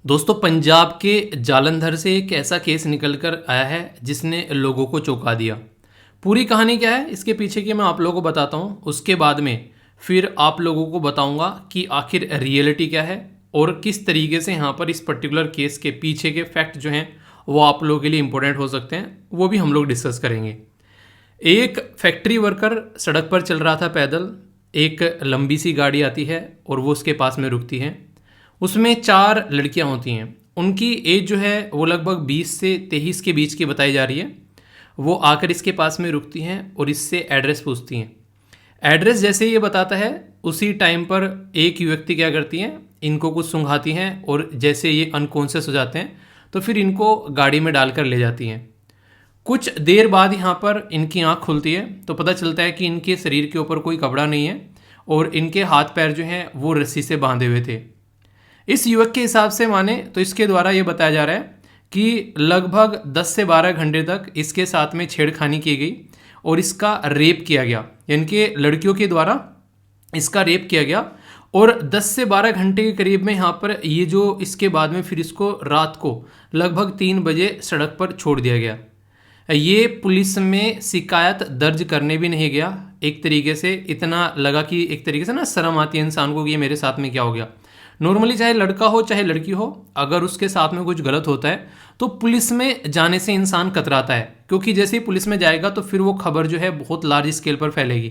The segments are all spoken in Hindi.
दोस्तों पंजाब के जालंधर से एक ऐसा केस निकल कर आया है जिसने लोगों को चौंका दिया। पूरी कहानी क्या है इसके पीछे की मैं आप लोगों को बताता हूँ। उसके बाद में फिर आप लोगों को बताऊँगा कि आखिर रियलिटी क्या है और किस तरीके से यहाँ पर इस पर्टिकुलर केस के पीछे के फैक्ट जो हैं वो आप लोगों के लिए इंपॉर्टेंट हो सकते हैं, वो भी हम लोग डिस्कस करेंगे। एक फैक्ट्री वर्कर सड़क पर चल रहा था पैदल। एक लंबी सी गाड़ी आती है और वो उसके पास में रुकती है। उसमें 4 लड़कियां होती हैं। उनकी एज जो है वो लगभग 20 से 23 के बीच की बताई जा रही है। वो आकर इसके पास में रुकती हैं और इससे एड्रेस पूछती हैं। एड्रेस जैसे ये बताता है उसी टाइम पर एक व्यक्ति क्या करती हैं, इनको कुछ सूंघाती हैं और जैसे ये अनकॉन्शियस हो जाते हैं तो फिर इनको गाड़ी में डालकर ले जाती हैं। कुछ देर बाद यहाँ पर इनकी आँख खुलती है तो पता चलता है कि इनके शरीर के ऊपर कोई कपड़ा नहीं है और इनके हाथ पैर जो हैं वो रस्सी से बांधे हुए थे। इस युवक के हिसाब से माने तो इसके द्वारा ये बताया जा रहा है कि लगभग 10 से 12 घंटे तक इसके साथ में छेड़खानी की गई और इसका रेप किया गया, यानी कि लड़कियों के द्वारा इसका रेप किया गया। और 10 से 12 घंटे के करीब में यहाँ पर ये जो इसके बाद में फिर इसको रात को लगभग 3 बजे सड़क पर छोड़ दिया गया। ये पुलिस में शिकायत दर्ज करने भी नहीं गया। एक तरीके से इतना लगा कि एक तरीके से ना शर्म आती है इंसान को कि ये मेरे साथ में क्या हो गया। नॉर्मली चाहे लड़का हो चाहे लड़की हो, अगर उसके साथ में कुछ गलत होता है तो पुलिस में जाने से इंसान कतराता है, क्योंकि जैसे ही पुलिस में जाएगा तो फिर वो खबर जो है बहुत लार्ज स्केल पर फैलेगी।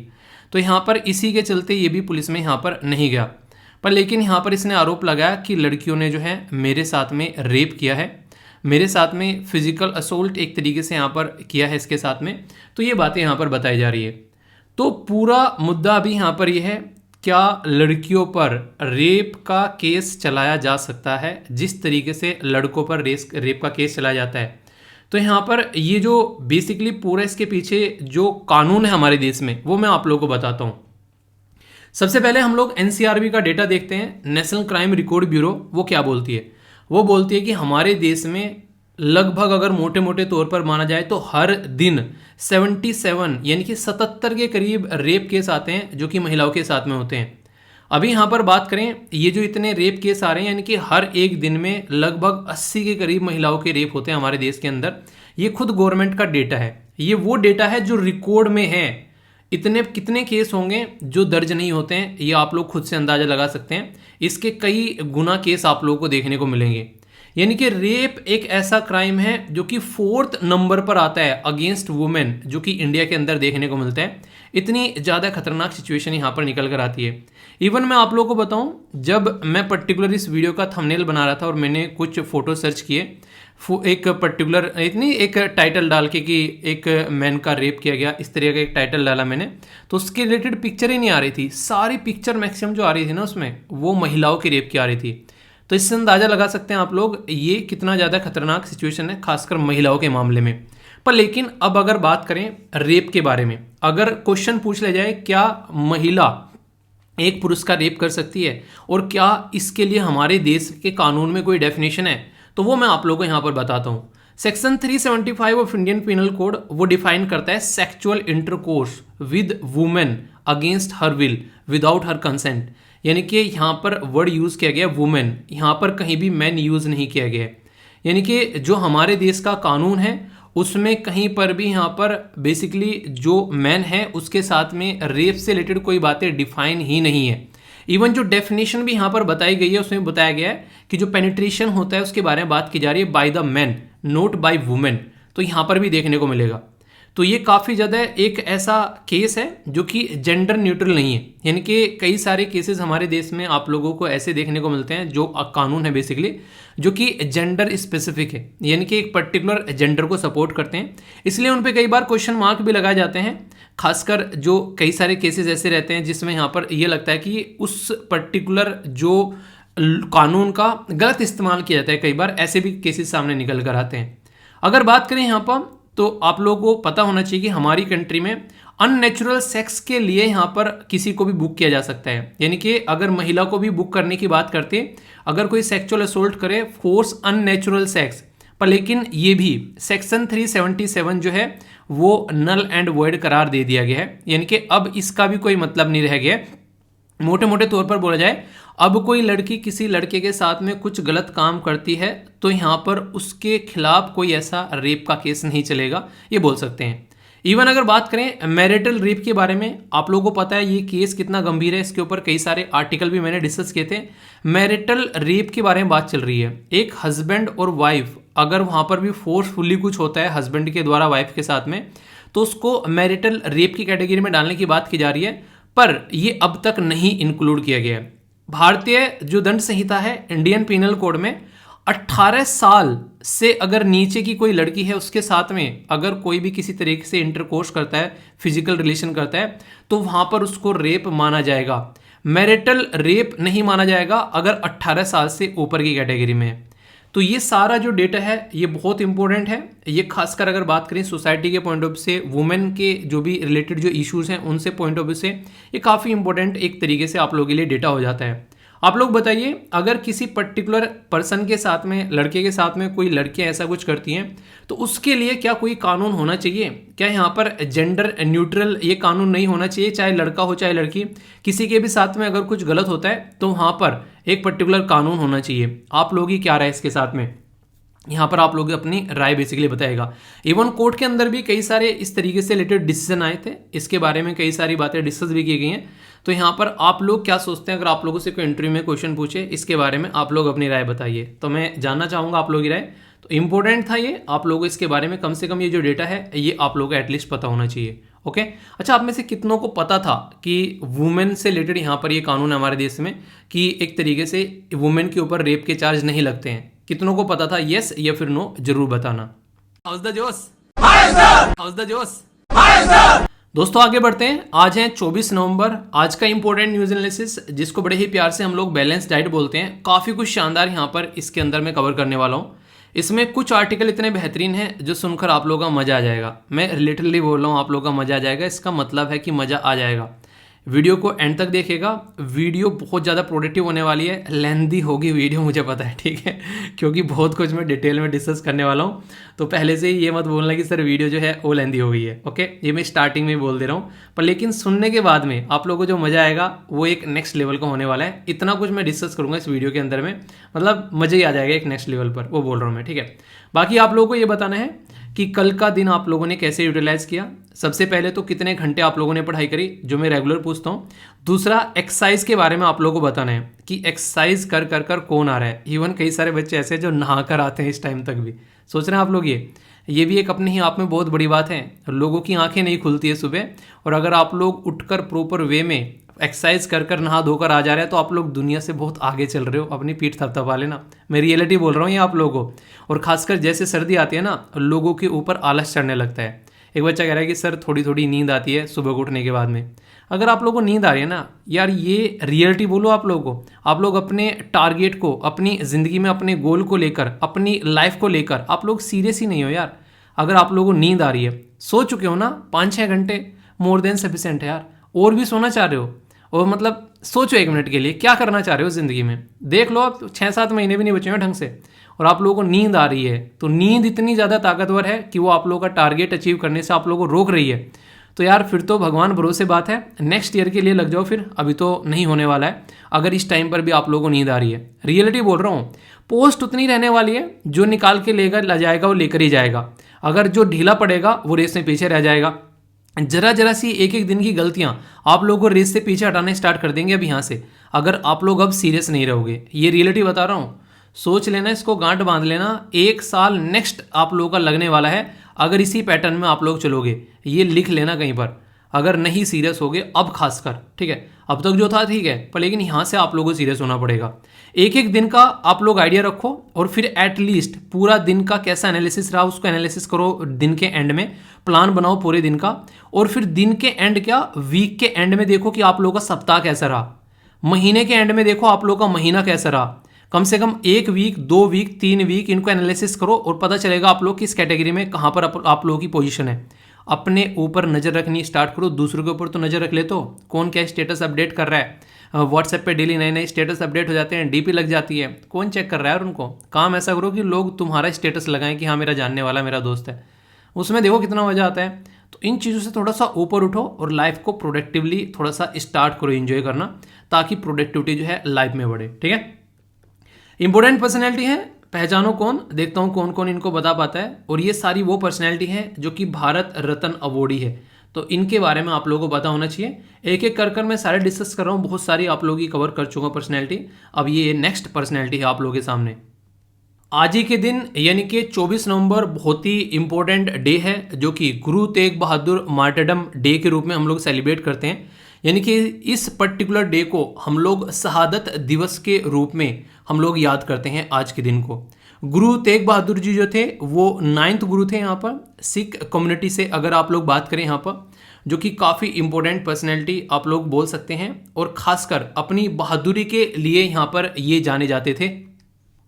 तो यहाँ पर इसी के चलते ये भी पुलिस में यहाँ पर नहीं गया। पर लेकिन यहाँ पर इसने आरोप लगाया कि लड़कियों ने जो है मेरे साथ में रेप किया है, मेरे साथ में फिजिकल असोल्ट एक तरीके से यहाँ पर किया है इसके साथ में। तो ये बातें यहाँ पर बताई जा रही है। तो पूरा मुद्दा अभी यहाँ पर यह है, क्या लड़कियों पर रेप का केस चलाया जा सकता है जिस तरीके से लड़कों पर रेप का केस चलाया जाता है। तो यहाँ पर ये जो बेसिकली पूरा इसके पीछे जो कानून है हमारे देश में वो मैं आप लोगों को बताता हूँ। सबसे पहले हम लोग एनसीआरबी का डेटा देखते हैं, नेशनल क्राइम रिकॉर्ड ब्यूरो। वो क्या बोलती है? वो बोलती है कि हमारे देश में लगभग अगर मोटे मोटे तौर पर माना जाए तो हर दिन 77 यानी कि 77 के करीब रेप केस आते हैं जो कि महिलाओं के साथ में होते हैं। अभी यहाँ पर बात करें, ये जो इतने रेप केस आ रहे हैं यानी कि हर एक दिन में लगभग 80 के करीब महिलाओं के रेप होते हैं हमारे देश के अंदर। ये खुद गवर्नमेंट का डेटा है, ये वो डेटा है जो रिकॉर्ड में है। इतने कितने केस होंगे जो दर्ज नहीं होते हैं ये आप लोग खुद से अंदाजा लगा सकते हैं। इसके कई गुना केस आप लोगों को देखने को मिलेंगे। यानी कि रेप एक ऐसा क्राइम है जो कि 4th नंबर पर आता है अगेंस्ट वुमेन, जो कि इंडिया के अंदर देखने को मिलता है। इतनी ज़्यादा खतरनाक सिचुएशन यहाँ पर निकल कर आती है। इवन मैं आप लोगों को बताऊं, जब मैं पर्टिकुलर इस वीडियो का थंबनेल बना रहा था और मैंने कुछ फ़ोटो सर्च किए, एक पर्टिकुलर इतनी एक टाइटल डाल के कि एक मैन का रेप किया गया, इस तरह का एक टाइटल डाला मैंने, तो उसके रिलेटेड पिक्चर ही नहीं आ रही थी। सारी पिक्चर मैक्सिमम जो आ रही थी ना उसमें वो महिलाओं की रेप की आ रही थी। तो इससे अंदाज़ा लगा सकते हैं आप लोग ये कितना ज़्यादा खतरनाक सिचुएशन है खासकर महिलाओं के मामले में। पर लेकिन अब अगर बात करें रेप के बारे में, अगर क्वेश्चन पूछ लिया जाए क्या महिला एक पुरुष का रेप कर सकती है और क्या इसके लिए हमारे देश के कानून में कोई डेफिनेशन है, तो वो मैं आप लोगों को यहाँ पर बताता हूँ। Section 375 of Indian penal code वो डिफाइन करता है sexual intercourse with women against her will without her consent. यानी कि यहाँ पर वर्ड यूज़ किया गया वुमेन, यहाँ पर कहीं भी मैन यूज़ नहीं किया गया है। यानी कि जो हमारे देश का कानून है उसमें कहीं पर भी यहाँ पर बेसिकली जो मैन है उसके साथ में रेप से रिलेटेड कोई बातें डिफाइन ही नहीं है। इवन जो डेफिनेशन भी यहाँ पर बताई गई है उसमें बताया गया है कि जो पेनिट्रेशन होता है उसके बारे में बात की जा रही है by the man not by women. तो यहाँ पर भी देखने को मिलेगा। तो ये काफ़ी ज़्यादा एक ऐसा केस है जो कि जेंडर न्यूट्रल नहीं है। यानी कि कई सारे केसेस हमारे देश में आप लोगों को ऐसे देखने को मिलते हैं जो कानून है बेसिकली जो कि जेंडर स्पेसिफिक है, यानी कि एक पर्टिकुलर जेंडर को सपोर्ट करते हैं। इसलिए उन पे कई बार क्वेश्चन मार्क भी लगाए जाते हैं। खासकर जो कई सारे केसेस ऐसे रहते हैं जिसमें यहाँ पर ये लगता है कि उस पर्टिकुलर जो कानून का गलत इस्तेमाल किया जाता है। कई बार ऐसे भी केसेस सामने निकल कर आते हैं। अगर बात करें यहाँ पर तो आप लोगों को पता होना चाहिए कि हमारी कंट्री में अननेचुरल सेक्स के लिए यहाँ पर किसी को भी बुक किया जा सकता है। यानी कि अगर महिला को भी बुक करने की बात करते हैं, अगर कोई सेक्सुअल असोल्ट करे फोर्स अननेचुरल सेक्स पर, लेकिन ये भी सेक्शन 377 जो है वो नल एंड वॉइड करार दे दिया गया है। यानी कि अब इसका भी कोई मतलब नहीं रह गया। मोटे मोटे तौर पर बोला जाए अब कोई लड़की किसी लड़के के साथ में कुछ गलत काम करती है तो यहाँ पर उसके खिलाफ कोई ऐसा रेप का केस नहीं चलेगा, ये बोल सकते हैं। इवन अगर बात करें मैरिटल रेप के बारे में, आप लोगों को पता है ये केस कितना गंभीर है, इसके ऊपर कई सारे आर्टिकल भी मैंने डिस्कस किए थे। मैरिटल रेप के बारे में बात चल रही है, एक हस्बैंड और वाइफ अगर वहाँ पर भी फोर्सफुली कुछ होता है हस्बैंड के द्वारा वाइफ के साथ में, तो उसको मैरिटल रेप की कैटेगरी में डालने की बात की जा रही है, पर ये अब तक नहीं इंक्लूड किया गया है। भारतीय जो दंड संहिता है, इंडियन पीनल कोड में 18 साल से अगर नीचे की कोई लड़की है उसके साथ में अगर कोई भी किसी तरीके से इंटरकोर्स करता है, फिजिकल रिलेशन करता है, तो वहां पर उसको रेप माना जाएगा। मैरिटल रेप नहीं माना जाएगा अगर 18 साल से ऊपर की कैटेगरी में है। तो ये सारा जो डेटा है ये बहुत इंपॉर्टेंट है। ये खासकर अगर बात करें सोसाइटी के पॉइंट ऑफ व्यू से, वुमेन के जो भी रिलेटेड जो इश्यूज हैं उनसे पॉइंट ऑफ व्यू से ये काफ़ी इंपॉर्टेंट एक तरीके से आप लोगों के लिए डेटा हो जाता है। आप लोग बताइए, अगर किसी पर्टिकुलर पर्सन के साथ में, लड़के के साथ में कोई लड़कियां ऐसा कुछ करती हैं तो उसके लिए क्या कोई कानून होना चाहिए? क्या यहाँ पर जेंडर न्यूट्रल ये कानून नहीं होना चाहिए? चाहे लड़का हो चाहे लड़की, किसी के भी साथ में अगर कुछ गलत होता है तो वहाँ पर एक पर्टिकुलर कानून होना चाहिए। आप लोग ही क्या राय इसके साथ में, यहाँ पर आप लोग अपनी राय बेसिकली बताएगा। इवन कोर्ट के अंदर भी कई सारे इस तरीके से रिलेटेड डिसीजन आए थे, इसके बारे में कई सारी बातें डिस्कस भी की गई हैं। तो यहाँ पर आप लोग क्या सोचते हैं? अगर आप लोगों से कोई इंटरव्यू में क्वेश्चन पूछे इसके बारे में, आप लोग अपनी राय बताइए, तो मैं जानना चाहूँगा आप लोगों की राय। तो इंपॉर्टेंट था ये, आप लोगों इसके बारे में कम से कम ये जो डेटा है ये आप लोगों को एटलीस्ट पता होना चाहिए। ओके, अच्छा, आप में से कितनों को पता था कि वुमेन से रिलेटेड यहाँ पर ये कानून है हमारे देश में कि एक तरीके से वुमेन के ऊपर रेप के चार्ज नहीं लगते हैं? कितनों को पता था? यस या फिर नो जरूर बताना। हाउस द जोश, हाउस द जोश। दोस्तों आगे बढ़ते हैं। आज है 24 नवंबर। आज का इंपॉर्टेंट न्यूज एनालिसिस, जिसको बड़े ही प्यार से हम लोग बैलेंस डाइट बोलते हैं, काफ़ी कुछ शानदार यहाँ पर इसके अंदर मैं कवर करने वाला हूँ। इसमें कुछ आर्टिकल इतने बेहतरीन हैं जो सुनकर आप लोगों का मज़ा आ जाएगा। मैं रिलेटेडली बोल रहा हूँ, आप लोगों का मज़ा आ जाएगा, इसका मतलब है कि मज़ा आ जाएगा। वीडियो को एंड तक देखिएगा, वीडियो बहुत ज़्यादा प्रोडक्टिव होने वाली है। लेंदी होगी वीडियो, मुझे पता है, ठीक है, क्योंकि बहुत कुछ मैं डिटेल में डिस्कस करने वाला हूँ। तो पहले से ही ये मत बोलना कि सर वीडियो जो है वो लेंदी हो गई है। ओके, ये मैं स्टार्टिंग में बोल दे रहा हूँ, पर लेकिन सुनने के बाद में आप लोगों को जो मज़ा आएगा वो एक नेक्स्ट लेवल का होने वाला है। इतना कुछ मैं डिस्कस करूँगा इस वीडियो के अंदर में, मतलब मज़ा ही आ जाएगा एक नेक्स्ट लेवल पर, वो बोल रहा हूँ मैं, ठीक है। बाकी आप लोगों को ये बताना है कि कल का दिन आप लोगों ने कैसे यूटिलाइज किया। सबसे पहले तो कितने घंटे आप लोगों ने पढ़ाई करी, जो मैं रेगुलर पूछता हूँ। दूसरा, एक्सरसाइज के बारे में आप लोगों को बताना है कि एक्सरसाइज कर कर कर कौन आ रहा है। इवन कई सारे बच्चे ऐसे जो नहा कर आते हैं इस टाइम तक भी, सोच रहे हैं आप लोग। ये भी एक अपने ही आप में बहुत बड़ी बात है। लोगों की आंखें नहीं खुलती है सुबह, और अगर आप लोग उठकर प्रॉपर वे में एक्सरसाइज कर कर नहा धोकर आ जा रहे हैं तो आप लोग दुनिया से बहुत आगे चल रहे हो। अपनी पीठ थपथपा लेना, मैं रियलिटी बोल रहा हूँ ये आप लोगों को। और खासकर जैसे सर्दी आती है ना, लोगों के ऊपर आलस चढ़ने लगता है। एक बच्चा कह रहा है कि सर थोड़ी थोड़ी नींद आती है सुबह को उठने के बाद में। अगर आप लोगों को नींद आ रही है ना यार, ये रियलिटी बोलो आप लोगों को। आप लोग अपने टारगेट को, अपनी ज़िंदगी में अपने गोल को लेकर, अपनी लाइफ को लेकर आप लोग सीरियस ही नहीं हो यार। अगर आप लोगों को नींद आ रही है, सो चुके हो ना 5-6 घंटे, मोर देन सफिशिएंट है यार। और भी सोना चाह रहे हो, और मतलब सोचो 1 मिनट के लिए क्या करना चाह रहे हो ज़िंदगी में। देख लो, आप 6-7 महीने भी नहीं बचे हैं ढंग से, और आप लोगों को नींद आ रही है। तो नींद इतनी ज़्यादा ताकतवर है कि वो आप लोगों का टारगेट अचीव करने से आप लोगों को रोक रही है। तो यार फिर तो भगवान भरोसे बात है, नेक्स्ट ईयर के लिए लग जाओ फिर, अभी तो नहीं होने वाला है। अगर इस टाइम पर भी आप लोगों को नींद आ रही है, रियलिटी बोल रहा हूँ, पोस्ट उतनी रहने वाली है, जो निकाल के लेकर ला जाएगा वो लेकर ही जाएगा। अगर जो ढीला पड़ेगा वो रेस में पीछे रह जाएगा। जरा जरा सी एक एक दिन की गलतियां आप लोगों को रेस से पीछे हटाने स्टार्ट कर देंगे अब यहाँ से, अगर आप लोग अब सीरियस नहीं रहोगे। ये रियलिटी बता रहा हूँ, सोच लेना, इसको गांठ बांध लेना। 1 साल नेक्स्ट आप लोगों का लगने वाला है अगर इसी पैटर्न में आप लोग चलोगे। ये लिख लेना कहीं पर, अगर नहीं सीरियस होगे अब खासकर, ठीक है। अब तक जो था ठीक है, पर लेकिन यहाँ से आप लोगों को सीरियस होना पड़ेगा। एक एक दिन का आप लोग आइडिया रखो, और फिर एटलीस्ट पूरा दिन का कैसा एनालिसिस रहा उसको एनालिसिस करो। दिन के एंड में प्लान बनाओ पूरे दिन का, और फिर दिन के एंड क्या, वीक के एंड में देखो कि आप लोगों का सप्ताह कैसा रहा। महीने के एंड में देखो आप लोगों का महीना कैसा रहा। कम से कम 1 वीक, 2 वीक, 3 वीक इनको एनालिसिस करो, और पता चलेगा आप लोग किस कैटेगरी में कहाँ पर आप लोगों की पोजीशन है। अपने ऊपर नज़र रखनी स्टार्ट करो, दूसरों के ऊपर तो नज़र रख ले। तो कौन क्या स्टेटस अपडेट कर रहा है, व्हाट्सएप पे डेली नए नए स्टेटस अपडेट हो जाते हैं, डीपी लग जाती है, कौन चेक कर रहा है? और उनको काम ऐसा करो कि लोग तुम्हारा स्टेटस लगाएं कि हाँ मेरा जानने वाला, मेरा दोस्त है। उसमें देखो कितना मज़ा आता है। तो इन चीज़ों से थोड़ा सा ऊपर उठो और लाइफ को प्रोडक्टिवली थोड़ा सा स्टार्ट करो एंजॉय करना, ताकि प्रोडक्टिविटी जो है लाइफ में बढ़े। ठीक है, इंपॉर्टेंट पर्सनैलिटी है, पहचानो कौन, देखता हूँ कौन कौन इनको बता पाता है। और ये सारी वो पर्सनैलिटी है जो कि भारत रत्न अवॉर्डी है, तो इनके बारे में आप लोगों को पता होना चाहिए। एक एक कर मैं सारे डिस्कस कर रहा हूँ, बहुत सारी आप लोगों की कवर कर चुका पर्सनैलिटी। अब ये नेक्स्ट पर्सनैलिटी है आप लोगों के सामने। आज ही के दिन यानी कि 24 नवंबर बहुत ही इंपॉर्टेंट डे है, जो कि गुरु तेग बहादुर मार्टरडम डे के रूप में हम लोग सेलिब्रेट करते हैं। यानी कि इस पर्टिकुलर डे को हम लोग शहादत दिवस के रूप में हम लोग याद करते हैं आज के दिन को। गुरु तेग बहादुर जी जो थे वो 9th गुरु थे यहाँ पर सिख कम्युनिटी से, अगर आप लोग बात करें यहाँ पर, जो कि काफ़ी इंपॉर्टेंट पर्सनैलिटी आप लोग बोल सकते हैं। और खासकर अपनी बहादुरी के लिए यहाँ पर ये जाने जाते थे।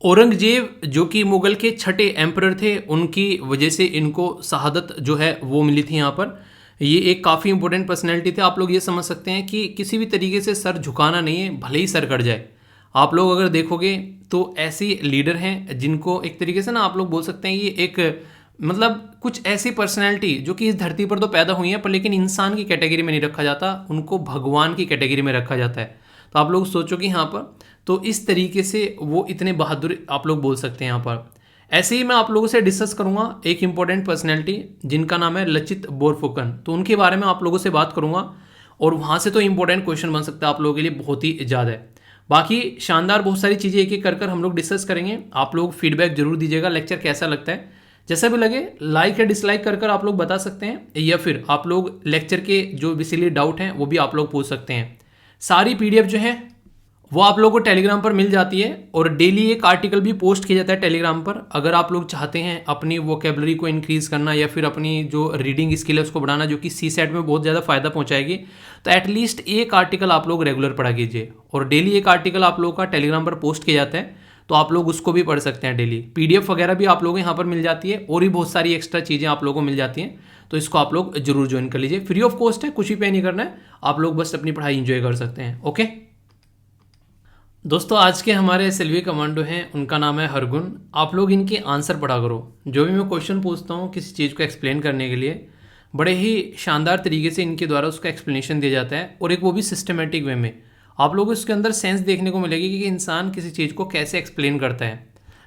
औरंगजेब जो कि मुगल के छठे एम्परर थे, उनकी वजह से इनको शहादत जो है वो मिली थी यहाँ पर। ये एक काफ़ी इंपॉर्टेंट पर्सनैलिटी थे। आप लोग ये समझ सकते हैं कि किसी भी तरीके से सर झुकाना नहीं है, भले ही सर कट जाए। आप लोग अगर देखोगे तो ऐसी लीडर हैं जिनको एक तरीके से ना आप लोग बोल सकते हैं ये एक मतलब कुछ ऐसी पर्सनैलिटी जो कि इस धरती पर तो पैदा हुई हैं, पर लेकिन इंसान की कैटेगरी में नहीं रखा जाता, उनको भगवान की कैटेगरी में रखा जाता है। तो आप लोग सोचो कि यहाँ पर तो इस तरीके से वो इतने बहादुर आप लोग बोल सकते हैं यहाँ पर। ऐसे ही मैं आप लोगों से डिस्कस करूंगा एक इंपॉर्टेंट पर्सनैलिटी जिनका नाम है लचित बोरफुकन, तो उनके बारे में आप लोगों से बात करूंगा। और वहाँ से तो इंपॉर्टेंट क्वेश्चन बन सकता है आप लोगों के लिए, बहुत ही ज़्यादा है। बाकी शानदार बहुत सारी चीज़ें एक एक कर हम लोग डिस्कस करेंगे। आप लोग फीडबैक जरूर दीजिएगा, लेक्चर कैसा लगता है। जैसा भी लगे लाइक या डिसलाइक कर आप लोग बता सकते हैं, या फिर आप लोग लेक्चर के जो बेसिकली डाउट हैं वो भी आप लोग पूछ सकते हैं। सारी पीडीएफ जो है वो आप लोगों को टेलीग्राम पर मिल जाती है, और डेली एक आर्टिकल भी पोस्ट किया जाता है टेलीग्राम पर। अगर आप लोग चाहते हैं अपनी वोकेबलरी को इंक्रीज़ करना या फिर अपनी जो रीडिंग स्किल है उसको बढ़ाना, जो कि सीसेट में बहुत ज़्यादा फ़ायदा पहुंचाएगी, तो एटलीस्ट एक आर्टिकल आप लोग रेगुलर पढ़ा कीजिए। और डेली एक आर्टिकल आप लोगों का टेलीग्राम पर पोस्ट किया जाता है, तो आप लोग उसको भी पढ़ सकते हैं डेली। पीडीएफ वगैरह भी आप लोगों को यहाँ पर मिल जाती है, और भी बहुत सारी एक्स्ट्रा चीज़ें आप लोगों को मिल जाती हैं। तो इसको आप लोग जरूर ज्वाइन कर लीजिए, फ्री ऑफ कॉस्ट है, कुछ भी पे नहीं करना है, आप लोग बस अपनी पढ़ाई इंजॉय कर सकते हैं। ओके दोस्तों, आज के हमारे एसएलवी कमांडो हैं, उनका नाम है हरगुन। आप लोग इनके आंसर पढ़ा करो। जो भी मैं क्वेश्चन पूछता हूँ किसी चीज़ को एक्सप्लेन करने के लिए, बड़े ही शानदार तरीके से इनके द्वारा उसका एक्सप्लेनेशन दिया जाता है, और एक वो भी सिस्टमेटिक वे में। आप लोगों को इसके अंदर सेंस देखने को मिलेगी कि इंसान किसी चीज़ को कैसे एक्सप्लेन करता है।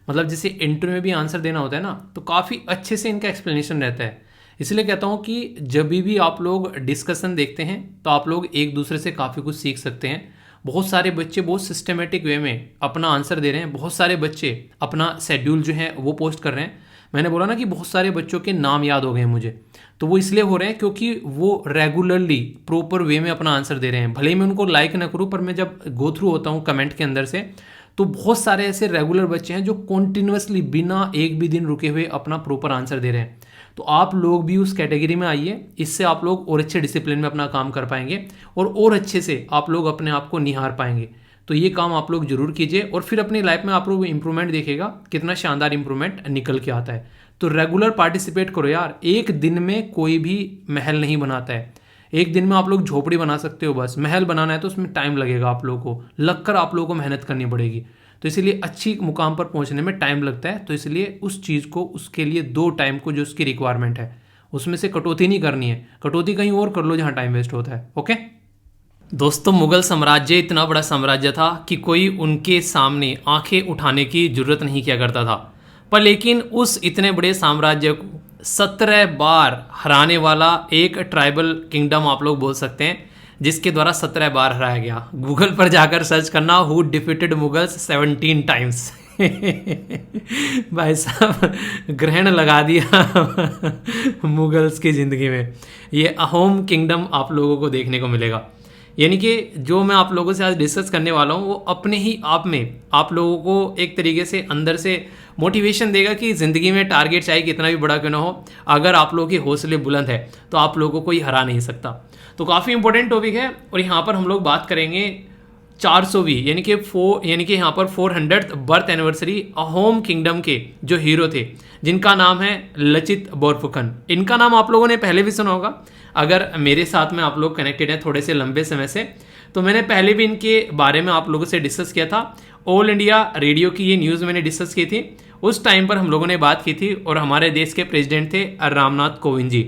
मतलब जैसे इंटरव्यू में भी आंसर देना होता है ना, तो काफ़ी अच्छे से इनका एक्सप्लेनेशन रहता है। इसलिए कहता हूँ कि जब भी आप लोग डिस्कशन देखते हैं तो आप लोग एक दूसरे से काफ़ी कुछ सीख सकते हैं। बहुत सारे बच्चे बहुत सिस्टमेटिक वे में अपना आंसर दे रहे हैं, बहुत सारे बच्चे अपना शेड्यूल जो है वो पोस्ट कर रहे हैं। मैंने बोला ना कि बहुत सारे बच्चों के नाम याद हो गए हैं मुझे, तो वो इसलिए हो रहे हैं क्योंकि वो रेगुलरली प्रॉपर वे में अपना आंसर दे रहे हैं। भले ही मैं उनको लाइक ना करूँ, पर मैं जब गो थ्रू होता हूँ कमेंट के अंदर से, तो बहुत सारे ऐसे रेगुलर बच्चे हैं जो कॉन्टिन्यूसली बिना एक भी दिन रुके हुए अपना प्रॉपर आंसर दे रहे हैं। तो आप लोग भी उस कैटेगरी में आइए, इससे आप लोग और अच्छे डिसिप्लिन में अपना काम कर पाएंगे, और अच्छे से आप लोग अपने आप को निहार पाएंगे। तो ये काम आप लोग जरूर कीजिए, और फिर अपनी लाइफ में आप लोग इंप्रूवमेंट देखेगा, कितना शानदार इंप्रूवमेंट निकल के आता है। तो रेगुलर पार्टिसिपेट करो यार। एक दिन में कोई भी महल नहीं बनाता है, एक दिन में आप लोग झोपड़ी बना सकते हो, बस महल बनाना है तो उसमें टाइम लगेगा, आप लोगों को लगकर आप लोगों को मेहनत करनी पड़ेगी। तो इसलिए अच्छी मुकाम पर पहुंचने में टाइम लगता है, तो इसलिए उस चीज़ को उसके लिए 2 टाइम को जो उसकी रिक्वायरमेंट है उसमें से कटौती नहीं करनी है। कटौती कहीं और कर लो जहाँ टाइम वेस्ट होता है। ओके दोस्तों, मुगल साम्राज्य इतना बड़ा साम्राज्य था कि कोई उनके सामने आंखें उठाने की जरूरत नहीं किया करता था, पर लेकिन उस इतने बड़े साम्राज्य को 17 बार हराने वाला एक ट्राइबल किंगडम आप लोग बोल सकते हैं, जिसके द्वारा 17 बार हराया गया। गूगल पर जाकर सर्च करना हु डिफीटेड मुगल्स 17 टाइम्स। भाई साहब ग्रहण लगा दिया मुगल्स की ज़िंदगी में। ये अहोम किंगडम आप लोगों को देखने को मिलेगा। यानी कि जो मैं आप लोगों से आज डिस्कस करने वाला हूँ वो अपने ही आप में आप लोगों को एक तरीके से अंदर से मोटिवेशन देगा कि ज़िंदगी में टारगेट चाहे कितना भी बड़ा क्यों ना हो, अगर आप लोगों के हौसले बुलंद है तो आप लोगों को कोई हरा नहीं सकता। तो काफ़ी इंपॉर्टेंट टॉपिक है, और यहाँ पर हम लोग बात करेंगे 400वीं यानी कि यहाँ पर 400th birth anniversary Ahom kingdom के जो हीरो थे, जिनका नाम है लचित बोरफुकन। इनका नाम आप लोगों ने पहले भी सुना होगा, अगर मेरे साथ में आप लोग कनेक्टेड हैं थोड़े से लंबे समय से, तो मैंने पहले भी इनके बारे में आप लोगों से डिस्कस किया था। ऑल इंडिया रेडियो की ये न्यूज़ मैंने डिस्कस की थी, उस टाइम पर हम लोगों ने बात की थी, और हमारे देश के प्रेसिडेंट थे रामनाथ कोविंद जी।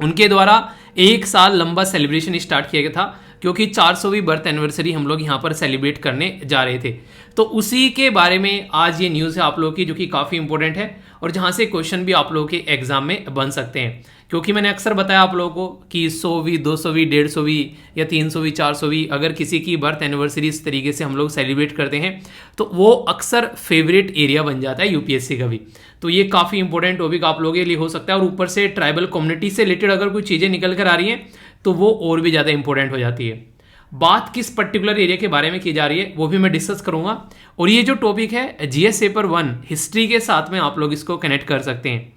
उनके द्वारा एक साल लंबा सेलिब्रेशन स्टार्ट किया गया था, क्योंकि 400वीं बर्थ एनिवर्सरी हम लोग यहाँ पर सेलिब्रेट करने जा रहे थे। तो उसी के बारे में आज ये न्यूज़ है आप लोगों की, जो कि काफ़ी इंपॉर्टेंट है और जहाँ से क्वेश्चन भी आप लोगों के एग्जाम में बन सकते हैं। क्योंकि मैंने अक्सर बताया आप लोगों को कि 100वीं 200वीं 150वीं या 300वीं 400वीं अगर किसी की बर्थ एनिवर्सरी इस तरीके से हम लोग सेलिब्रेट करते हैं तो वो अक्सर फेवरेट एरिया बन जाता है यूपीएससी का भी। तो ये काफ़ी इंपॉर्टेंट टॉपिक आप लोगों के लिए हो सकता है, और ऊपर से ट्राइबल कम्युनिटी से रिलेटेड अगर कोई चीज़ें निकल कर आ रही हैं तो वो और भी ज़्यादा इंपॉर्टेंट हो जाती है। बात किस पर्टिकुलर एरिया के बारे में की जा रही है वो भी मैं डिस्कस करूंगा, और ये जो टॉपिक है जीएस पेपर 1 हिस्ट्री के साथ में आप लोग इसको कनेक्ट कर सकते हैं।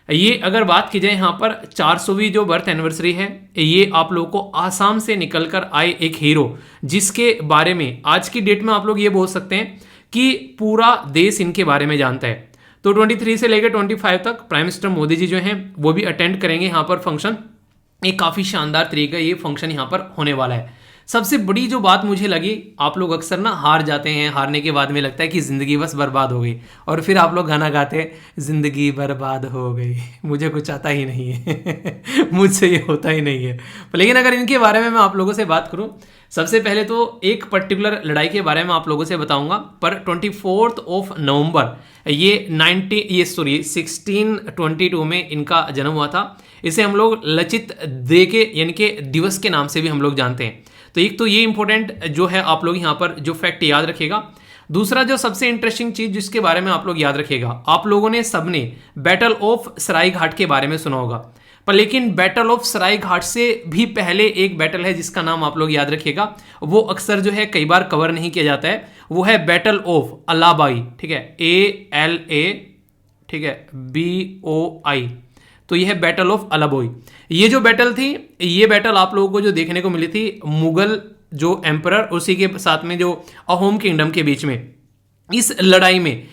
ये अगर बात की जाए यहाँ पर 400वीं जो बर्थ एनिवर्सरी है, ये आप लोगों को आसाम से निकल कर आए एक हीरो, जिसके बारे में आज की डेट में आप लोग ये बोल सकते हैं कि पूरा देश इनके बारे में जानता है। तो 23 से लेकर 25 तक प्राइम मिनिस्टर मोदी जी जो हैं वो भी अटेंड करेंगे यहाँ पर फंक्शन। एक काफ़ी शानदार तरीका ये फंक्शन यहाँ पर होने वाला है। सबसे बड़ी जो बात मुझे लगी, आप लोग अक्सर ना हार जाते हैं, हारने के बाद में लगता है कि ज़िंदगी बस बर्बाद हो गई, और फिर आप लोग गाना गाते हैं ज़िंदगी बर्बाद हो गई, मुझे कुछ आता ही नहीं है मुझसे ये होता ही नहीं है। लेकिन अगर इनके बारे में मैं आप लोगों से बात करूं, सबसे पहले तो एक पर्टिकुलर लड़ाई के बारे में आप लोगों से बताऊंगा। पर 24 नवंबर ये 1622 में इनका जन्म हुआ था। इसे हम लोग लचित दे के यानी कि दिवस के नाम से भी हम लोग जानते हैं। तो एक तो ये इंपॉर्टेंट जो है आप लोग यहाँ पर जो फैक्ट याद रखेगा। दूसरा जो सबसे इंटरेस्टिंग चीज जिसके बारे में आप लोग याद रखेगा, आप लोगों ने सबने बैटल ऑफ सराय घाट के बारे में सुना होगा, पर लेकिन बैटल ऑफ सराय घाट से भी पहले एक बैटल है जिसका नाम आप लोग याद रखिएगा। वो अक्सर जो है कई बार कवर नहीं किया जाता है, वो है बैटल ऑफ अलाबाई, ठीक है, ALA, ठीक है, BOI। तो ये है बैटल ऑफ अलाबोई। ये जो बैटल थी, ये बैटल आप लोगों को जो देखने को मिली थी मुगल जो एम्परर उसी के साथ में जो अहोम किंगडम के बीच में। इस लड़ाई में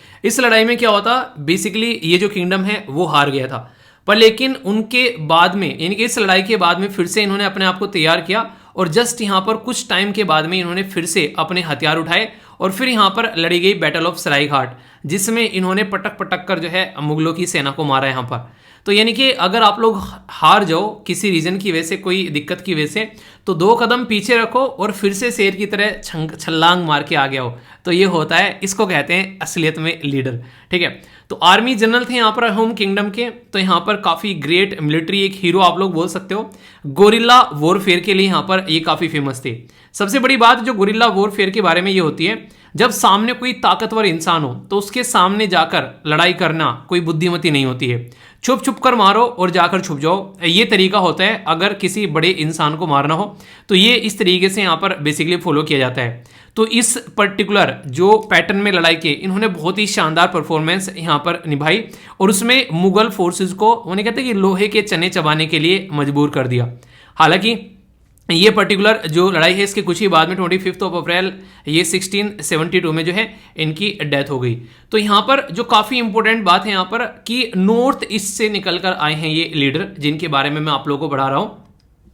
क्या होता, बेसिकली ये जो किंगडम है वो हार गया था, पर लेकिन उनके बाद में यानी कि इस लड़ाई के बाद में फिर से इन्होंने अपने आप को तैयार किया, और जस्ट यहाँ पर कुछ टाइम के बाद में इन्होंने फिर से अपने हथियार उठाए और फिर यहाँ पर लड़ी गई बैटल ऑफ सराय घाट, जिसमें इन्होंने पटक पटक कर जो है मुगलों की सेना को मारा यहाँ पर। तो यानी कि अगर आप लोग हार जाओ किसी रीजन की वजह से, कोई दिक्कत की वजह से, तो 2 कदम पीछे रखो और फिर से शेर की तरह छलांग मार के आगे आओ। तो ये होता है, इसको कहते हैं असलियत में लीडर, ठीक है। तो आर्मी जनरल थे यहाँ पर होम किंगडम के, तो यहाँ पर काफ़ी ग्रेट मिलिट्री एक हीरो आप लोग बोल सकते हो। गोरिल्ला वॉरफेयर के लिए यहाँ पर ये काफ़ी फेमस थे। सबसे बड़ी बात जो गोरिल्ला वॉरफेयर के बारे में ये होती है, जब सामने कोई ताकतवर इंसान हो तो उसके सामने जाकर लड़ाई करना कोई बुद्धिमती नहीं होती है। छुप छुप कर मारो और जाकर छुप जाओ, ये तरीका होता है अगर किसी बड़े इंसान को मारना हो। तो ये इस तरीके से यहाँ पर बेसिकली फॉलो किया जाता है। तो इस पर्टिकुलर जो पैटर्न में लड़ाई के इन्होंने बहुत ही शानदार परफॉर्मेंस यहाँ पर निभाई, और उसमें मुगल फोर्सेस को उन्हें कहते हैं कि लोहे के चने चबाने के लिए मजबूर कर दिया। हालांकि ये पर्टिकुलर जो लड़ाई है इसके कुछ ही बाद में 25 अप्रैल ये 1672 में जो है इनकी डेथ हो गई। तो यहाँ पर जो काफ़ी इंपॉर्टेंट बात है यहाँ पर कि नॉर्थ ईस्ट से निकल कर आए हैं ये लीडर, जिनके बारे में मैं आप लोगों को बढ़ा रहा हूँ,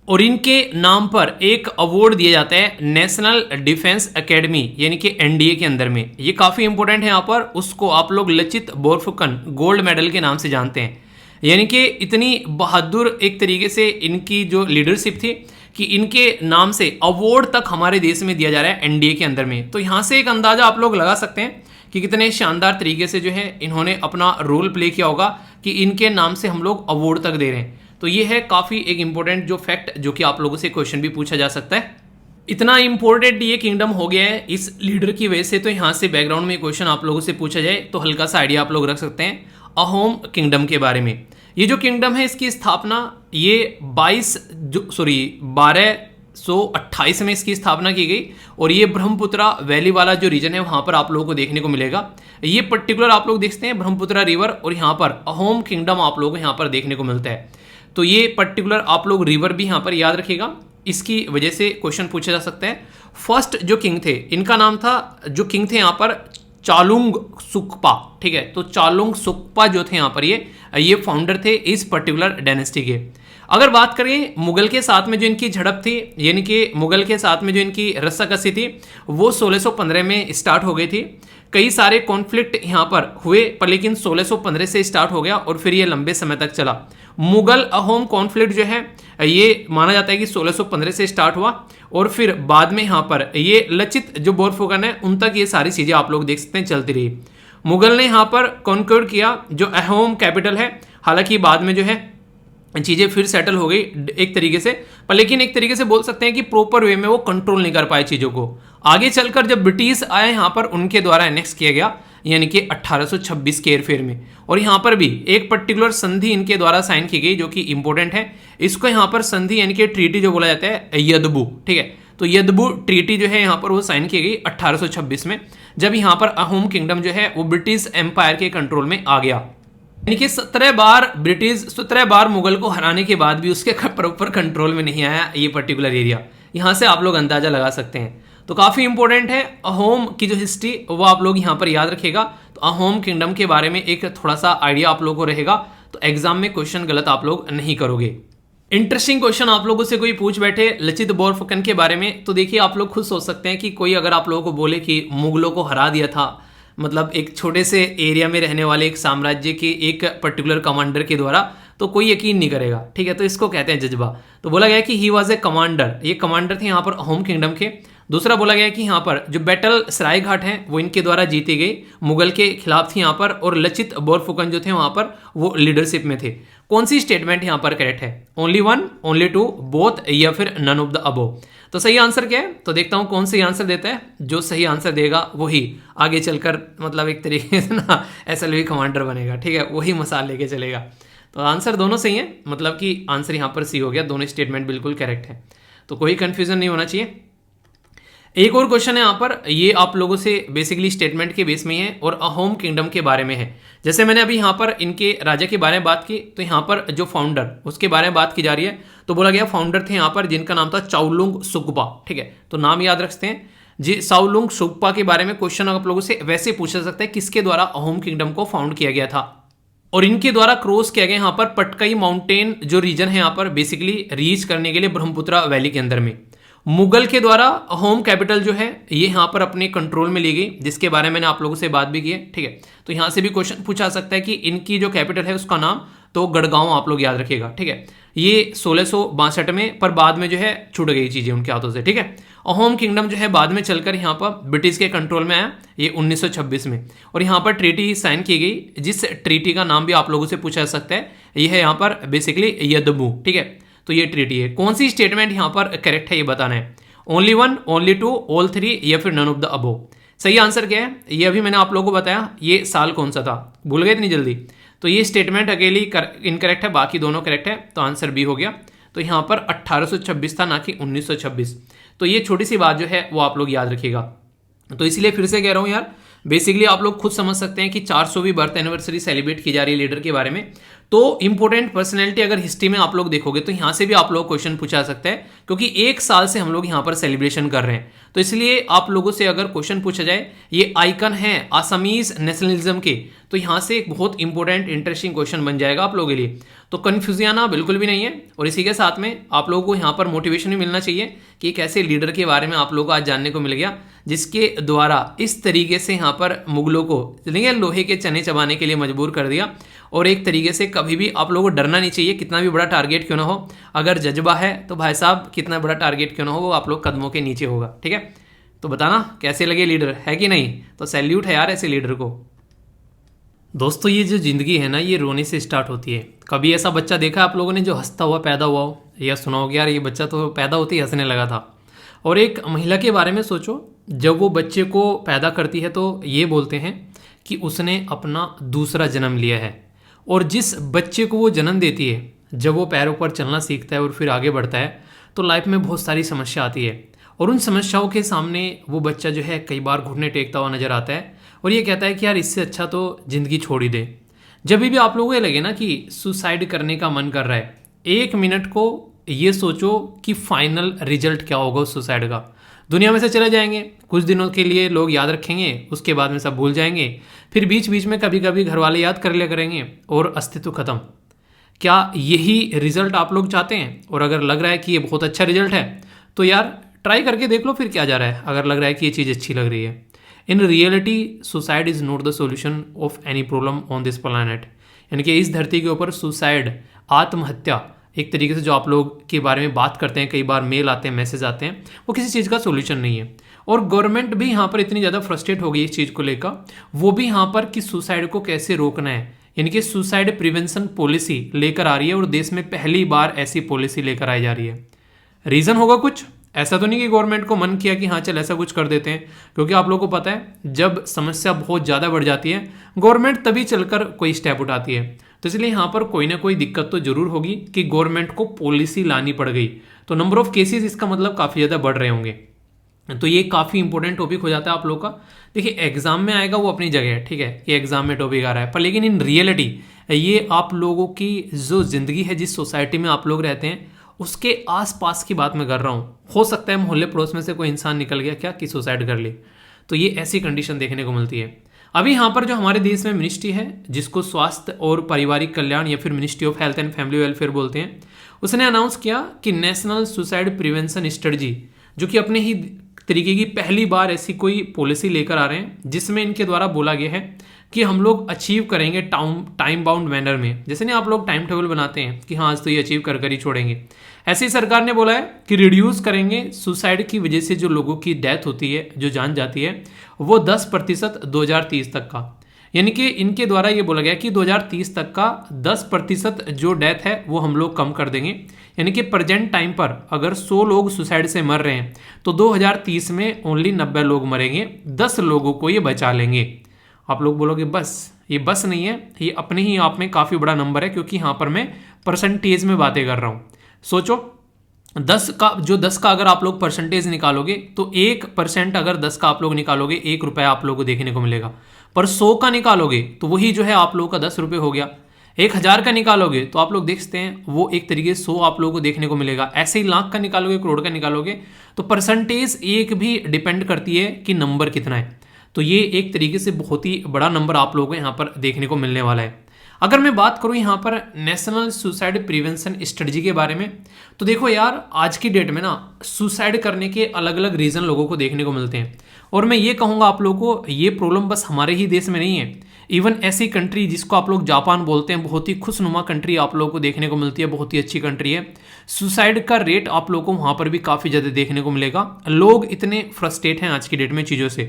और इनके नाम पर एक अवार्ड दिया जाता है नेशनल डिफेंस एकेडमी यानी कि NDA के अंदर में। ये काफ़ी इंपॉर्टेंट है यहाँ पर, उसको आप लोग लचित बोरफुकन गोल्ड मेडल के नाम से जानते हैं। यानी कि इतनी बहादुर एक तरीके से इनकी जो लीडरशिप थी कि इनके नाम से अवार्ड तक हमारे देश में दिया जा रहा है NDA के अंदर में। तो यहाँ से एक अंदाजा आप लोग लगा सकते हैं कि कितने शानदार तरीके से जो है इन्होंने अपना रोल प्ले किया होगा कि इनके नाम से हम लोग अवार्ड तक दे रहे हैं। तो ये है काफ़ी एक इंपॉर्टेंट जो फैक्ट जो कि आप लोगों से क्वेश्चन भी पूछा जा सकता है। इतना इंपॉर्टेंट ये किंगडम हो गया है इस लीडर की वजह से। तो यहाँ से बैकग्राउंड में क्वेश्चन आप लोगों से पूछा जाए तो हल्का सा आइडिया आप लोग रख सकते हैं अहोम किंगडम के बारे में। ये जो किंगडम है इसकी स्थापना ये 1228 में इसकी स्थापना की गई, और ये ब्रह्मपुत्रा वैली वाला जो रीजन है वहाँ पर आप लोगों को देखने को मिलेगा। ये पर्टिकुलर आप लोग देखते हैं ब्रह्मपुत्रा रिवर, और यहाँ पर अहोम किंगडम आप लोगों को यहाँ पर देखने को मिलता है। तो ये पर्टिकुलर आप लोग रिवर भी यहाँ पर याद रखिएगा, इसकी वजह से क्वेश्चन पूछा जा सकता है। फर्स्ट जो किंग थे इनका नाम था, जो किंग थे यहाँ पर चालुंग सुकपा, ठीक है। तो चालुंग सुकपा जो थे यहाँ पर ये फाउंडर थे इस पर्टिकुलर डायनेस्टी के। अगर बात करें मुगल के साथ में जो इनकी झड़प थी, यानी कि मुगल के साथ में जो इनकी रस्साकसी थी, वो 1615 में स्टार्ट हो गई थी। कई सारे कॉन्फ्लिक्ट यहाँ पर हुए, पर लेकिन 1615 से स्टार्ट हो गया और फिर ये लंबे समय तक चला। मुगल अहोम कॉन्फ्लिक्ट जो है ये माना जाता है कि 1615 से स्टार्ट हुआ और फिर बाद में यहाँ पर ये लचित जो बोरफुकन है उन तक ये सारी चीज़ें आप लोग देख सकते हैं चलती रही। मुगल ने यहाँ पर कॉन्क्योर किया जो अहोम कैपिटल है, हालांकि बाद में जो है चीज़ें फिर सेटल हो गई एक तरीके से, पर लेकिन एक तरीके से बोल सकते हैं कि प्रॉपर वे में वो कंट्रोल नहीं कर पाए चीज़ों को। आगे चलकर जब ब्रिटिश आए यहाँ पर उनके द्वारा एनेक्स किया गया, यानी कि 1826 के हेरफेर में, और यहाँ पर भी एक पर्टिकुलर संधि इनके द्वारा साइन की गई जो कि इंपॉर्टेंट है। इसको यहाँ पर संधि यानी कि ट्रीटी जो बोला जाता है यदबू, ठीक है। तो यदबू ट्रीटी जो है यहाँ पर वो साइन की गई 1826 में, जब यहाँ पर अहोम किंगडम जो है वो ब्रिटिश एम्पायर के कंट्रोल में आ गया। यानी कि 17 बार मुगल को हराने के बाद भी उसके प्रॉपर कंट्रोल में नहीं आया ये पर्टिकुलर एरिया। यहाँ से आप लोग अंदाजा लगा सकते हैं। तो काफ़ी इंपॉर्टेंट है अहोम की जो हिस्ट्री, वो आप लोग यहाँ पर याद रखिएगा। तो अहोम किंगडम के बारे में एक थोड़ा सा आइडिया आप लोगों को रहेगा, तो एग्जाम में क्वेश्चन गलत आप लोग नहीं करोगे। इंटरेस्टिंग क्वेश्चन आप लोगों से कोई पूछ बैठे लचित बोरफुकन के बारे में, तो देखिए आप लोग खुद सोच सकते हैं कि कोई अगर आप लोगों को बोले कि मुगलों को हरा दिया था, मतलब एक छोटे से एरिया में रहने वाले एक साम्राज्य के एक पर्टिकुलर कमांडर के द्वारा, तो कोई यकीन नहीं करेगा, ठीक है। तो इसको कहते हैं जज्बा। तो बोला गया कि ही वॉज ए कमांडर, ये कमांडर थे यहाँ पर अहोम किंगडम के। दूसरा बोला गया कि यहाँ पर जो बैटल सराय घाट है वो इनके द्वारा जीती गई, मुगल के खिलाफ थी यहाँ पर, और लचित बोरफुकन जो थे वहाँ पर वो लीडरशिप में थे। कौन सी स्टेटमेंट यहाँ पर करेक्ट है? Only one, only two, both, या फिर नन ऑफ द अबोव? तो सही आंसर क्या है? तो देखता हूँ कौन सही आंसर देता है। जो सही आंसर देगा वही आगे चलकर मतलब एक तरीके से ना एसएलवी कमांडर बनेगा, ठीक है, वही मसाल लेके चलेगा। तो आंसर दोनों सही है, मतलब कि आंसर यहाँ पर सी हो गया, दोनों स्टेटमेंट बिल्कुल करेक्ट है, तो कोई कंफ्यूजन नहीं होना चाहिए। एक और क्वेश्चन है यहाँ पर, ये आप लोगों से बेसिकली स्टेटमेंट के बेस में है और अहोम किंगडम के बारे में है। जैसे मैंने अभी यहाँ पर इनके राजा के बारे में बात की, तो यहाँ पर जो फाउंडर उसके बारे में बात की जा रही है। तो बोला गया फाउंडर थे यहाँ पर जिनका नाम था चाओलुंग सुक्पा, ठीक है। तो नाम याद रखते हैं जी, चाओलुंग सुक्पा के बारे में क्वेश्चन आप लोगों से वैसे पूछा सकता है किसके द्वारा अहोम किंगडम को फाउंड किया गया था, और इनके द्वारा क्रॉस किया गया यहाँ पर पटकई माउंटेन जो रीजन है यहाँ पर बेसिकली रीच करने के लिए ब्रह्मपुत्रा वैली के अंदर में। मुगल के द्वारा अहोम कैपिटल जो है ये यहाँ पर अपने कंट्रोल में ली गई, जिसके बारे में मैंने आप लोगों से बात भी की है, ठीक है। तो यहाँ से भी क्वेश्चन पूछा सकता है कि इनकी जो कैपिटल है उसका नाम, तो गढ़गांव आप लोग याद रखिएगा, ठीक है। ये 1662 में, पर बाद में जो है छूट गई चीज़ें उनके हाथों से, ठीक है। अहोम किंगडम जो है बाद में चलकर यहाँ पर ब्रिटिश के कंट्रोल में आया, ये 1926 में, और यहाँ पर ट्रीटी साइन की गई, जिस ट्रीटी का नाम भी आप लोगों से पूछा जा सकता है, ये है यहाँ पर बेसिकली यदबू, ठीक है। तो ये ट्रीटी है। कौन सी स्टेटमेंट यहाँ पर करेक्ट है ये बताना है, only one, only two, all three, या फिर नन ऑफ द अबोव? सही आंसर क्या है ये अभी मैंने आप लोगों को बताया। ये साल कौन सा था, भूल गए इतनी जल्दी? तो ये स्टेटमेंट अकेली इनकरेक्ट है, बाकी दोनों करेक्ट है, तो आंसर बी हो गया। तो यहाँ पर 1826 था, ना कि 1926। तो ये छोटी सी बात जो है वो आप लोग याद रखिएगा। तो इसलिए फिर से कह रहा हूँ यार, बेसिकली आप लोग खुद समझ सकते हैं कि 400वीं बर्थ एनिवर्सरी सेलिब्रेट की जा रही है लीडर के बारे में। तो इंपॉर्टेंट पर्सनैलिटी अगर हिस्ट्री में आप लोग देखोगे तो यहाँ से भी आप लोग क्वेश्चन पूछा सकता है, क्योंकि एक साल से हम लोग यहाँ पर सेलिब्रेशन कर रहे हैं। तो इसलिए आप लोगों से अगर क्वेश्चन पूछा जाए, ये आइकन है आसामीज नेशनलिज्म के, तो यहाँ से एक बहुत इंपॉर्टेंट इंटरेस्टिंग क्वेश्चन बन जाएगा आप लोगों के लिए। तो कन्फ्यूजन आना बिल्कुल भी नहीं है, और इसी के साथ में आप लोगों को यहाँ पर मोटिवेशन भी मिलना चाहिए कि एक ऐसे लीडर के बारे में आप लोगों को आज जानने को मिल गया जिसके द्वारा इस तरीके से यहाँ पर मुगलों को लोहे के चने चबाने के लिए मजबूर कर दिया। और एक तरीके से कभी भी आप लोगों को डरना नहीं चाहिए, कितना भी बड़ा टारगेट क्यों ना हो, अगर जज्बा है तो भाई साहब कितना बड़ा टारगेट क्यों ना हो वो आप लोग कदमों के नीचे होगा, ठीक है। तो बताना कैसे लगे लीडर, है कि नहीं? तो सैल्यूट है यार ऐसे लीडर को। दोस्तों ये जो ज़िंदगी है ना, ये रोने से स्टार्ट होती है। कभी ऐसा बच्चा देखा आप लोगों ने जो हंसता हुआ पैदा हुआ हो, या सुना हो कि यार ये बच्चा तो पैदा होते ही हंसने लगा था। और एक महिला के बारे में सोचो, जब वो बच्चे को पैदा करती है तो ये बोलते हैं कि उसने अपना दूसरा जन्म लिया है। और जिस बच्चे को वो जन्म देती है, जब वो पैरों पर चलना सीखता है और फिर आगे बढ़ता है, तो लाइफ में बहुत सारी समस्या आती है, और उन समस्याओं के सामने वो बच्चा जो है कई बार घुटने टेकता हुआ नजर आता है और ये कहता है कि यार इससे अच्छा तो ज़िंदगी छोड़ ही दे। जब भी आप लोगों को ये लगे ना कि सुसाइड करने का मन कर रहा है, 1 मिनट को ये सोचो कि फाइनल रिजल्ट क्या होगा उस सुसाइड का। दुनिया में से चले जाएंगे, कुछ दिनों के लिए लोग याद रखेंगे, उसके बाद में सब भूल जाएंगे, फिर बीच बीच में कभी कभी घर वाले याद कर लिया करेंगे और अस्तित्व खत्म। क्या यही रिजल्ट आप लोग चाहते हैं? और अगर लग रहा है कि ये बहुत अच्छा रिजल्ट है तो यार ट्राई करके देख लो, फिर क्या जा रहा है, अगर लग रहा है कि ये चीज़ अच्छी लग रही है। In reality suicide is not the solution of any problem on this planet. यानी कि इस धरती के ऊपर सुसाइड, आत्महत्या, एक तरीके से जो आप लोग के बारे में बात करते हैं, कई बार मेल आते हैं, मैसेज आते हैं, वो किसी चीज़ का सोल्यूशन नहीं है। और गवर्नमेंट भी यहाँ पर इतनी ज़्यादा फ्रस्ट्रेट हो गई इस चीज़ को लेकर, वो भी यहाँ पर कि सुसाइड को कैसे रोकना है, यानी कि सुसाइड प्रिवेंशन पॉलिसी लेकर आ रही है, और देश में पहली बार ऐसी पॉलिसी लेकर आई जा रही है। रीज़न होगा कुछ, ऐसा तो नहीं कि गवर्नमेंट को मन किया कि हाँ चल ऐसा कुछ कर देते हैं, क्योंकि आप लोगों को पता है जब समस्या बहुत ज़्यादा बढ़ जाती है गवर्नमेंट तभी चलकर कोई स्टेप उठाती है। तो इसलिए यहाँ पर कोई ना कोई दिक्कत तो जरूर होगी कि गवर्नमेंट को पॉलिसी लानी पड़ गई, तो नंबर ऑफ केसेस इसका मतलब काफ़ी ज़्यादा बढ़ रहे होंगे। तो ये काफ़ी इंपॉर्टेंट टॉपिक हो जाता है आप लोग का। देखिए एग्जाम में आएगा वो अपनी जगह है, ठीक है, ये एग्जाम में टॉपिक आ रहा है, पर लेकिन इन रियलिटी ये आप लोगों की जो ज़िंदगी है, जिस सोसाइटी में आप लोग रहते हैं, उसके आसपास की बात मैं कर रहा हूँ। हो सकता है मोहल्ले पड़ोस में से कोई इंसान निकल गया क्या कि सुसाइड कर ली, तो ये ऐसी कंडीशन देखने को मिलती है। अभी यहाँ पर जो हमारे देश में मिनिस्ट्री है, जिसको स्वास्थ्य और पारिवारिक कल्याण या फिर ministry of health and family welfare बोलते हैं, उसने अनाउंस किया कि नेशनल सुसाइड प्रिवेंशन स्ट्रेटजी, जो कि अपने ही तरीके की पहली बार ऐसी कोई पॉलिसी लेकर आ रहे हैं, जिसमें इनके द्वारा बोला गया है कि हम लोग अचीव करेंगे टाइम बाउंड मैनर में। जैसे नहीं आप लोग टाइम टेबल बनाते हैं कि हाँ आज तो ये अचीव कर कर ही छोड़ेंगे, ऐसे ही सरकार ने बोला है कि रिड्यूस करेंगे सुसाइड की वजह से जो लोगों की डेथ होती है, जो जान जाती है, वो 10% 2030 तक का। यानी कि इनके द्वारा ये बोला गया कि 2030 तक का 10% जो डेथ है वो हम लोग कम कर देंगे। यानी कि प्रेजेंट टाइम पर अगर 100 लोग सुसाइड से मर रहे हैं तो 2030 में ओनली 90 लोग मरेंगे, 10 लोगों को ये बचा लेंगे। आप लोग बोलोगे बस, ये बस नहीं है, ये अपने ही आप में काफ़ी बड़ा नंबर है, क्योंकि यहाँ पर मैं परसेंटेज में बातें कर रहा हूँ। सोचो 10 का अगर आप लोग परसेंटेज निकालोगे तो 1% अगर 10 का आप लोग निकालोगे 1 रुपया आप लोगों को देखने को मिलेगा, पर 100 का निकालोगे तो वही जो है आप लोगों का 10 रुपये हो गया। 1000 का निकालोगे तो आप लोग देखते हैं वो एक तरीके से 100 आप लोगों को देखने को मिलेगा। ऐसे ही लाख का निकालोगे, करोड़ का निकालोगे, तो परसेंटेज एक भी डिपेंड करती है कि नंबर कितना है। तो ये एक तरीके से बहुत ही बड़ा नंबर आप लोगों को यहाँ पर देखने को मिलने वाला है। अगर मैं बात करूँ यहाँ पर नेशनल सुसाइड प्रिवेंशन स्ट्रेटजी के बारे में, तो देखो यार आज की डेट में ना सुसाइड करने के अलग अलग रीज़न लोगों को देखने को मिलते हैं, और मैं ये कहूँगा आप लोगों को ये प्रॉब्लम बस हमारे ही देश में नहीं है। इवन ऐसी कंट्री जिसको आप लोग जापान बोलते हैं, बहुत ही खुशनुमा कंट्री आप लोगों को देखने को मिलती है, बहुत ही अच्छी कंट्री है। सुसाइड का रेट आप लोगों को वहाँ पर भी काफ़ी ज़्यादा देखने को मिलेगा। लोग इतने फ्रस्ट्रेट हैं आज की डेट में चीज़ों से।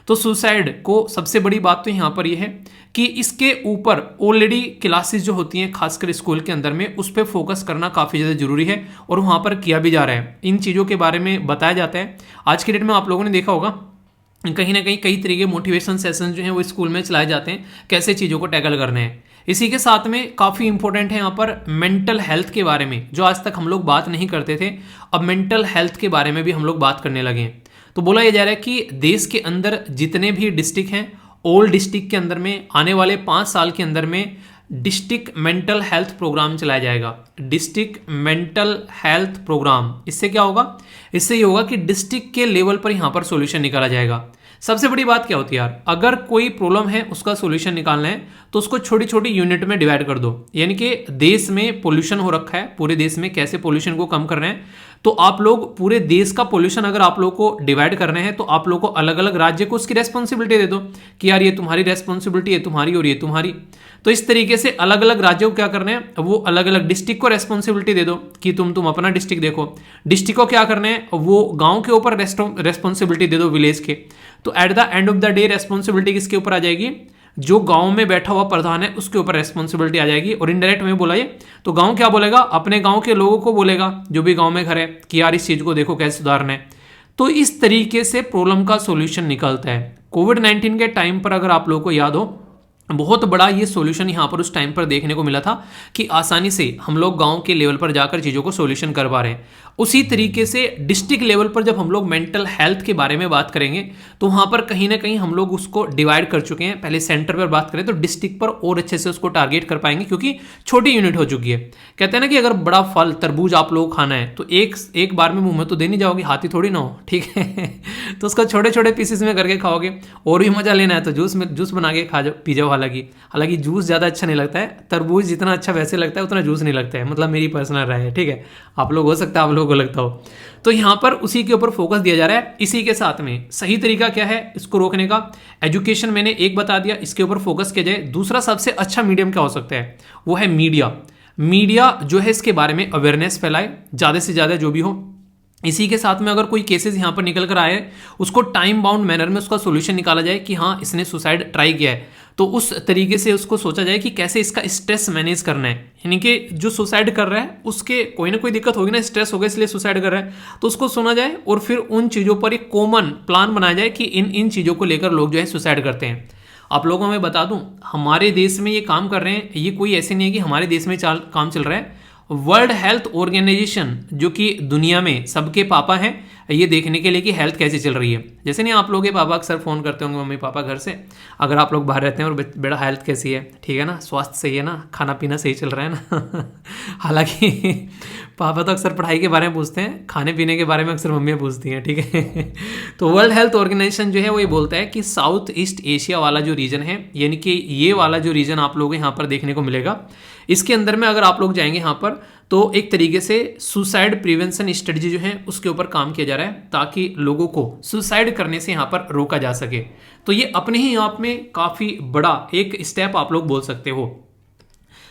तो सुसाइड को सबसे बड़ी बात तो यहाँ पर यह है कि इसके ऊपर ऑलरेडी क्लासेस जो होती हैं खासकर स्कूल के अंदर में, उस पर फोकस करना काफ़ी ज़्यादा जरूरी है, और वहाँ पर किया भी जा रहा है। इन चीज़ों के बारे में बताया जाता है। आज की डेट में आप लोगों ने देखा होगा कहीं ना कहीं कई तरीके के मोटिवेशन सेशन जो हैं वो स्कूल में चलाए जाते हैं, कैसे चीज़ों को टैकल करने हैं। इसी के साथ में काफ़ी इंपॉर्टेंट है यहाँ पर मेंटल हेल्थ के बारे में, जो आज तक हम लोग बात नहीं करते थे, अब मेंटल हेल्थ के बारे में भी हम लोग बात करने लगे हैं। तो बोला यह जा रहा है कि देश के अंदर जितने भी डिस्ट्रिक्ट हैं, ऑल डिस्ट्रिक्ट के अंदर में आने वाले 5 साल के अंदर में डिस्ट्रिक्ट मेंटल हेल्थ प्रोग्राम चलाया जाएगा। डिस्ट्रिक्ट मेंटल हेल्थ प्रोग्राम, इससे क्या होगा, इससे ये होगा कि डिस्ट्रिक्ट के लेवल पर यहाँ पर सॉल्यूशन निकाला जाएगा। सबसे बड़ी बात क्या होती है यार, अगर कोई प्रॉब्लम है उसका सॉल्यूशन निकालना है तो उसको छोटी छोटी यूनिट में डिवाइड कर दो। यानी कि देश में पोल्यूशन हो रखा है, पूरे देश में कैसे पोल्यूशन को कम करना है, तो आप लोग पूरे देश का पोल्यूशन अगर आप लोग को डिवाइड करना है तो आप लोग को अलग अलग राज्य को उसकी रेस्पॉन्सिबिलिटी दे दो कि यार ये तुम्हारी रेस्पॉन्सिबिलिटी है, तुम्हारी, और ये तुम्हारी। तो इस तरीके से अलग अलग राज्यों को क्या करना है, वो अलग अलग डिस्ट्रिक्ट को रेस्पॉन्सिबिलिटी दे दो कि तुम अपना डिस्ट्रिक्ट देखो। डिस्ट्रिक्ट को क्या करना है, वो गांव के ऊपर रेस्पॉन्सिबिलिटी दे दो, विलेज के। तो at the end of the day responsibility किसके ऊपर आ जाएगी, जो गांव में बैठा हुआ प्रधान है उसके ऊपर रेस्पॉन्सिबिलिटी आ जाएगी। और इनडायरेक्ट में बोला ये तो गांव क्या बोलेगा, अपने गांव के लोगों को बोलेगा जो भी गांव में घर है कि यार इस चीज को देखो कैसे सुधारना है। तो इस तरीके से प्रॉब्लम का सॉल्यूशन निकलता है। कोविड-19 के टाइम पर अगर आप लोगों को याद हो, बहुत बड़ा ये सॉल्यूशन यहाँ पर उस टाइम पर देखने को मिला था कि आसानी से हम लोग गांव के लेवल पर जाकर चीज़ों को सॉल्यूशन कर पा रहे हैं। उसी तरीके से डिस्ट्रिक्ट लेवल पर जब हम लोग मेंटल हेल्थ के बारे में बात करेंगे तो वहाँ पर कहीं ना कहीं हम लोग उसको डिवाइड कर चुके हैं। पहले सेंटर पर बात करें तो डिस्ट्रिक्ट पर और अच्छे से उसको टारगेट कर पाएंगे, क्योंकि छोटी यूनिट हो चुकी है। कहते हैं ना कि अगर बड़ा फल तरबूज आप लोग खाना है तो एक बार में मुंह में तो दे नहीं जाओगे, हाथी थोड़ी ना हो, ठीक है। तो उसका छोटे छोटे पीसेस में करके खाओगे। और भी मजा लेना है तो जूस बना के खा जाओ, पी जाओ हालांकि हालांकि जूस ज़्यादा अच्छा नहीं लगता है, तरबूज जितना अच्छा वैसे लगता है उतना जूस नहीं लगता है, मतलब मेरी पर्सनल राय है, ठीक है। आप लोग हो सकता है आप लोगों को लगता हो। तो यहाँ पर उसी के ऊपर फोकस दिया जा रहा है। इसी के साथ में सही तरीका क्या है इसको रोकने का, एजुकेशन मैंने एक बता दिया, इसके ऊपर फोकस किया जाए। दूसरा सबसे अच्छा मीडियम क्या हो सकता है, वो है मीडिया। मीडिया जो है इसके बारे में अवेयरनेस फैलाए ज़्यादा से ज़्यादा जो भी हो। इसी के साथ में अगर कोई केसेस यहाँ पर निकल कर आए, उसको टाइम बाउंड मैनर में उसका सोल्यूशन निकाला जाए कि हाँ इसने सुसाइड ट्राई किया है, तो उस तरीके से उसको सोचा जाए कि कैसे इसका स्ट्रेस मैनेज करना है। यानी कि जो सुसाइड कर रहा है उसके कोई ना कोई दिक्कत होगी ना, स्ट्रेस होगा इसलिए सुसाइड कर रहा है, तो उसको सुना जाए और फिर उन चीज़ों पर एक कॉमन प्लान बनाया जाए कि इन इन चीज़ों को लेकर लोग जो है सुसाइड करते हैं। आप लोगों को मैं बता दूं, हमारे देश में ये काम कर रहे हैं, ये कोई ऐसे नहीं है कि हमारे देश में काम चल रहा है। वर्ल्ड हेल्थ ऑर्गेनाइजेशन जो कि दुनिया में सबके पापा हैं, ये देखने के लिए कि हेल्थ कैसे चल रही है। जैसे नहीं आप लोगों के पापा अक्सर फ़ोन करते होंगे मम्मी पापा घर से, अगर आप लोग बाहर रहते हैं और बेटा हेल्थ कैसी है, ठीक है ना, स्वास्थ्य सही है ना, खाना पीना सही चल रहा है ना हालांकि पापा तो अक्सर पढ़ाई के बारे में पूछते हैं, खाने पीने के बारे में अक्सर मम्मियाँ पूछती हैं, ठीक है तो वर्ल्ड हेल्थ ऑर्गेनाइजेशन जो है वो ये बोलता है कि साउथ ईस्ट एशिया वाला जो रीजन है, यानी कि ये वाला जो रीजन आप लोग यहाँ पर देखने को मिलेगा, इसके अंदर में अगर आप लोग जाएंगे यहाँ पर तो एक तरीके से सुसाइड प्रिवेंशन स्ट्रेटजी जो है उसके ऊपर काम किया जा रहा है ताकि लोगों को सुसाइड करने से यहाँ पर रोका जा सके। तो ये अपने ही आप में काफ़ी बड़ा एक स्टेप आप लोग बोल सकते हो।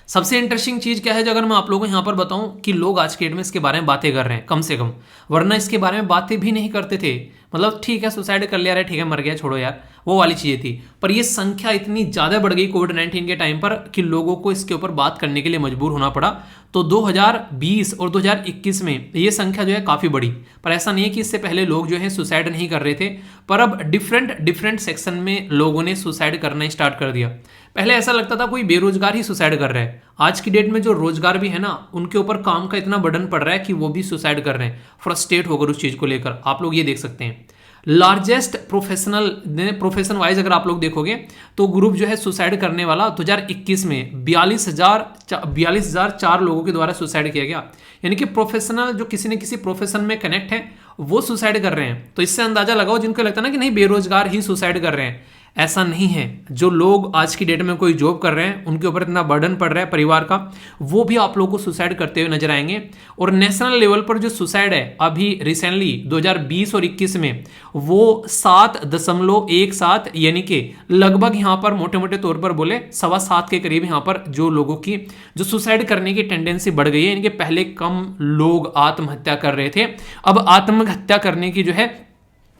सबसे इंटरेस्टिंग चीज़ क्या है, जो अगर मैं आप लोगों को यहाँ पर बताऊँ कि लोग आज के डेट में इसके बारे में बातें कर रहे हैं कम से कम, वरना इसके बारे में बातें भी नहीं करते थे। मतलब ठीक है सुसाइड कर लिया, ठीक है मर गया छोड़ो यार, वो वाली चीज़ें थी। पर ये संख्या इतनी ज़्यादा बढ़ गई कोविड-19 के टाइम पर कि लोगों को इसके ऊपर बात करने के लिए मजबूर होना पड़ा। तो 2020 और 2021 में ये संख्या जो है काफ़ी बढ़ी। पर ऐसा नहीं है कि इससे पहले लोग जो है सुसाइड नहीं कर रहे थे, पर अब डिफरेंट सेक्शन में लोगों ने सुसाइड करना स्टार्ट कर दिया। पहले ऐसा लगता था कोई बेरोजगार ही सुसाइड कर रहा है, आज की डेट में जो रोजगार भी है ना, उनके ऊपर काम का इतना बर्डन पड़ रहा है कि वो भी सुसाइड कर रहे हैं फ्रस्ट्रेट होकर उस चीज़ को लेकर। आप लोग ये देख सकते हैं लार्जेस्ट प्रोफेशन वाइज अगर आप लोग देखोगे तो ग्रुप जो है सुसाइड करने वाला 2021 में 42,004 लोगों के द्वारा सुसाइड किया गया। यानी कि प्रोफेशनल जो किसी न किसी प्रोफेशन में कनेक्ट है वो सुसाइड कर रहे हैं। तो इससे अंदाजा लगाओ जिनको लगता है ना कि नहीं बेरोजगार ही सुसाइड कर रहे हैं, ऐसा नहीं है। जो लोग आज की डेट में कोई जॉब कर रहे हैं, उनके ऊपर इतना बर्डन पड़ रहा है परिवार का, वो भी आप लोगों को सुसाइड करते हुए नजर आएंगे। और नेशनल लेवल पर जो सुसाइड है अभी रिसेंटली 2020 और 21 में वो 7.17, यानी कि लगभग यहाँ पर मोटे मोटे तौर पर बोले 7.25 के करीब यहाँ पर जो लोगों की जो सुसाइड करने की टेंडेंसी बढ़ गई है। यानी कि पहले कम लोग आत्महत्या कर रहे थे, अब आत्महत्या करने की जो है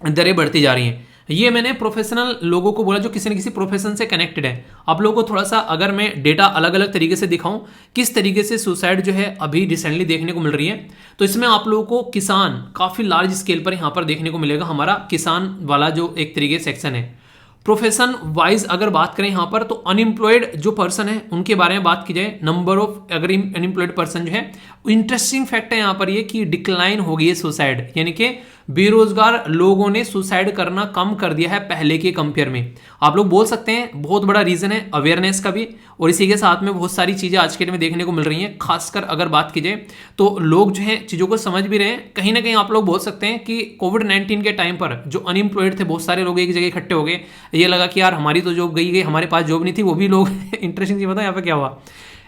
दरें बढ़ती जा रही हैं। ये मैंने प्रोफेशनल लोगों को बोला जो किसी न किसी प्रोफेशन से कनेक्टेड है। आप लोगों को थोड़ा सा अगर मैं डेटा अलग अलग तरीके से दिखाऊं किस तरीके से सुसाइड जो है अभी रिसेंटली देखने को मिल रही है, तो इसमें आप लोगों को किसान काफ़ी लार्ज स्केल पर यहाँ पर देखने को मिलेगा। हमारा किसान वाला जो एक तरीके सेक्शन है, प्रोफेशन वाइज अगर बात करें यहाँ पर तो अनएम्प्लॉयड जो पर्सन है उनके बारे में बात की जाए, नंबर ऑफ अगर अनएम्प्लॉयड पर्सन जो है, इंटरेस्टिंग फैक्ट है यहाँ पर ये कि डिक्लाइन हो गई है सुसाइड, यानी कि बेरोजगार लोगों ने सुसाइड करना कम कर दिया है पहले के कंपेयर में। आप लोग बोल सकते हैं बहुत बड़ा रीजन है अवेयरनेस का भी, और इसी के साथ में बहुत सारी चीजें आज के डेट में देखने को मिल रही हैं। खासकर अगर बात की जाए तो लोग जो है चीजों को समझ भी रहे हैं। कहीं ना कहीं आप लोग बोल सकते हैं कि कोविड-19 के टाइम पर जो अनएम्प्लॉयड थे बहुत सारे लोग एक जगह इकट्ठे हो गए, ये लगा कि यार हमारी तो जॉब गई, हमारे पास जॉब नहीं थी, वो भी लोग इंटरेस्टिंग चीज बताओ यहाँ पे क्या हुआ,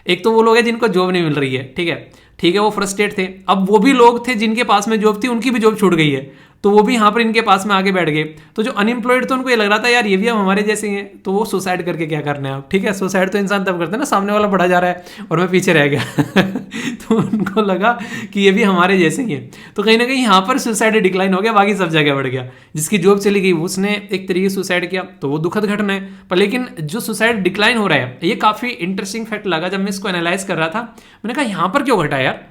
एक तो वो लोग हैं जिनको जॉब नहीं मिल रही है, ठीक है वो फ्रस्ट्रेट थे। अब वो भी लोग थे जिनके पास में जॉब थी, उनकी भी जॉब छूट गई है, तो वो भी यहाँ पर इनके पास में आके बैठ गए। तो जो अनएम्प्लॉयड थे उनको ये लग रहा था यार ये भी हम हमारे जैसे ही हैं, तो वो सुसाइड करके क्या करना है आप, ठीक है। सुसाइड तो इंसान तब करते हैं ना सामने वाला बढ़ा जा रहा है और मैं पीछे रह गया तो उनको लगा कि ये भी हमारे जैसे ही हैं, तो कहीं ना कहीं यहाँ पर सुसाइड डिक्लाइन हो गया, बाकी सब जगह बढ़ गया। जिसकी जॉब चली गई उसने एक तरीके से सुसाइड किया, तो वो दुखद घटना है। पर लेकिन जो सुसाइड डिक्लाइन हो रहा है, ये काफ़ी इंटरेस्टिंग फैक्ट लगा जब मैं इसको एनालाइज कर रहा था। मैंने कहा यहाँ पर क्यों घटा यार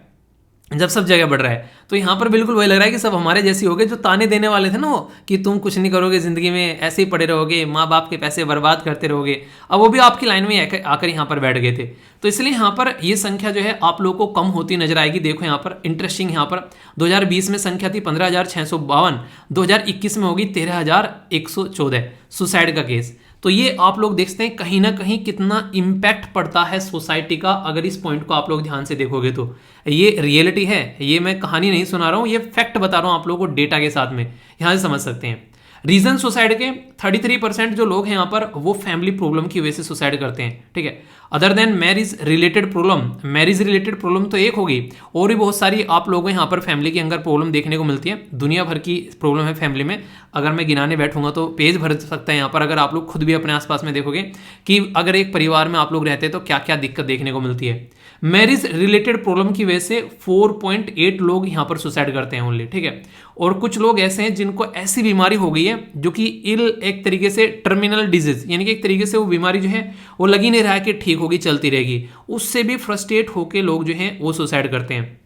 जब सब जगह बढ़ रहा है। तो यहाँ पर बिल्कुल वही लग रहा है कि सब हमारे जैसे हो गए, जो ताने देने वाले थे ना वो कि तुम कुछ नहीं करोगे ज़िंदगी में, ऐसे ही पड़े रहोगे, माँ बाप के पैसे बर्बाद करते रहोगे, अब वो भी आपकी लाइन में आकर यहाँ पर बैठ गए थे। तो इसलिए यहाँ पर ये संख्या जो है आप लोगों को कम होती नजर आएगी। देखो यहाँ पर इंटरेस्टिंग, यहाँ पर 2020 में संख्या थी 15,652, 2021 में होगी 13,114 सुसाइड का केस। तो ये आप लोग देखते हैं कहीं ना कहीं कितना इम्पैक्ट पड़ता है सोसाइटी का। अगर इस पॉइंट को आप लोग ध्यान से देखोगे तो ये रियलिटी है, ये मैं कहानी नहीं सुना रहा हूँ, ये फैक्ट बता रहा हूँ आप लोगों को डेटा के साथ में, यहाँ से समझ सकते हैं। रीजन सुसाइड के 33% जो लोग हैं यहाँ पर वो फैमिली प्रॉब्लम की वजह से सुसाइड करते हैं, ठीक है। Other than marriage related problem तो एक होगी, और भी बहुत सारी आप लोगों को यहाँ पर फैमिली के अंदर प्रॉब्लम देखने को मिलती है। दुनिया भर की प्रॉब्लम है फैमिली में, अगर मैं गिनाने बैठूंगा तो पेज भर सकता है यहाँ पर। अगर आप लोग खुद भी अपने आसपास में देखोगे कि अगर एक परिवार में आप लोग रहते हैं तो क्या क्या दिक्कत देखने को मिलती है। मैरिज रिलेटेड प्रॉब्लम की वजह से 4.8 लोग यहाँ पर सुसाइड करते हैं ओनली, ठीक है। और कुछ लोग ऐसे हैं जिनको ऐसी बीमारी हो गई है जो कि एक तरीके से टर्मिनल डिजीज, यानी कि एक तरीके से वो बीमारी जो है वो लगी नहीं रहा है कि ठीक होगी चलती रहेगी, उससे भी फ्रस्ट्रेट होकर लोग जो हैं वो सुसाइड करते हैं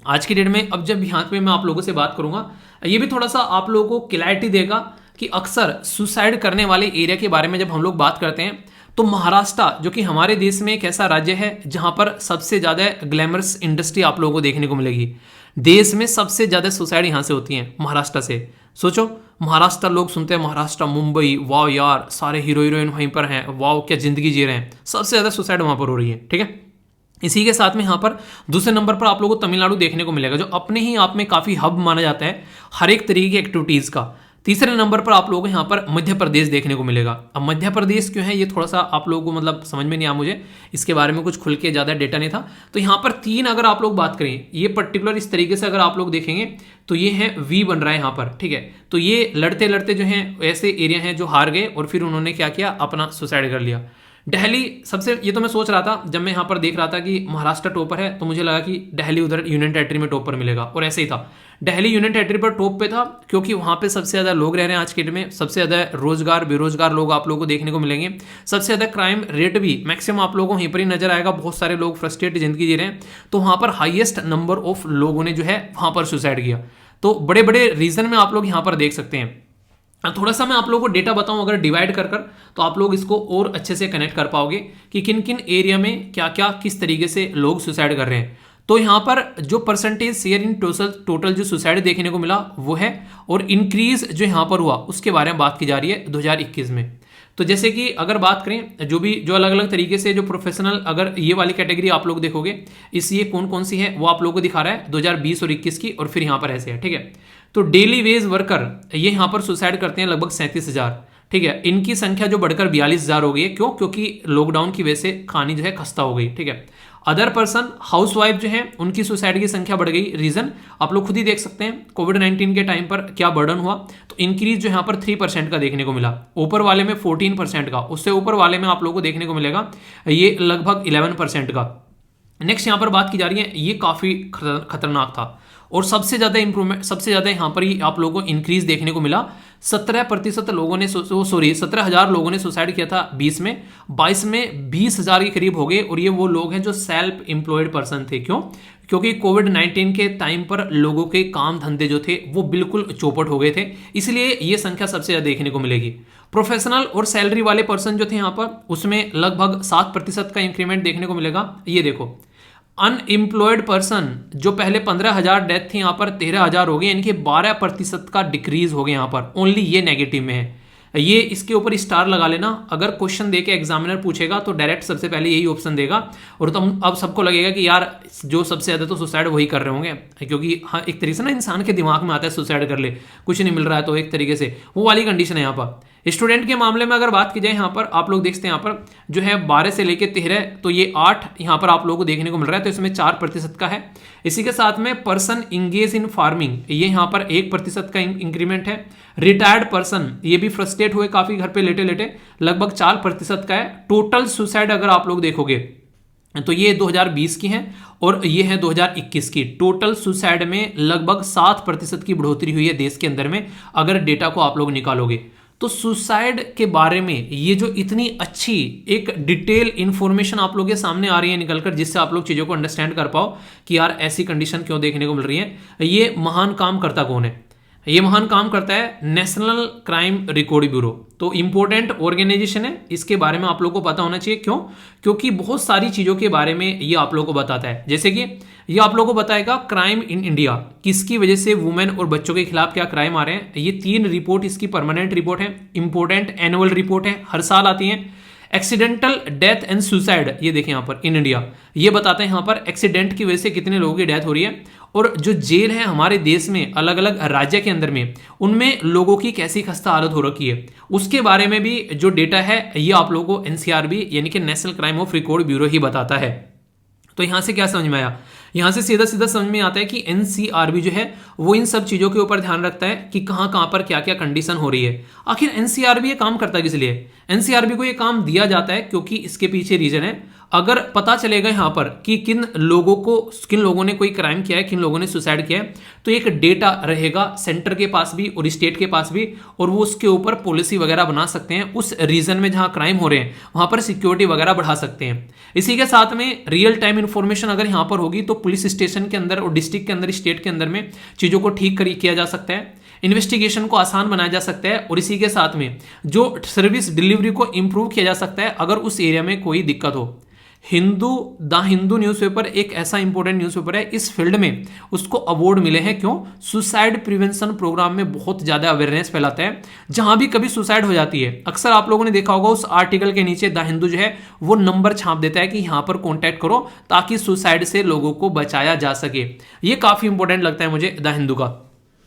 आज की डेट में। अब जब यहाँ पे मैं आप लोगों से बात करूंगा, ये भी थोड़ा सा आप लोगों को क्लैरिटी देगा कि अक्सर सुसाइड करने वाले एरिया के बारे में जब हम लोग बात करते हैं तो महाराष्ट्र जो कि हमारे देश में एक ऐसा राज्य है जहां पर सबसे ज़्यादा ग्लैमरस इंडस्ट्री आप लोगों को देखने को मिलेगी। देश में सबसे ज़्यादा सुसाइड यहाँ से होती हैं महाराष्ट्र से। सोचो, महाराष्ट्र लोग सुनते हैं महाराष्ट्र, मुंबई, वाह यार सारे हीरो हीरोइन वहीं पर हैं, वाह क्या ज़िंदगी जी रहे हैं, सबसे ज़्यादा सुसाइड वहाँ पर हो रही है, ठीक है। इसी के साथ में यहाँ पर दूसरे नंबर पर आप लोगों को तमिलनाडु देखने को मिलेगा, जो अपने ही आप में काफ़ी हब माना जाता है हर एक तरीके की एक्टिविटीज़ का। तीसरे नंबर पर आप लोगों को यहाँ पर मध्य प्रदेश देखने को मिलेगा। अब मध्य प्रदेश क्यों है ये थोड़ा सा आप लोगों को मतलब समझ में नहीं आया, मुझे इसके बारे में कुछ खुल के ज़्यादा डेटा नहीं था। तो यहाँ पर 3 अगर आप लोग बात करें, ये पर्टिकुलर इस तरीके से अगर आप लोग देखेंगे तो ये है वी बन रहा है यहाँ पर, ठीक है। तो ये लड़ते लड़ते जो हैं ऐसे एरिया हैं जो हार गए और फिर उन्होंने क्या किया, अपना सुसाइड कर लिया। दिल्ली सबसे, ये तो मैं सोच रहा था जब मैं यहाँ पर देख रहा था कि महाराष्ट्र टॉपर है तो मुझे लगा कि दिल्ली उधर यूनियन टेरिटरी में टॉपर मिलेगा, और ऐसे ही था। दिल्ली यूनियन टेरिटरी पर टॉप पे था क्योंकि वहाँ पे सबसे ज़्यादा लोग रह रहे हैं आज के डेट में, सबसे ज़्यादा रोजगार बेरोजगार लोग आप लोगों को देखने को मिलेंगे, सबसे ज़्यादा क्राइम रेट भी मैक्सिमम आप लोगों को वहीं पर ही नजर आएगा। बहुत सारे लोग फ्रस्ट्रेट जिंदगी जी रहे हैं, तो वहाँ पर हाईएस्ट नंबर ऑफ लोगों ने जो है वहाँ पर सुसाइड किया। तो बड़े बड़े रीजन में आप लोग यहाँ पर देख सकते हैं। थोड़ा सा मैं आप लोगों को डेटा बताऊं अगर डिवाइड कर तो आप लोग इसको और अच्छे से कनेक्ट कर पाओगे कि किन किन एरिया में क्या क्या किस तरीके से लोग सुसाइड कर रहे हैं। तो यहाँ पर जो परसेंटेज शेयर इन टोटल जो सुसाइड देखने को मिला वो है, और इंक्रीज जो यहाँ पर हुआ उसके बारे में बात की जा रही है 2021 में। तो जैसे कि अगर बात करें जो अलग अलग तरीके से जो प्रोफेशनल, अगर ये वाली कैटेगरी आप लोग देखोगे इस ये कौन कौन सी है वो आप लोगों को दिखा रहा है 2020 और 21 की, और फिर यहाँ पर ऐसे है, ठीक है। तो डेली वेज वर्कर ये यहाँ पर सुसाइड करते हैं लगभग 37,000, ठीक है। इनकी संख्या जो बढ़कर 42,000 हो गई है, क्यों? क्योंकि लॉकडाउन की वजह से कहानी जो है खस्ता हो गई, ठीक है। अदर पर्सन हाउसवाइफ जो है उनकी सुसाइड की संख्या बढ़ गई, रीजन आप लोग खुद ही देख सकते हैं कोविड-19 के टाइम पर क्या बर्डन हुआ। तो इंक्रीज जो यहाँ पर 3% का देखने को मिला, ऊपर वाले में 14% का, उससे ऊपर वाले में आप लोगों को देखने को मिलेगा ये लगभग 11% का। नेक्स्ट यहाँ पर बात की जा रही है, ये काफी खतरनाक था और सबसे ज्यादा इंप्रूवमेंट, सबसे ज्यादा यहाँ पर ही आप लोगों को इंक्रीज देखने को मिला। 17% लोगों ने 17,000 लोगों ने सुसाइड किया था 20 में, 22 में 20,000 के करीब हो गए, और ये वो लोग हैं जो सेल्फ एम्प्लॉयड पर्सन थे। क्यों? क्योंकि कोविड-19 के टाइम पर लोगों के काम धंधे जो थे वो बिल्कुल चौपट हो गए थे, इसलिए ये संख्या सबसे ज्यादा देखने को मिलेगी। प्रोफेशनल और सैलरी वाले पर्सन जो थे यहाँ पर उसमें लगभग 7% का इंक्रीमेंट देखने को मिलेगा। ये देखो, अनएम्प्लॉयड पर्सन जो पहले 15,000 डेथ थी यहाँ पर 13,000 हो गए, यानी कि 12% का डिक्रीज हो गया यहाँ पर, ओनली ये नेगेटिव में है। ये इसके ऊपर स्टार लगा लेना, अगर क्वेश्चन देके एग्जामिनर पूछेगा तो डायरेक्ट सबसे पहले यही ऑप्शन देगा, और तुम अब सबको लगेगा कि यार जो सबसे ज्यादा तो सुसाइड वही कर रहे होंगे, क्योंकि हाँ एक तरीके से ना इंसान के दिमाग में आता है सुसाइड कर ले, कुछ नहीं मिल रहा है, तो एक तरीके से वो वाली कंडीशन है यहाँ पर। स्टूडेंट के मामले में अगर बात की जाए यहाँ पर आप लोग देखते हैं यहाँ पर जो है 12 से लेके 13, तो ये 8 यहाँ पर आप लोगों को देखने को मिल रहा है, तो इसमें 4% का है। इसी के साथ में पर्सन इंगेज इन फार्मिंग, ये यहाँ पर 1% का इंक्रीमेंट है। रिटायर्ड पर्सन ये भी फ्रस्ट्रेट हुए काफी घर पे लेटे लेटे, लगभग 4% का है। टोटल सुसाइड अगर आप लोग देखोगे तो ये 2020 की है और ये है 2021 की। टोटल सुसाइड में लगभग 7% की बढ़ोतरी हुई है देश के अंदर में, अगर डेटा को आप लोग निकालोगे। तो सुसाइड के बारे में ये जो इतनी अच्छी एक डिटेल इंफॉर्मेशन आप लोगों के सामने आ रही है निकलकर, जिससे आप लोग चीज़ों को अंडरस्टैंड कर पाओ कि यार ऐसी कंडीशन क्यों देखने को मिल रही है। ये महान काम करता कौन है? ये महान काम करता है नेशनल क्राइम रिकॉर्ड ब्यूरो। तो इंपॉर्टेंट ऑर्गेनाइजेशन है, इसके बारे में आप लोगों को पता होना चाहिए। क्यों? क्योंकि बहुत सारी चीज़ों के बारे में ये आप लोगों को बताता है, जैसे कि ये आप लोगों को बताएगा क्राइम इन इंडिया, किसकी वजह से वुमेन और बच्चों के खिलाफ क्या क्राइम आ रहे हैं। ये 3 रिपोर्ट इसकी परमानेंट रिपोर्ट है, इंपॉर्टेंट एनुअल रिपोर्ट है, हर साल आती है। एक्सीडेंटल डेथ एंड सुसाइड, ये देखें यहाँ पर इन इंडिया, ये बताते हैं यहाँ पर एक्सीडेंट की वजह से कितने लोगों की डेथ हो रही है, और जो जेल है हमारे देश में अलग अलग राज्य के अंदर में, उनमें लोगों की कैसी खस्ता हालत हो रखी है, उसके बारे में भी जो डेटा है ये आप लोगों को एनसीआरबी यानी कि national crime of record bureau ही बताता है। तो यहां से क्या समझ में आया, यहां से सीधा सीधा समझ में आता है कि एनसीआरबी जो है वो इन सब चीजों के ऊपर ध्यान रखता है कि कहां कहां पर क्या क्या कंडीशन हो रही है। आखिर एनसीआरबी ये काम करता है किस लिए? एनसीआरबी को ये काम दिया जाता है क्योंकि इसके पीछे रीजन है, अगर पता चलेगा यहां पर कि किन लोगों ने कोई क्राइम किया है, किन लोगों ने सुसाइड किया है, तो एक डेटा रहेगा सेंटर के पास भी और स्टेट के पास भी, और वो उसके ऊपर पॉलिसी वगैरह बना सकते हैं। उस रीजन में जहां क्राइम हो रहे हैं वहां पर सिक्योरिटी वगैरह बढ़ा सकते हैं। इसी के साथ में रियल टाइम इंफॉर्मेशन अगर यहां पर होगी तो पुलिस स्टेशन के अंदर और डिस्ट्रिक्ट के अंदर, स्टेट के अंदर में चीजों को ठीक किया जा सकता है, इन्वेस्टिगेशन को आसान बनाया जा सकता है, और इसी के साथ में जो सर्विस डिलीवरी को इंप्रूव किया जा सकता है अगर उस एरिया में कोई दिक्कत हो। द हिंदू न्यूज़पेपर एक ऐसा इंपॉर्टेंट न्यूज़पेपर है, इस फील्ड में उसको अवार्ड मिले हैं। क्यों? सुसाइड प्रिवेंशन प्रोग्राम में बहुत ज्यादा अवेयरनेस फैलाता है। जहां भी कभी सुसाइड हो जाती है, अक्सर आप लोगों ने देखा होगा उस आर्टिकल के नीचे द हिंदू जो है वो नंबर छाप देता है कि यहां पर कॉन्टैक्ट करो ताकि सुसाइड से लोगों को बचाया जा सके। ये काफी इंपॉर्टेंट लगता है मुझे द हिंदू का,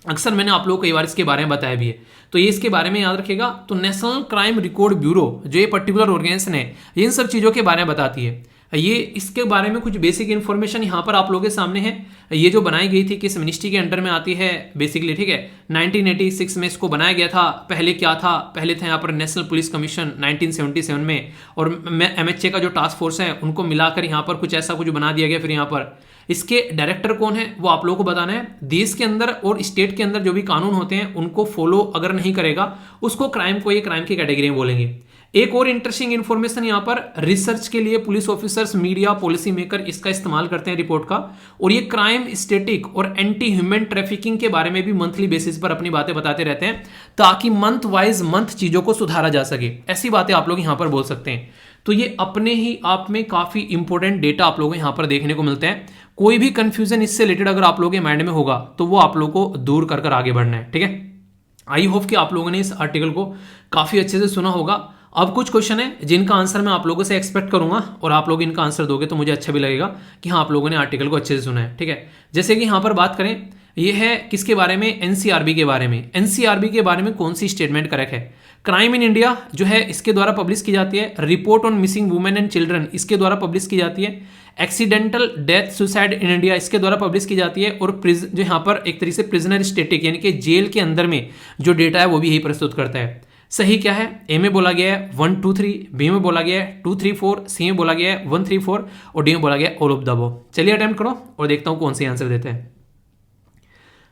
अक्सर मैंने आप लोगों को कई बार इसके बारे में बताया भी है, तो ये इसके बारे में याद रखिएगा। तो नेशनल क्राइम रिकॉर्ड ब्यूरो जो ये पर्टिकुलर ऑर्गेनाइजेशन है, ये इन सब चीज़ों के बारे में बताती है। ये इसके बारे में कुछ बेसिक इन्फॉर्मेशन यहाँ पर आप लोगों के सामने है। ये जो बनाई गई थी किस मिनिस्ट्री के अंडर में आती है बेसिकली, ठीक है, 1986 में इसको बनाया गया था। पहले क्या था, पहले था यहाँ पर नेशनल पुलिस कमीशन 1977 में, और एमएचए का जो टास्क फोर्स है उनको मिलाकर यहाँ पर कुछ ऐसा कुछ बना दिया गया। फिर यहाँ पर इसके डायरेक्टर कौन है वो आप लोगों को बताना है। देश के अंदर और स्टेट के अंदर जो भी कानून होते हैं उनको फॉलो अगर नहीं करेगा उसको क्राइम को ये क्राइम की कैटेगरी में बोलेंगे। एक और इंटरेस्टिंग इन्फॉर्मेशन यहाँ पर, रिसर्च के लिए police officers, media, policy maker इसका इस्तेमाल करते हैं रिपोर्ट का, और ये क्राइम स्टैटिक और एंटी ह्यूमन ट्रैफिकिंग के बारे में भी मंथली बेसिस पर अपनी बातें बताते रहते हैं ताकि मंथ वाइज मंथ चीजों को सुधारा जा सके। ऐसी बातें आप लोग यहाँ पर बोल सकते हैं। तो ये अपने ही आप में काफी इंपॉर्टेंट डेटा आप लोगों को यहाँ पर देखने को मिलते हैं। कोई भी कंफ्यूजन इससे रिलेटेड अगर आप लोगों के माइंड में होगा तो वो आप लोगों को दूर कर कर आगे बढ़ना है, ठीक है। आई होप कि आप लोगों ने इस आर्टिकल को काफी अच्छे से सुना होगा। अब कुछ क्वेश्चन है जिनका आंसर मैं आप लोगों से एक्सपेक्ट करूंगा, और आप लोग इनका आंसर दोगे तो मुझे अच्छा भी लगेगा कि हाँ आप लोगों ने आर्टिकल को अच्छे से सुना है, ठीक है। जैसे कि यहाँ पर बात करें, ये है किसके बारे में, एनसीआरबी के बारे में। एनसीआरबी के बारे में कौन सी स्टेटमेंट करेक्ट है? क्राइम इन इंडिया जो है इसके द्वारा पब्लिश की जाती है। Report on missing women and children इसके द्वारा पब्लिश की जाती है। Accidental death suicide in India इसके द्वारा पब्लिश की जाती है। और जो यहाँ पर एक तरीके से प्रिजनर स्टेटिक यानी कि जेल के अंदर में जो डेटा है वो भी यही प्रस्तुत करता है। सही क्या है? ए में बोला गया है 1 2 3, बी में बोला गया है 2 3 4, सी में बोला गया है 1 3 4, और डी में बोला गया है ऑल ऑफ द अबव। चलिए अटेम्प्ट करो और देखता हूं कौन से आंसर देते हैं।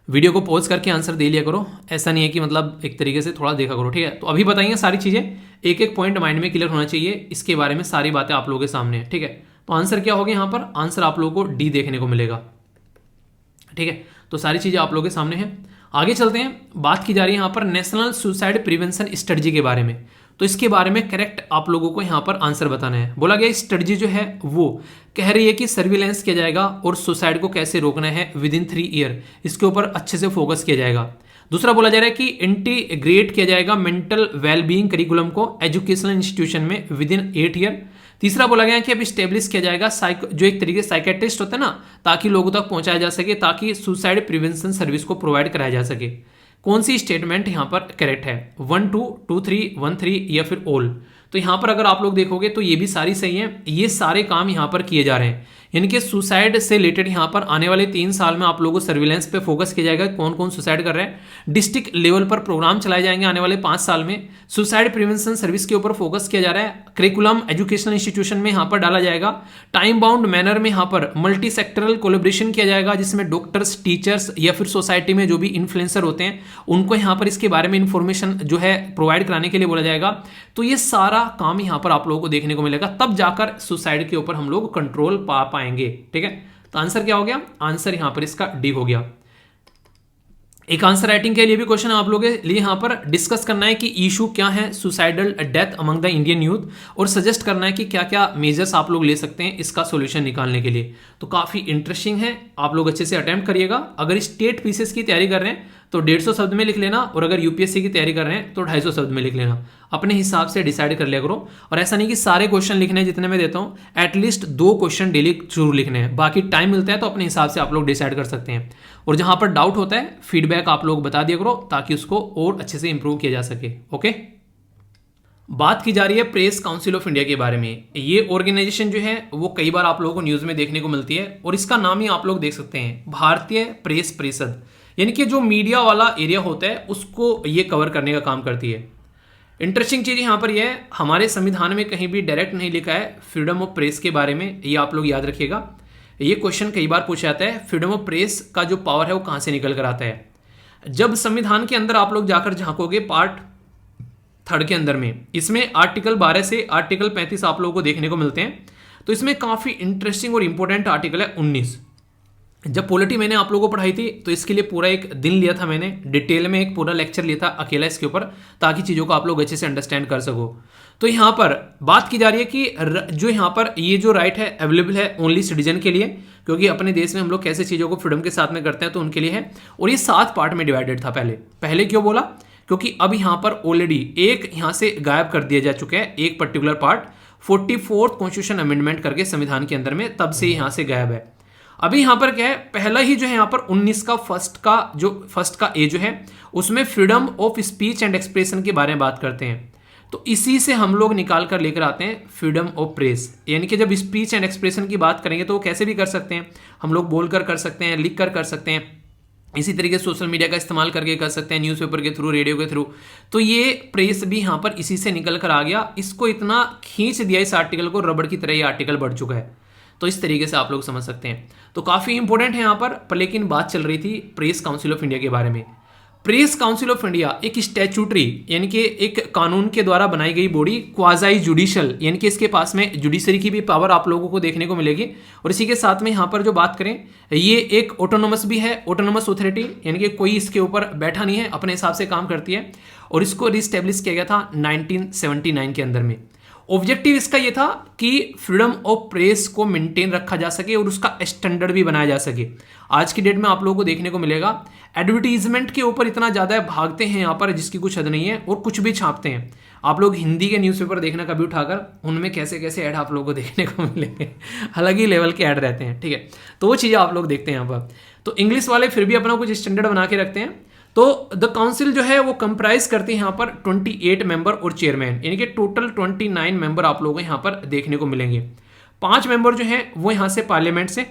वीडियो को पॉज करके आंसर दे लिया करो, ऐसा नहीं है कि मतलब एक तरीके से थोड़ा देखा करो, ठीक है। तो अभी बताइए सारी चीजें, एक एक पॉइंट माइंड में क्लियर होना चाहिए, इसके बारे में सारी बातें आप लोगों के सामने है, ठीक है। तो आंसर क्या होगा यहाँ पर? आंसर आप लोगों को डी देखने को मिलेगा, ठीक है। तो सारी चीजें आप लोगों के सामने है। आगे चलते हैं, बात की जा रही है यहाँ पर नेशनल सुसाइड प्रिवेंशन स्ट्रेटजी के बारे में। तो इसके बारे में करेक्ट आप लोगों को यहाँ पर आंसर बताना है। बोला गया स्ट्रेटजी जो है वो कह रही है कि सर्विलेंस किया जाएगा और सुसाइड को कैसे रोकना है विद इन 3 ईयर, इसके ऊपर अच्छे से फोकस किया जाएगा। दूसरा बोला जा रहा है कि इंटीग्रेट किया जाएगा मेंटल वेलबींग करिकुलम को एजुकेशनल इंस्टीट्यूशन में विद इन 8 ईयर। तीसरा बोला गया है कि अब स्टेब्लिश किया जाएगा जो एक तरीके से साइकेट्रिस्ट होता है ना, ताकि लोगों तक पहुंचाया जा सके, ताकि सुसाइड प्रिवेंशन सर्विस को प्रोवाइड कराया जा सके। कौन सी स्टेटमेंट यहाँ पर करेक्ट है? 1 2 2 3 1 3 या फिर ऑल? तो यहाँ पर अगर आप लोग देखोगे तो ये भी सारी सही है। ये सारे काम यहाँ पर किए जा रहे हैं, यानी कि सुसाइड से रिलेटेड यहाँ पर आने वाले 3 साल में आप लोगों को सर्विलेंस पे फोकस किया जाएगा, कौन कौन सुसाइड कर रहे हैं। डिस्ट्रिक्ट लेवल पर प्रोग्राम चलाए जाएंगे आने वाले 5 साल में। सुसाइड प्रिवेंशन सर्विस के ऊपर फोकस किया जा रहा है। करिकुलम एजुकेशनल इंस्टीट्यूशन में यहाँ पर डाला जाएगा। टाइम बाउंड मैनर में यहाँ पर मल्टी सेक्टरल कोलेब्रेशन किया जाएगा, जिसमें डॉक्टर्स, टीचर्स या फिर सोसाइटी में जो भी इन्फ्लुएंसर होते हैं उनको यहाँ पर इसके बारे में इंफॉर्मेशन जो है प्रोवाइड कराने के लिए बोला जाएगा। तो ये सारा काम यहाँ पर आप लोगों को देखने को मिलेगा, तब जाकर सुसाइड के ऊपर हम लोग कंट्रोल पा पाएंगे, ठीक है। तो आंसर क्या हो गया? आंसर यहां पर इसका डी हो गया। एक आंसर राइटिंग के लिए भी क्वेश्चन आप लोगों के लिए यहां पर डिस्कस करना है कि इशू क्या है suicidal death among the Indian youth, और सजेस्ट करना है कि क्या क्या मेजर्स आप लोग ले सकते हैं इसका सॉल्यूशन निकालने के लिए। तो काफी इंटरेस्टिंग है, आप लोग अच्छे से अटेम्प्ट करिएगा। अगर स्टेट पीसीएस की तैयारी कर रहे हैं तो 150 शब्द में लिख लेना, और अगर यूपीएससी की तैयारी कर रहे हैं तो 250 शब्द में लिख लेना। अपने हिसाब से डिसाइड कर लिया करो। और ऐसा नहीं कि सारे क्वेश्चन लिखने जितने मैं देता हूँ, एटलीस्ट 2 क्वेश्चन डेली जरूर लिखने हैं। बाकी टाइम मिलता है तो अपने हिसाब से आप लोग डिसाइड कर सकते हैं। और जहां पर डाउट होता है फीडबैक आप लोग बता दिया करो, ताकि उसको और अच्छे से इंप्रूव किया जा सके। ओके, बात की जा रही है प्रेस काउंसिल ऑफ इंडिया के बारे में। ये ऑर्गेनाइजेशन जो है वो कई बार आप लोगों को न्यूज़ में देखने को मिलती है, और इसका नाम ही आप लोग देख सकते हैं, भारतीय प्रेस परिषद। यानी कि जो मीडिया वाला एरिया होता है उसको ये कवर करने का काम करती है। इंटरेस्टिंग चीज़ यहाँ पर यह है, हमारे संविधान में कहीं भी डायरेक्ट नहीं लिखा है फ्रीडम ऑफ प्रेस के बारे में। ये आप लोग याद रखिएगा, ये क्वेश्चन कई बार पूछा जाता है, फ्रीडम ऑफ प्रेस का जो पावर है वो कहाँ से निकल कर आता है। जब संविधान के अंदर आप लोग जाकर झांकोगे पार्ट 3 के अंदर में, इसमें आर्टिकल 12 से आर्टिकल 35 आप लोगों को देखने को मिलते हैं। तो इसमें काफ़ी इंटरेस्टिंग और इंपॉर्टेंट आर्टिकल है 19। जब पॉलिटी मैंने आप लोगों को पढ़ाई थी तो इसके लिए पूरा एक दिन लिया था, मैंने डिटेल में एक पूरा लेक्चर लिया था अकेला इसके ऊपर, ताकि चीज़ों को आप लोग अच्छे से अंडरस्टैंड कर सको। तो यहाँ पर बात की जा रही है कि जो यहाँ पर ये जो राइट है अवेलेबल है ओनली सिटीजन के लिए, क्योंकि अपने देश में हम लोग कैसे चीज़ों को फ्रीडम के साथ में करते हैं तो उनके लिए है। और ये 7 पार्ट में डिवाइडेड था पहले क्यों बोला, क्योंकि अब यहाँ पर ऑलरेडी एक यहाँ से गायब कर दिया जा चुका है, एक particular part 44th constitution amendment करके संविधान के अंदर में, तब से यहाँ से गायब है। अभी यहाँ पर क्या है, पहला ही जो है यहाँ पर 19 का फर्स्ट का ए जो है उसमें freedom of speech and expression के बारे में बात करते हैं। तो इसी से हम लोग निकाल कर लेकर आते हैं फ्रीडम ऑफ प्रेस। यानी कि जब स्पीच एंड एक्सप्रेशन की बात करेंगे तो वो कैसे भी कर सकते हैं, हम लोग बोलकर कर सकते हैं, लिख कर सकते हैं, इसी तरीके से सोशल मीडिया का इस्तेमाल करके कर सकते हैं, न्यूज़पेपर के थ्रू, रेडियो के थ्रू। तो ये प्रेस भी यहाँ पर इसी से निकल कर आ गया, इसको इतना खींच दिया इस आर्टिकल को, रबड़ की तरह ये आर्टिकल बढ़ चुका है। तो इस तरीके से आप लोग समझ सकते हैं। तो काफ़ी इंपॉर्टेंट है यहाँ पर लेकिन बात चल रही थी प्रेस काउंसिल ऑफ इंडिया के बारे में। प्रेस काउंसिल ऑफ इंडिया एक स्टैट्यूटरी यानी कि एक कानून के द्वारा बनाई गई बॉडी, क्वाजाई जुडिशियल, यानी कि इसके पास में जुडिशरी की भी पावर आप लोगों को देखने को मिलेगी। और इसी के साथ में यहाँ पर जो बात करें, ये एक ऑटोनोमस भी है, ऑटोनोमस अथॉरिटी, यानी कि कोई इसके ऊपर बैठा नहीं है, अपने हिसाब से काम करती है। और इसको रिस्टेब्लिश किया गया था 1979 के अंदर में। ऑब्जेक्टिव इसका ये था कि फ्रीडम ऑफ प्रेस को मेंटेन रखा जा सके और उसका स्टैंडर्ड भी बनाया जा सके। आज की डेट में आप लोगों को देखने को मिलेगा एडवर्टीजमेंट के ऊपर इतना ज़्यादा भागते हैं यहाँ पर जिसकी कुछ हद नहीं है, और कुछ भी छापते हैं। आप लोग हिंदी के न्यूज़पेपर देखना कभी उठाकर, उनमें कैसे कैसे ऐड आप लोगों को देखने को मिलेंगे, अलग ही लेवल के ऐड रहते हैं, ठीक है। तो वो चीज़ें आप लोग देखते हैं यहाँ पर। तो इंग्लिश वाले फिर भी अपना कुछ स्टैंडर्ड बना के रखते हैं। तो द काउंसिल जो है वो कंप्राइज करती है यहाँ पर 28 मेंबर और चेयरमैन, यानी कि टोटल 29 मेंबर आप लोगों को यहाँ पर देखने को मिलेंगे। 5 मेंबर जो हैं वो यहाँ से पार्लियामेंट से,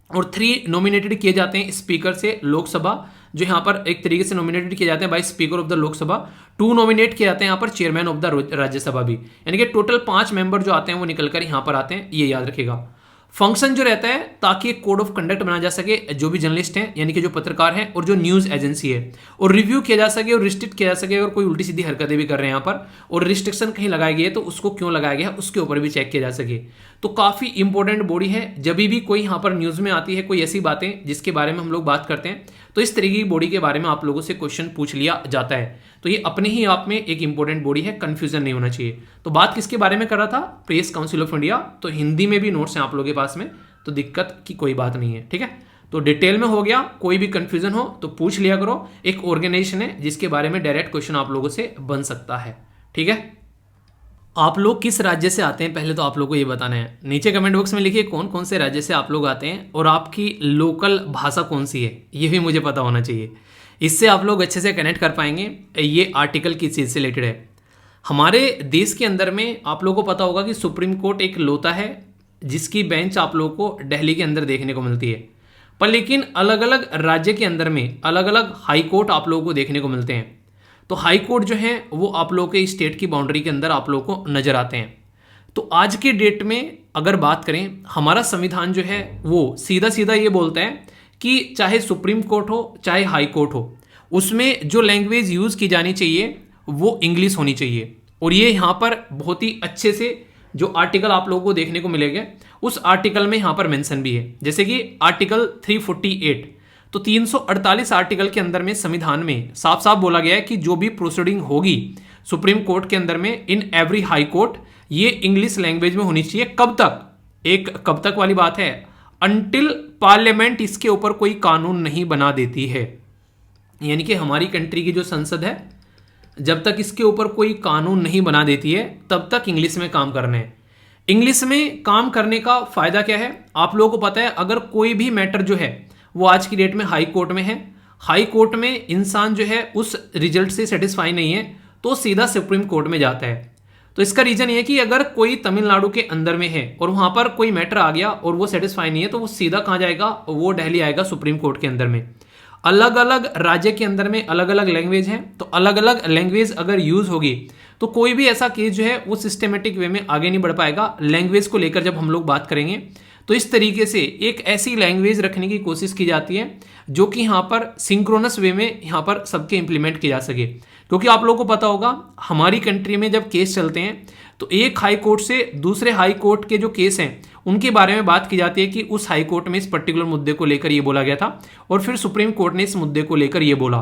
और 3 नॉमिनेटेड किए जाते हैं स्पीकर से लोकसभा, जो यहाँ पर एक तरीके से नॉमिनेटेड किए जाते हैं by speaker of the Lok Sabha. 2 nominate किए जाते हैं यहाँ पर चेयरमैन ऑफ द राज्यसभा भी, यानी कि टोटल 5 मेंबर जो आते हैं वो निकलकर यहाँ पर आते हैं, ये याद रखिएगा। फंक्शन जो रहता है ताकि एक कोड ऑफ कंडक्ट बनाया जा सके, जो भी जर्नलिस्ट हैं यानी कि जो पत्रकार हैं और जो न्यूज़ एजेंसी है, और रिव्यू किया जा सके और रिस्ट्रिक्ट किया जा सके अगर कोई उल्टी सीधी हरकतें भी कर रहे हैं यहाँ पर, और रिस्ट्रिक्शन कहीं लगाई गई है तो उसको क्यों लगाया गया है उसके ऊपर भी चेक किया जा सके। तो काफ़ी इंपॉर्टेंट बॉडी है। जब भी कोई यहाँ पर न्यूज़ में आती है कोई ऐसी बातें जिसके बारे में हम लोग बात करते हैं तो इस तरीके की बॉडी के बारे में आप लोगों से क्वेश्चन पूछ लिया जाता है। तो ये अपने ही आप में एक इंपॉर्टेंट बॉडी है, कंफ्यूजन नहीं होना चाहिए। तो बात किसके बारे में कर रहा था, प्रेस काउंसिल ऑफ इंडिया। तो हिंदी में भी नोट्स हैं आप लोगों के पास में, तो दिक्कत की कोई बात नहीं है, ठीक है। तो डिटेल में हो गया, कोई भी कंफ्यूजन हो तो पूछ लिया करो। एक ऑर्गेनाइजेशन है जिसके बारे में डायरेक्ट क्वेश्चन आप लोगों से बन सकता है, ठीक है। आप लोग किस राज्य से आते हैं पहले तो आप लोगों को ये बताना है। नीचे कमेंट बॉक्स में लिखिए कौन कौन से राज्य से आप लोग आते हैं और आपकी लोकल भाषा कौन सी है, ये भी मुझे पता होना चाहिए। इससे आप लोग अच्छे से कनेक्ट कर पाएंगे। ये आर्टिकल किस चीज़ से रिलेटेड है। हमारे देश के अंदर में आप लोगों को पता होगा कि सुप्रीम कोर्ट एक लोता है जिसकी बेंच आप लोगों को दिल्ली के अंदर देखने को मिलती है, पर लेकिन अलग अलग राज्य के अंदर में अलग अलग हाई कोर्ट आप लोगों को देखने को मिलते हैं। तो हाई कोर्ट जो है वो आप लोगों के स्टेट की बाउंड्री के अंदर आप लोगों को नजर आते हैं। तो आज के डेट में अगर बात करें, हमारा संविधान जो है वो सीधा सीधा ये बोलता है कि चाहे सुप्रीम कोर्ट हो चाहे हाई कोर्ट हो, उसमें जो लैंग्वेज यूज़ की जानी चाहिए वो इंग्लिश होनी चाहिए। और ये यहाँ पर बहुत ही अच्छे से जो आर्टिकल आप लोगों को देखने को मिलेगा उस आर्टिकल में यहाँ पर मेंशन भी है, जैसे कि आर्टिकल 348। तो 348 आर्टिकल के अंदर में संविधान में साफ साफ बोला गया है कि जो भी प्रोसीडिंग होगी सुप्रीम कोर्ट के अंदर में इन एवरी हाई कोर्ट, ये इंग्लिश लैंग्वेज में होनी चाहिए। कब तक, एक कब तक वाली बात है, अनटिल पार्लियामेंट इसके ऊपर कोई कानून नहीं बना देती है। यानी कि हमारी कंट्री की जो संसद है, जब तक इसके ऊपर कोई कानून नहीं बना देती है तब तक इंग्लिश में काम करना है। इंग्लिश में काम करने का फ़ायदा क्या है, आप लोगों को पता है, अगर कोई भी मैटर जो है वो आज की डेट में हाई कोर्ट में है, हाई कोर्ट में इंसान जो है उस रिजल्ट से सेटिस्फाई नहीं है तो सीधा सुप्रीम कोर्ट में जाता है। तो इसका रीज़न ये है कि अगर कोई तमिलनाडु के अंदर में है और वहाँ पर कोई मैटर आ गया और वो सेटिस्फाई नहीं है तो वो सीधा कहाँ जाएगा, वो दिल्ली आएगा सुप्रीम कोर्ट के अंदर में। अलग अलग राज्य के अंदर में अलग अलग लैंग्वेज है, तो अलग अलग लैंग्वेज अगर यूज़ होगी तो कोई भी ऐसा केस जो है वो सिस्टमेटिक वे में आगे नहीं बढ़ पाएगा। लैंग्वेज को लेकर जब हम लोग बात करेंगे तो इस तरीके से एक ऐसी लैंग्वेज रखने की कोशिश की जाती है जो कि यहाँ पर सिंक्रोनस वे में यहाँ पर सबके इम्प्लीमेंट किया जा सके। क्योंकि आप लोगों को पता होगा हमारी कंट्री में जब केस चलते हैं तो एक हाई कोर्ट से दूसरे हाई कोर्ट के जो केस हैं उनके बारे में बात की जाती है कि उस हाई कोर्ट में इस पर्टिकुलर मुद्दे को लेकर ये बोला गया था और फिर सुप्रीम कोर्ट ने इस मुद्दे को लेकर ये बोला।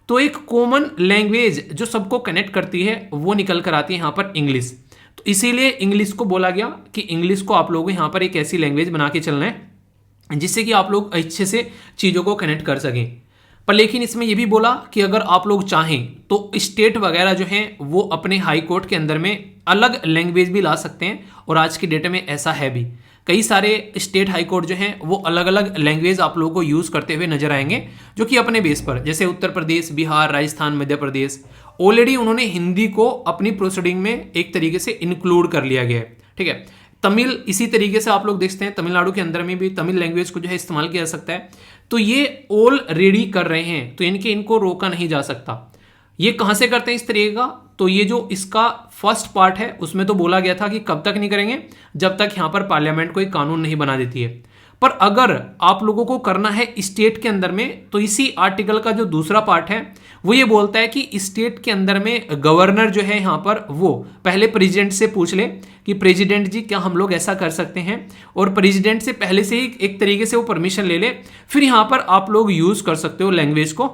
तो एक कॉमन लैंग्वेज जो सबको कनेक्ट करती है वो निकल कर आती है यहाँ पर इंग्लिश। तो इसीलिए इंग्लिश को बोला गया कि इंग्लिश को आप लोगों को यहाँ पर एक ऐसी लैंग्वेज बना के चलना है जिससे कि आप लोग अच्छे से चीज़ों को कनेक्ट कर सकें। पर लेकिन इसमें यह भी बोला कि अगर आप लोग चाहें तो स्टेट वगैरह जो हैं वो अपने हाई कोर्ट के अंदर में अलग लैंग्वेज भी ला सकते हैं और आज की डेट में ऐसा है भी। कई सारे स्टेट हाई कोर्ट जो हैं वो अलग अलग लैंग्वेज आप लोगों को यूज़ करते हुए नजर आएंगे, जो कि अपने बेस पर, जैसे उत्तर प्रदेश, बिहार, राजस्थान, मध्य प्रदेश, ऑलरेडी उन्होंने हिंदी को अपनी प्रोसीडिंग में एक तरीके से इंक्लूड कर लिया गया है। ठीक है, तमिल इसी तरीके से आप लोग देखते हैं, तमिलनाडु के अंदर में भी तमिल लैंग्वेज को जो है इस्तेमाल किया जा सकता है। तो ये ऑलरेडी कर रहे हैं, तो इनको रोका नहीं जा सकता। ये कहाँ से करते हैं इस तरीके का, तो ये जो इसका फर्स्ट पार्ट है उसमें तो बोला गया था कि कब तक नहीं करेंगे, जब तक यहाँ पर पार्लियामेंट कोई कानून नहीं बना देती है। पर अगर आप लोगों को करना है स्टेट के अंदर में, तो इसी आर्टिकल का जो दूसरा पार्ट है वो ये बोलता है कि स्टेट के अंदर में गवर्नर जो है यहाँ पर वो पहले प्रेसिडेंट से पूछ ले कि प्रेसिडेंट जी क्या हम लोग ऐसा कर सकते हैं, और प्रेसिडेंट से पहले से ही एक तरीके से वो परमिशन ले ले, फिर यहाँ पर आप लोग यूज़ कर सकते हो लैंग्वेज को,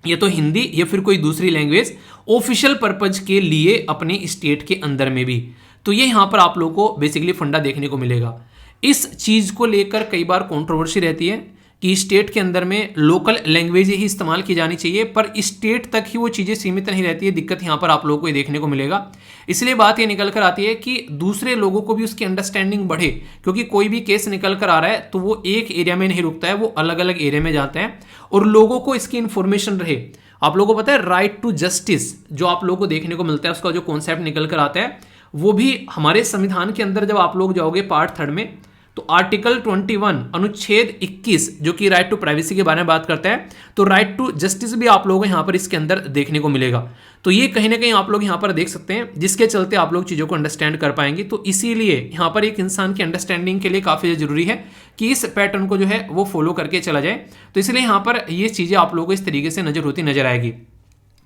ये तो हिंदी या फिर कोई दूसरी लैंग्वेज ऑफिशियल पर्पज के लिए अपने स्टेट के अंदर में भी। तो ये यहाँ पर आप लोगों को बेसिकली फंडा देखने को मिलेगा। इस चीज़ को लेकर कई बार कंट्रोवर्सी रहती है कि स्टेट के अंदर में लोकल लैंग्वेज ही इस्तेमाल की जानी चाहिए, पर स्टेट तक ही वो चीज़ें सीमित नहीं रहती है। दिक्कत यहाँ पर आप लोगों को ये देखने को मिलेगा। इसलिए बात ये निकल कर आती है कि दूसरे लोगों को भी उसकी अंडरस्टैंडिंग बढ़े, क्योंकि कोई भी केस निकल कर आ रहा है तो वो एक एरिया में नहीं रुकता है, वो अलग अलग एरिया में जाते हैं और लोगों को इसकी इन्फॉर्मेशन रहे। आप लोगों को पता है राइट टू जस्टिस जो आप लोगों को देखने को मिलता है, उसका जो कॉन्सेप्ट निकल कर आता है वो भी हमारे संविधान के अंदर जब आप लोग जाओगे पार्ट 3 में, तो आर्टिकल 21 अनुच्छेद 21 जो कि राइट टू प्राइवेसी के बारे में बात करता है, तो राइट टू जस्टिस भी आप लोगों को यहाँ पर इसके अंदर देखने को मिलेगा। तो ये कहीं ना कहीं आप लोग यहाँ पर देख सकते हैं, जिसके चलते आप लोग चीज़ों को अंडरस्टैंड कर पाएंगे। तो इसीलिए यहाँ पर एक इंसान की अंडरस्टैंडिंग के लिए काफ़ी ज़रूरी है कि इस पैटर्न को जो है वो फॉलो करके चला जाए। तो इसलिए यहाँ पर ये चीज़ें आप लोगों को इस तरीके से नजर आएगी।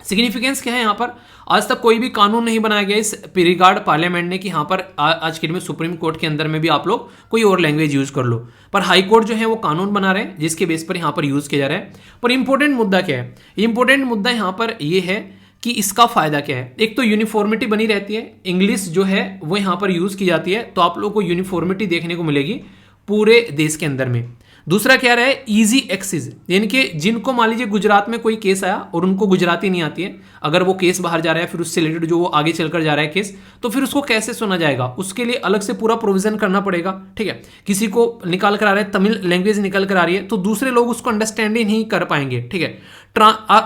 सिग्निफिकेंस क्या है यहाँ पर, आज तक कोई भी कानून नहीं बनाया गया इस रिगार्ड पार्लियामेंट ने कि यहाँ पर आज के दिन में सुप्रीम कोर्ट के अंदर में भी आप लोग कोई और लैंग्वेज यूज कर लो, पर हाई कोर्ट जो है वो कानून बना रहे हैं जिसके बेस पर यहाँ पर यूज किया जा रहा है। पर इंपॉर्टेंट मुद्दा क्या है, इंपॉर्टेंट मुद्दा यहाँ पर ये है कि इसका फायदा क्या है। एक तो यूनिफॉर्मिटी बनी रहती है, इंग्लिश जो है वो यहाँ पर यूज की जाती है, तो आप लोग को यूनिफॉर्मिटी देखने को मिलेगी पूरे देश के अंदर में। दूसरा क्या रहा है, इजी एक्सेस, यानी कि जिनको मान लीजिए गुजरात में कोई केस आया और उनको गुजराती नहीं आती है, अगर वो केस बाहर जा रहा है फिर उससे रिलेटेड जो वो आगे चलकर जा रहा है केस, तो फिर उसको कैसे सुना जाएगा, उसके लिए अलग से पूरा प्रोविजन करना पड़ेगा। ठीक है, किसी को निकाल कर आ रहा है, तमिल लैंग्वेज निकल कर आ रही है, तो दूसरे लोग उसको अंडरस्टैंड ही नहीं कर पाएंगे। ठीक है,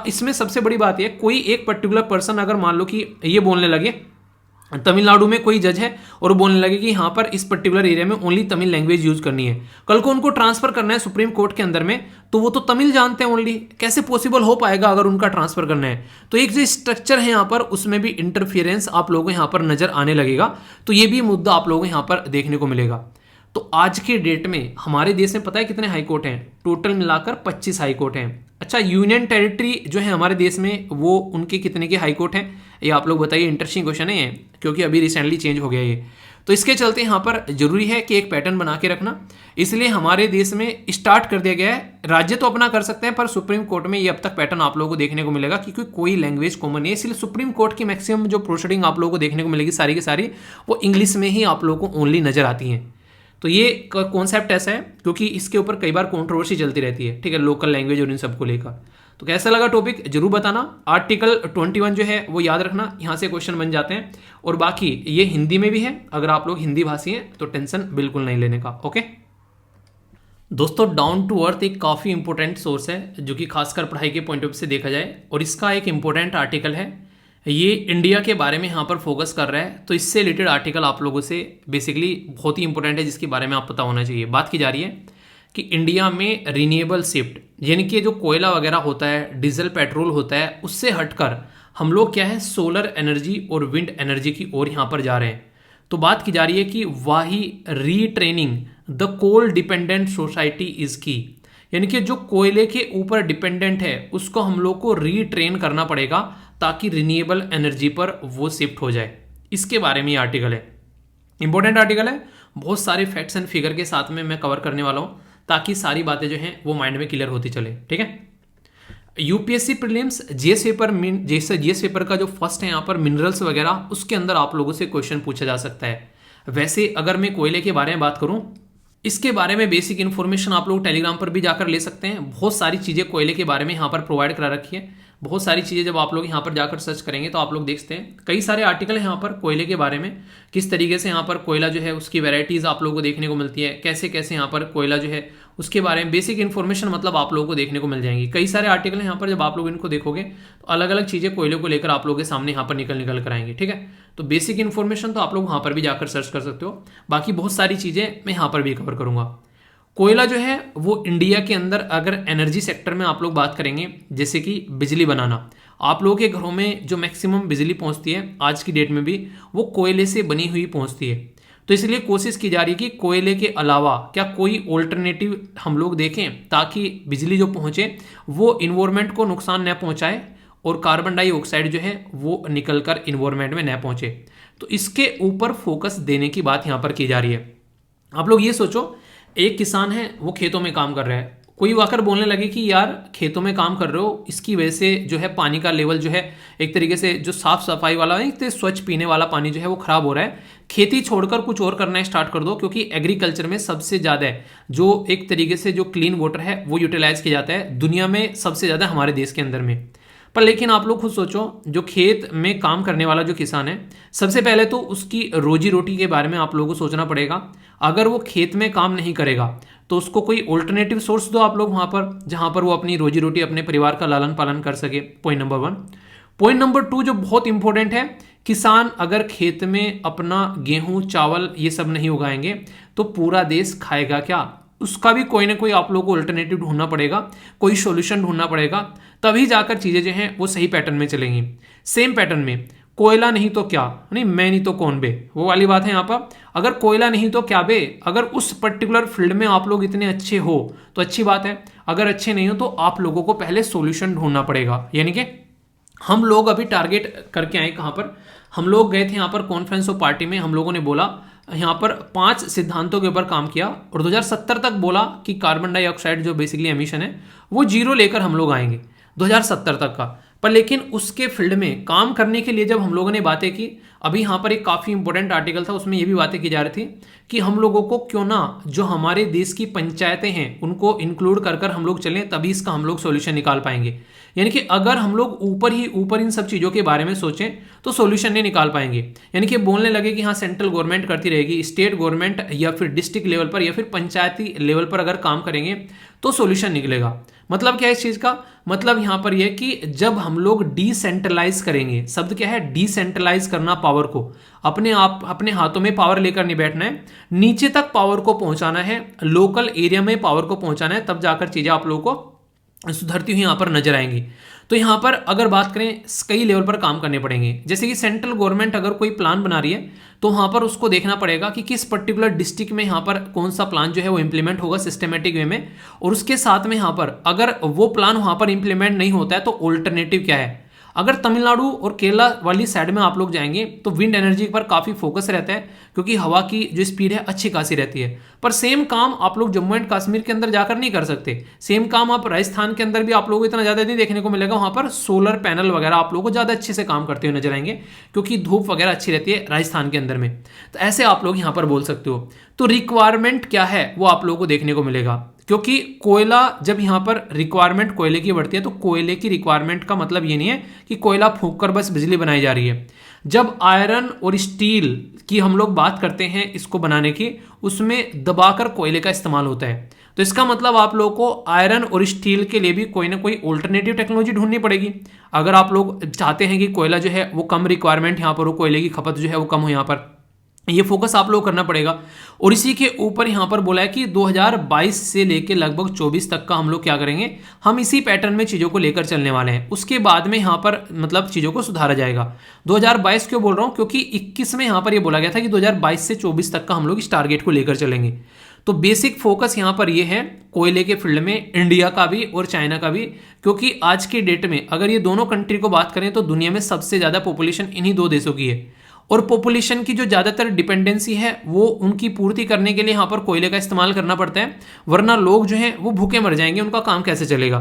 इसमें सबसे बड़ी बात यह, कोई एक पर्टिकुलर पर्सन अगर मान लो कि ये बोलने लगे, तमिलनाडु में कोई जज है और बोलने लगे कि यहाँ पर इस पर्टिकुलर एरिया में ओनली तमिल लैंग्वेज यूज करनी है, कल को उनको ट्रांसफर करना है सुप्रीम कोर्ट के अंदर में, तो वो तो तमिल जानते हैं ओनली, कैसे पॉसिबल हो पाएगा अगर उनका ट्रांसफर करना है। तो एक जो स्ट्रक्चर है यहाँ पर उसमें भी इंटरफियरेंस आप लोगों को यहाँ पर नजर आने लगेगा। तो ये भी मुद्दा आप लोगों को यहाँ पर देखने को मिलेगा। तो आज के डेट में हमारे देश में पता है कितने हाई कोर्ट हैं, टोटल मिलाकर 25 हाई कोर्ट हैं। अच्छा, यूनियन टेरिटरी जो है हमारे देश में वो उनके कितने के हाई कोर्ट हैं, ये आप लोग बताइए। इंटरेस्टिंग क्वेश्चन है ये, क्योंकि अभी रिसेंटली चेंज हो गया ये। तो इसके चलते यहाँ पर जरूरी है कि एक पैटर्न बना के रखना, इसलिए हमारे देश में स्टार्ट कर दिया गया है। राज्य तो अपना कर सकते हैं, पर सुप्रीम कोर्ट में ये अब तक पैटर्न आप लोगों को देखने को मिलेगा, क्योंकि कोई लैंग्वेज कॉमन नहीं है। इसलिए सुप्रीम कोर्ट की मैक्सिमम जो प्रोसीडिंग आप लोगों को देखने को मिलेगी सारी की सारी वो इंग्लिश में ही आप लोगों को ओनली नजर आती हैं। तो ये कॉन्सेप्ट ऐसा है क्योंकि इसके ऊपर कई बार कंट्रोवर्सी चलती रहती है, ठीक है, लोकल लैंग्वेज और इन सबको लेकर। तो कैसा लगा टॉपिक जरूर बताना। आर्टिकल 21 जो है वो याद रखना, यहाँ से क्वेश्चन बन जाते हैं। और बाकी ये हिंदी में भी है, अगर आप लोग हिंदी भाषी हैं तो टेंशन बिल्कुल नहीं लेने का। ओके दोस्तों, डाउन टू अर्थ एक काफ़ी इंपॉर्टेंट सोर्स है जो कि खासकर पढ़ाई के पॉइंट ऑफ व्यू से देखा जाए, और इसका एक इंपॉर्टेंट आर्टिकल है, ये इंडिया के बारे में यहाँ पर फोकस कर रहा है। तो इससे रिलेटेड आर्टिकल आप लोगों से बेसिकली बहुत ही इंपॉर्टेंट है, जिसके बारे में आप पता होना चाहिए। बात की जा रही है कि इंडिया में रिन्यूएबल शिफ्ट, यानी कि जो कोयला वगैरह होता है, डीजल पेट्रोल होता है, उससे हटकर हम लोग क्या है सोलर एनर्जी और विंड एनर्जी की ओर यहाँ पर जा रहे हैं। तो बात की जा रही है कि वाही retraining the coal dependent society is key, यानी कि जो कोयले के ऊपर डिपेंडेंट है उसको हम लोग को रीट्रेन करना पड़ेगा ताकि रिन्यूएबल एनर्जी पर वो शिफ्ट हो जाए। इसके बारे में ये आर्टिकल है, इंपॉर्टेंट आर्टिकल है, बहुत सारे फैक्ट्स एंड फिगर के साथ में मैं कवर करने वाला हूँ ताकि सारी बातें जो हैं वो माइंड में क्लियर होती चले। ठीक है, यूपीएससी प्रीलिम्स जीएस पेपर जैसे जीएस पेपर का जो फर्स्ट है यहाँ पर मिनरल्स वगैरह, उसके अंदर आप लोगों से क्वेश्चन पूछा जा सकता है। वैसे अगर मैं कोयले के बारे में बात करूं, इसके बारे में बेसिक इन्फॉर्मेशन आप लोग टेलीग्राम पर भी जाकर ले सकते हैं। बहुत सारी चीज़ें कोयले के बारे में यहाँ पर प्रोवाइड करा रखी है, बहुत सारी चीज़ें जब आप लोग यहाँ पर जाकर सर्च करेंगे तो आप लोग देखते हैं कई सारे आर्टिकल हैं यहाँ पर कोयले के बारे में, किस तरीके से यहाँ पर कोयला जो है उसकी वैरायटीज़ आप लोगों को देखने को मिलती है, कैसे कैसे यहाँ पर कोयला जो है उसके बारे में बेसिक इन्फॉर्मेशन मतलब आप लोगों को देखने को मिल जाएंगी। कई सारे आर्टिकल हैं यहाँ पर, जब आप लोग इनको देखोगे तो अलग अलग चीज़ें कोयले को लेकर आप लोगों के सामने यहाँ पर निकल कर आएंगी। ठीक है, तो बेसिक इन्फॉर्मेशन तो आप लोग वहाँ पर भी जाकर सर्च कर सकते हो। बाकी बहुत सारी चीज़ें मैं यहाँ पर भी कवर करूँगा। कोयला जो है वो इंडिया के अंदर अगर एनर्जी सेक्टर में आप लोग बात करेंगे, जैसे कि बिजली बनाना, आप लोगों के घरों में जो मैक्सिमम बिजली पहुंचती है आज की डेट में भी वो कोयले से बनी हुई पहुंचती है। तो इसलिए कोशिश की जा रही है कि कोयले के अलावा क्या कोई ऑल्टरनेटिव हम लोग देखें ताकि बिजली जो पहुंचे वो इन्वायरमेंट को नुकसान न पहुंचाए और कार्बन डाइऑक्साइड जो है वो निकलकर इन्वायरमेंट में न पहुंचे। तो इसके ऊपर फोकस देने की बात यहाँ पर की जा रही है। आप लोग ये सोचो, एक किसान है वो खेतों में काम कर रहा है, कोई आकर बोलने लगे कि यार खेतों में काम कर रहे हो, इसकी वजह से जो है पानी का लेवल जो है एक तरीके से जो साफ सफाई वाला है, एक स्वच्छ पीने वाला पानी जो है वो खराब हो रहा है, खेती छोड़कर कुछ और करना स्टार्ट कर दो, क्योंकि एग्रीकल्चर में सबसे ज़्यादा है जो एक तरीके से जो क्लीन वाटर है वो यूटिलाइज किया जाता है दुनिया में सबसे ज़्यादा हमारे देश के अंदर में। पर लेकिन आप लोग खुद सोचो, जो खेत में काम करने वाला जो किसान है, सबसे पहले तो उसकी रोजी रोटी के बारे में आप लोगों को सोचना पड़ेगा। अगर वो खेत में काम नहीं करेगा तो उसको कोई ऑल्टरनेटिव सोर्स दो आप लोग वहाँ पर, जहाँ पर वो अपनी रोजी रोटी अपने परिवार का लालन पालन कर सके। Point number 1। पॉइंट नंबर 2 जो बहुत इंपॉर्टेंट है, किसान अगर खेत में अपना गेहूं चावल ये सब नहीं उगाएंगे तो पूरा देश खाएगा क्या? उसका भी कोई ना कोई आप लोगों को अल्टरनेटिव ढूंढना पड़ेगा, कोई सॉल्यूशन ढूंढना पड़ेगा, तभी जाकर चीज़ें जो हैं वो सही पैटर्न में चलेंगी। सेम पैटर्न में कोयला नहीं तो क्या, नहीं मैं नहीं तो कौन बे, वो वाली बात है यहाँ पर। अगर कोयला नहीं तो क्या बे, अगर उस पर्टिकुलर फील्ड में आप लोग इतने अच्छे हो तो अच्छी बात है, अगर अच्छे नहीं हो तो आप लोगों को पहले सॉल्यूशन ढूंढना पड़ेगा। यानी कि हम लोग अभी टारगेट करके आए कहाँ पर, हम लोग गए थे यहाँ पर कॉन्फ्रेंस ऑफ पार्टी में, हम लोगों ने बोला यहाँ पर 5 सिद्धांतों के ऊपर काम किया और 2070 तक बोला कि कार्बन डाइऑक्साइड जो बेसिकली एमिशन है वो 0 लेकर हम लोग आएंगे 2070 तक का। पर लेकिन उसके फील्ड में काम करने के लिए जब हम लोगों ने बातें की, अभी यहाँ पर एक काफ़ी इंपॉर्टेंट आर्टिकल था उसमें ये भी बातें की जा रही थी कि हम लोगों को क्यों ना जो हमारे देश की पंचायतें हैं उनको इंक्लूड कर हम लोग चलें, तभी इसका हम लोग सॉल्यूशन निकाल पाएंगे। यानी कि अगर हम लोग ऊपर ही ऊपर इन सब चीज़ों के बारे में सोचें तो सॉल्यूशन नहीं निकाल पाएंगे। यानी कि बोलने लगे कि हाँ सेंट्रल गवर्नमेंट करती रहेगी, स्टेट गवर्नमेंट या फिर डिस्ट्रिक्ट लेवल पर या फिर पंचायती लेवल पर अगर काम करेंगे तो सॉल्यूशन निकलेगा। मतलब क्या है इस चीज़ का, मतलब यहाँ पर यह कि जब हम लोग डिसेंट्रलाइज करेंगे, शब्द क्या है डिसेंट्रलाइज करना, पावर को अपने आप अपने हाथों में पावर लेकर नहीं बैठना है, नीचे तक पावर को पहुंचाना है, लोकल एरिया में पावर को पहुंचाना है, तब जाकर चीज़ें आप लोगों को सुधरती हुई यहाँ पर नजर आएंगी। तो यहाँ पर अगर बात करें कई लेवल पर काम करने पड़ेंगे, जैसे कि सेंट्रल गवर्नमेंट अगर कोई प्लान बना रही है तो वहाँ पर उसको देखना पड़ेगा कि किस पर्टिकुलर डिस्ट्रिक्ट में यहाँ पर कौन सा प्लान जो है वो इम्प्लीमेंट होगा सिस्टमेटिक वे में, और उसके साथ में यहाँ पर अगर वो प्लान वहाँ पर इम्प्लीमेंट नहीं होता है तो ऑल्टरनेटिव क्या है। अगर तमिलनाडु और केरला वाली साइड में आप लोग जाएंगे तो विंड एनर्जी पर काफ़ी फोकस रहता है, क्योंकि हवा की जो स्पीड है अच्छी खासी रहती है। पर सेम काम आप लोग जम्मू एंड कश्मीर के अंदर जाकर नहीं कर सकते। सेम काम आप राजस्थान के अंदर भी आप लोगों को इतना ज़्यादा नहीं देखने को मिलेगा। वहाँ पर सोलर पैनल वगैरह आप लोगों को ज़्यादा अच्छे से काम करते हुए नजर आएंगे, क्योंकि धूप वगैरह अच्छी रहती है राजस्थान के अंदर में। तो ऐसे आप लोग यहाँ पर बोल सकते हो। तो रिक्वायरमेंट क्या है वो आप लोगों को देखने को मिलेगा, क्योंकि कोयला जब यहाँ पर रिक्वायरमेंट कोयले की बढ़ती है तो कोयले की रिक्वायरमेंट का मतलब ये नहीं है कि कोयला फूंक कर बस बिजली बनाई जा रही है। जब आयरन और स्टील की हम लोग बात करते हैं इसको बनाने की, उसमें दबाकर कोयले का इस्तेमाल होता है। तो इसका मतलब आप लोगों को आयरन और स्टील के लिए भी कोई ना कोई ऑल्टरनेटिव टेक्नोलॉजी ढूंढनी पड़ेगी। अगर आप लोग चाहते हैं कि कोयला जो है वो कम रिक्वायरमेंट यहाँ पर हो, कोयले की खपत जो है वो कम हो, यहाँ पर ये फोकस आप लोग करना पड़ेगा। और इसी के ऊपर यहाँ पर बोला है कि 2022 से लेकर लगभग 24 तक का हम लोग क्या करेंगे, हम इसी पैटर्न में चीज़ों को लेकर चलने वाले हैं। उसके बाद में यहाँ पर मतलब चीज़ों को सुधारा जाएगा। 2022 क्यों बोल रहा हूँ, क्योंकि 21 में यहाँ पर ये बोला गया था कि 2022 से 24 तक का हम लोग इस टारगेट को लेकर चलेंगे। तो बेसिक फोकस यहाँ पर ये है कोयले के फील्ड में, इंडिया का भी और चाइना का भी, क्योंकि आज के डेट में अगर ये दोनों कंट्री को बात करें तो दुनिया में सबसे ज़्यादा पॉपुलेशन इन्हीं दो देशों की है। और पॉपुलेशन की जो ज़्यादातर डिपेंडेंसी है वो उनकी पूर्ति करने के लिए यहाँ पर कोयले का इस्तेमाल करना पड़ता है, वरना लोग जो हैं वो भूखे मर जाएंगे, उनका काम कैसे चलेगा।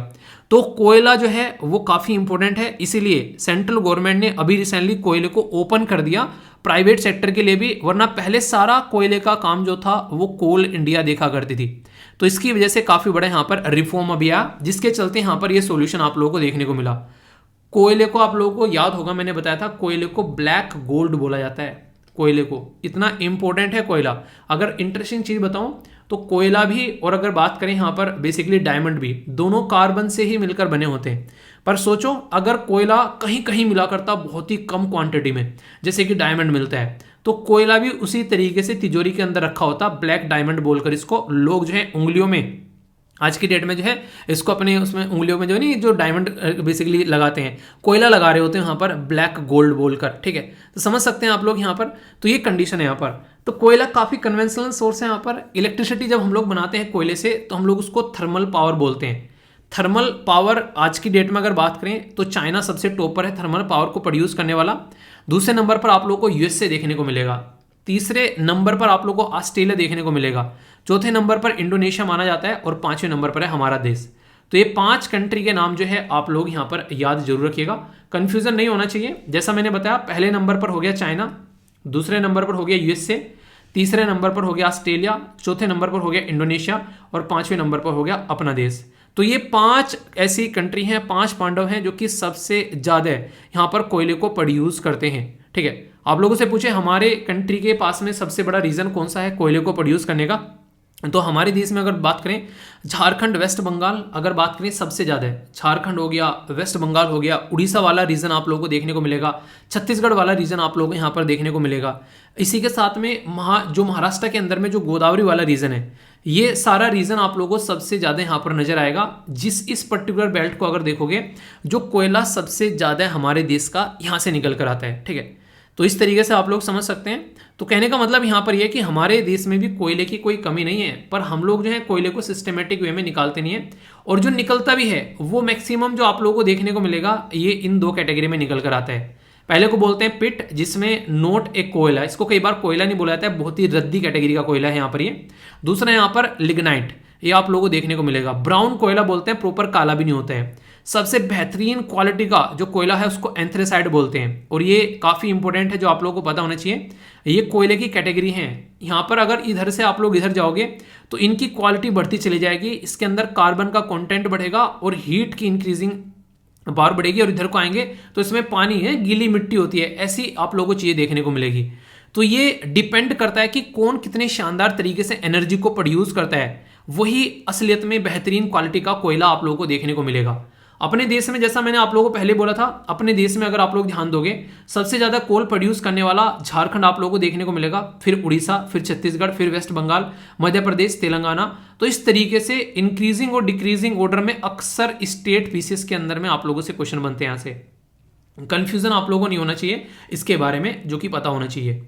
तो कोयला जो है वो काफ़ी इंपॉर्टेंट है, इसीलिए सेंट्रल गवर्नमेंट ने अभी रिसेंटली कोयले को ओपन कर दिया प्राइवेट सेक्टर के लिए भी, वरना पहले सारा कोयले का काम जो था वो कोल इंडिया देखा करती थी। तो इसकी वजह से काफ़ी बड़ा यहाँ पर रिफॉर्म अभी आया, जिसके चलते यहाँ पर ये सोल्यूशन आप लोगों को देखने को मिला। कोयले को आप लोगों को याद होगा, मैंने बताया था कोयले को ब्लैक गोल्ड बोला जाता है। कोयले को इतना इंपॉर्टेंट है कोयला। अगर इंटरेस्टिंग चीज़ बताऊं तो कोयला भी, और अगर बात करें यहाँ पर बेसिकली डायमंड भी, दोनों कार्बन से ही मिलकर बने होते हैं। पर सोचो अगर कोयला कहीं कहीं मिला करता बहुत ही कम क्वांटिटी में, जैसे कि डायमंड मिलता है, तो कोयला भी उसी तरीके से तिजोरी के अंदर रखा होता, ब्लैक डायमंड बोलकर इसको लोग जो है उंगलियों में आज की डेट में जो है इसको अपने उसमें उंगलियों में जो है नहीं, जो डायमंड बेसिकली लगाते हैं, कोयला लगा रहे होते हैं वहाँ पर ब्लैक गोल्ड बोलकर। ठीक है, तो समझ सकते हैं आप लोग यहाँ पर। तो ये कंडीशन है यहाँ पर। तो कोयला काफ़ी कन्वेंशनल सोर्स है यहाँ पर। इलेक्ट्रिसिटी जब हम लोग बनाते हैं कोयले से तो हम लोग उसको थर्मल पावर बोलते हैं। थर्मल पावर आज की डेट में अगर बात करें तो चाइना सबसे टॉप पर है थर्मल पावर को प्रोड्यूस करने वाला। दूसरे नंबर पर आप लोग को यूएसए देखने को मिलेगा। तीसरे नंबर पर आप लोग को ऑस्ट्रेलिया देखने को मिलेगा। चौथे नंबर पर इंडोनेशिया माना जाता है और पांचवें नंबर पर है हमारा देश। तो ये 5 कंट्री के नाम जो है आप लोग यहाँ पर याद जरूर रखिएगा, कंफ्यूजन नहीं होना चाहिए। जैसा मैंने बताया, पहले नंबर पर हो गया चाइना, दूसरे नंबर पर हो गया यूएसए, तीसरे नंबर पर हो गया ऑस्ट्रेलिया, चौथे नंबर पर हो गया इंडोनेशिया और पांचवें नंबर पर हो गया अपना देश। तो ये 5 ऐसी कंट्री हैं, 5 पांडव हैं जो कि सबसे ज़्यादा यहाँ पर कोयले को प्रोड्यूस करते हैं। ठीक है, आप लोगों से पूछे हमारे कंट्री के पास में सबसे बड़ा रीजन कौन सा है कोयले को प्रोड्यूस करने का, तो हमारे देश में अगर बात करें झारखंड, वेस्ट बंगाल अगर बात करें सबसे ज़्यादा है। झारखंड हो गया, वेस्ट बंगाल हो गया, उड़ीसा वाला रीजन आप लोगों को देखने को मिलेगा, छत्तीसगढ़ वाला रीजन आप लोगों को यहाँ पर देखने को मिलेगा। इसी के साथ में जो महाराष्ट्र के अंदर में जो गोदावरी वाला रीजन है, ये सारा रीजन आप लोगों को सबसे ज़्यादा यहाँ पर नजर आएगा। इस पर्टिकुलर बेल्ट को अगर देखोगे, जो कोयला सबसे ज़्यादा हमारे देश का यहाँ से निकल कर आता है। ठीक है, तो इस तरीके से आप लोग समझ सकते हैं। तो कहने का मतलब यहाँ पर यह कि हमारे देश में भी कोयले की कोई कमी नहीं है, पर हम लोग जो है कोयले को सिस्टमेटिक वे में निकालते नहीं है, और जो निकलता भी है वो मैक्सिमम जो आप लोगों को देखने को मिलेगा ये इन 2 कैटेगरी में निकल कर आता है। पहले को बोलते हैं पिट, जिसमें नोट एक कोयला, इसको कई बार कोयला नहीं बोला जाता है, बहुत ही रद्दी कैटेगरी का कोयला है यहाँ पर ये। दूसरा यहाँ पर लिग्नाइट, ये आप लोगों को देखने को मिलेगा। ब्राउन कोयला बोलते हैं, प्रॉपर काला भी नहीं होता है। सबसे बेहतरीन क्वालिटी का जो कोयला है उसको एंथ्रेसाइड बोलते हैं, और ये काफ़ी इंपॉर्टेंट है जो आप लोगों को पता होना चाहिए। ये कोयले की कैटेगरी है। यहाँ पर अगर इधर से आप लोग इधर जाओगे तो इनकी क्वालिटी बढ़ती चली जाएगी, इसके अंदर कार्बन का कंटेंट बढ़ेगा और हीट की इंक्रीजिंग पावर बढ़ेगी, और इधर को आएंगे तो इसमें पानी है, गीली मिट्टी होती है, ऐसी आप लोगों को चीज़ें देखने को मिलेगी। तो ये डिपेंड करता है कि कौन कितने शानदार तरीके से एनर्जी को प्रोड्यूस करता है, वही असलियत में बेहतरीन क्वालिटी का कोयला आप लोगों को देखने को मिलेगा। अपने देश में, जैसा मैंने आप लोगों को पहले बोला था, अपने देश में अगर आप लोग ध्यान दोगे सबसे ज़्यादा कोल प्रोड्यूस करने वाला झारखंड आप लोगों को देखने को मिलेगा, फिर उड़ीसा, फिर छत्तीसगढ़, फिर वेस्ट बंगाल, मध्य प्रदेश, तेलंगाना। तो इस तरीके से इंक्रीजिंग और डिक्रीजिंग ऑर्डर में अक्सर स्टेट पीसेस के अंदर में आप लोगों से क्वेश्चन बनते हैं। यहाँ से कंफ्यूजन आप लोगों को नहीं होना चाहिए इसके बारे में, जो कि पता होना चाहिए।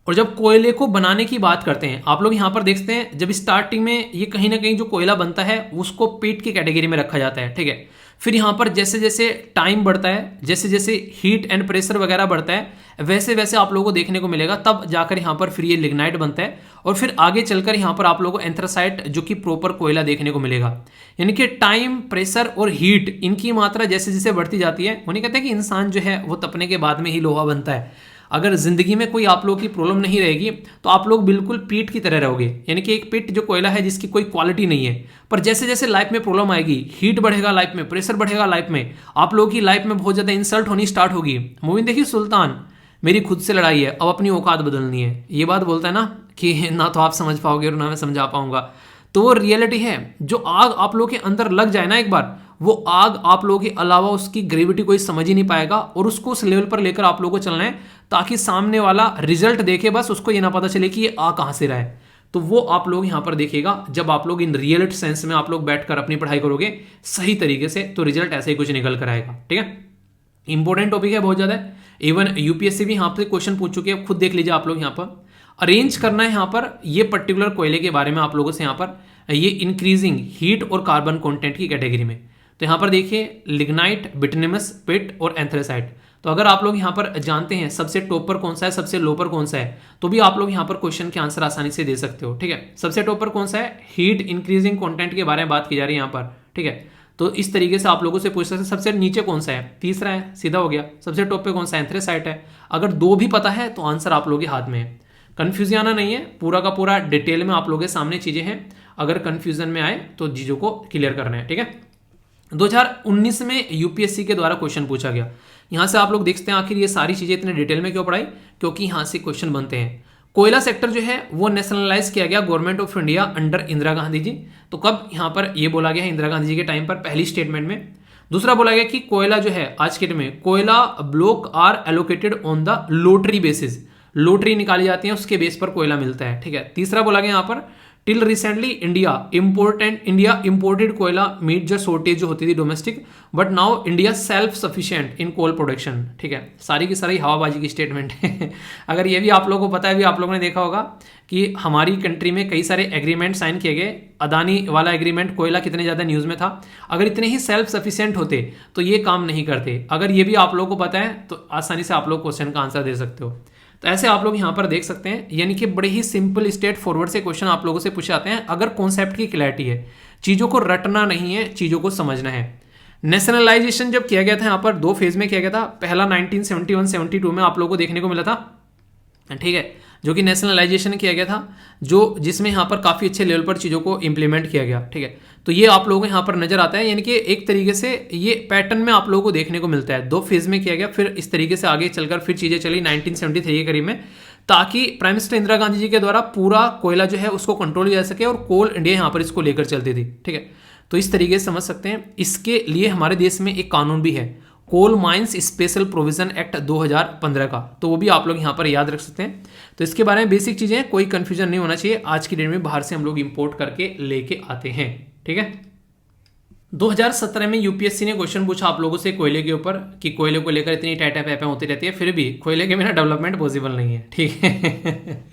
और जब कोयले को बनाने की बात करते हैं, आप लोग यहाँ पर देखते हैं जब स्टार्टिंग में ये कहीं ना कहीं जो कोयला बनता है उसको पीट की कैटेगरी में रखा जाता है, ठीक है। फिर यहाँ पर जैसे जैसे टाइम बढ़ता है, जैसे जैसे हीट एंड प्रेशर वगैरह बढ़ता है, वैसे वैसे आप लोगों को देखने को मिलेगा, तब जाकर यहाँ पर फिर ये लिग्नाइट बनता है। और फिर आगे चलकर यहाँ पर आप लोगों को एंथ्रासाइट जो कि प्रॉपर कोयला देखने को मिलेगा। यानी कि टाइम, प्रेशर और हीट इनकी मात्रा जैसे जैसे बढ़ती जाती है, उन्हें कहते हैं कि इंसान जो है वो तपने के बाद में ही लोहा बनता है। अगर जिंदगी में कोई आप लोगों की प्रॉब्लम नहीं रहेगी तो आप लोग बिल्कुल पीट की तरह रहोगे, यानी कि एक पीट जो कोयला है जिसकी कोई क्वालिटी नहीं है। पर जैसे जैसे लाइफ में प्रॉब्लम आएगी, हीट बढ़ेगा लाइफ में, प्रेशर बढ़ेगा लाइफ में, आप लोगों की लाइफ में बहुत ज्यादा इंसल्ट होनी स्टार्ट होगी। मूवी देखिए सुल्तान, मेरी खुद से लड़ाई है, अब अपनी औकात बदलनी है, ये बात बोलता है ना कि ना तो आप समझ पाओगे और ना मैं समझा पाऊंगा। तो वो रियलिटी है। जो आग आप लोगों के अंदर लग जाए ना एक बार, वो आग आप लोगों के अलावा उसकी ग्रेविटी कोई समझ ही नहीं पाएगा, और उसको उस लेवल पर लेकर आप लोगों को चलना है ताकि सामने वाला रिजल्ट देखे, बस उसको ये ना पता चले कि ये आ कहां से रहा है। तो वो आप लोग यहां पर देखिएगा, जब आप लोग इन रियल सेंस में आप लोग बैठकर अपनी पढ़ाई करोगे सही तरीके से, तो रिजल्ट ऐसे ही कुछ निकल कर आएगा, ठीक है। इंपॉर्टेंट टॉपिक है बहुत ज्यादा, इवन यूपीएससी भी यहां पर क्वेश्चन पूछ चुके हैं, खुद देख लीजिए आप लोग। यहां पर अरेंज करना है, यहां पर ये पर्टिकुलर कोयले के बारे में आप लोगों से यहां पर ये इंक्रीजिंग हीट और कार्बन कंटेंट की कैटेगरी में। तो यहां पर देखिए लिग्नाइट, बिटुमिनस, पिट और एंथ्रेसाइट। तो अगर आप लोग यहां पर जानते हैं सबसे टॉप पर कौन सा है, सबसे लो पर कौन सा है, तो भी आप लोग यहां पर क्वेश्चन के आंसर आसानी से दे सकते हो, ठीक है। सबसे टॉप पर कौन सा है, हीट इंक्रीजिंग कंटेंट के बारे में बात की जा रही है यहां पर, ठीक है। तो इस तरीके से आप लोगों से पूछ सकते हैं। सबसे नीचे कौन सा है, तीसरा है, सीधा हो गया। सबसे टॉप पे कौन सा एंथ्रेसाइट है। अगर दो भी पता है तो आंसर आप लोगों के हाथ में है। कंफ्यूजन आना नहीं है, पूरा का पूरा डिटेल में आप लोगों के सामने चीजें हैं। अगर कंफ्यूजन में आए तो चीजों को क्लियर करना है, ठीक है। 2019 में यूपीएससी के द्वारा क्वेश्चन पूछा गया। यहां से आप लोग देखते हैं आखिर ये सारी चीजें इतने डिटेल में क्यों पढ़ाई, क्योंकि यहां से क्वेश्चन बनते हैं। कोयला सेक्टर जो है वो नेशनलाइज किया गया government of India under Indira Gandhi ji. तो कब, यहां पर ये बोला गया है इंदिरा गांधी जी के टाइम पर, पहली स्टेटमेंट में। दूसरा बोला गया कि कोयला जो है आज के डेट में कोयला block are allocated on the lottery basis, lottery निकाली जाती है उसके बेस पर कोयला मिलता है, ठीक है। तीसरा बोला गया यहां पर टिल रिसेंटली इंडिया इंपोर्टेड कोयला मीट जो शॉर्टेज जो होती थी domestic, but now India self sufficient in coal production, ठीक है। सारी की सारी हवाबाजी की स्टेटमेंट है। अगर ये भी आप लोगों को पता है, भी आप लोगों ने देखा होगा कि हमारी कंट्री में कई सारे एग्रीमेंट साइन किए गए। अदानी वाला एग्रीमेंट, कोयला कितने ज़्यादा न्यूज़ में था। अगर इतने ही सेल्फ सफिशिएंट होते तो ये काम नहीं करते। अगर ये भी आप लोगों को पता है तो आसानी से आप लोग क्वेश्चन का आंसर दे सकते हो। तो ऐसे आप लोग यहाँ पर देख सकते हैं, यानी कि बड़े ही सिंपल स्ट्रेट फॉरवर्ड से क्वेश्चन आप लोगों से पूछे जाते हैं अगर कॉन्सेप्ट की क्लैरिटी है। चीज़ों को रटना नहीं है, चीज़ों को समझना है। नेशनलाइजेशन जब किया गया था यहाँ पर दो फेज में किया गया था। पहला 1971-72 में आप लोगों को देखने को मिला था, ठीक है, जो कि नेशनलाइजेशन किया गया था, जो जिसमें यहाँ पर काफ़ी अच्छे लेवल पर चीज़ों को इंप्लीमेंट किया गया, ठीक है। तो ये आप लोगों को यहाँ पर नजर आता है, यानी कि एक तरीके से ये पैटर्न में आप लोगों को देखने को मिलता है। दो फेज में किया गया, फिर इस तरीके से आगे चलकर फिर चीज़ें चली 1973 के करीब में, ताकि प्राइम मिनिस्टर इंदिरा गांधी जी के द्वारा पूरा कोयला जो है उसको कंट्रोल किया जा सके और कोल इंडिया यहाँ पर इसको लेकर चलती थी, ठीक है। तो इस तरीके से समझ सकते हैं। इसके लिए हमारे देश में एक कानून भी है, coal mines special provision act 2015 का, तो वो भी आप लोग यहाँ पर याद रख सकते हैं। तो इसके बारे में बेसिक चीज़ें, कोई कंफ्यूजन नहीं होना चाहिए। आज की डेट में बाहर से हम लोग इंपोर्ट करके लेके आते हैं, ठीक है। 2017 में यूपीएससी ने क्वेश्चन पूछा आप लोगों से कोयले के ऊपर कि कोयले को लेकर इतनी टाइट पैपें होती रहती है, फिर भी कोयले के बिना डेवलपमेंट पॉसिबल नहीं है, ठीक है।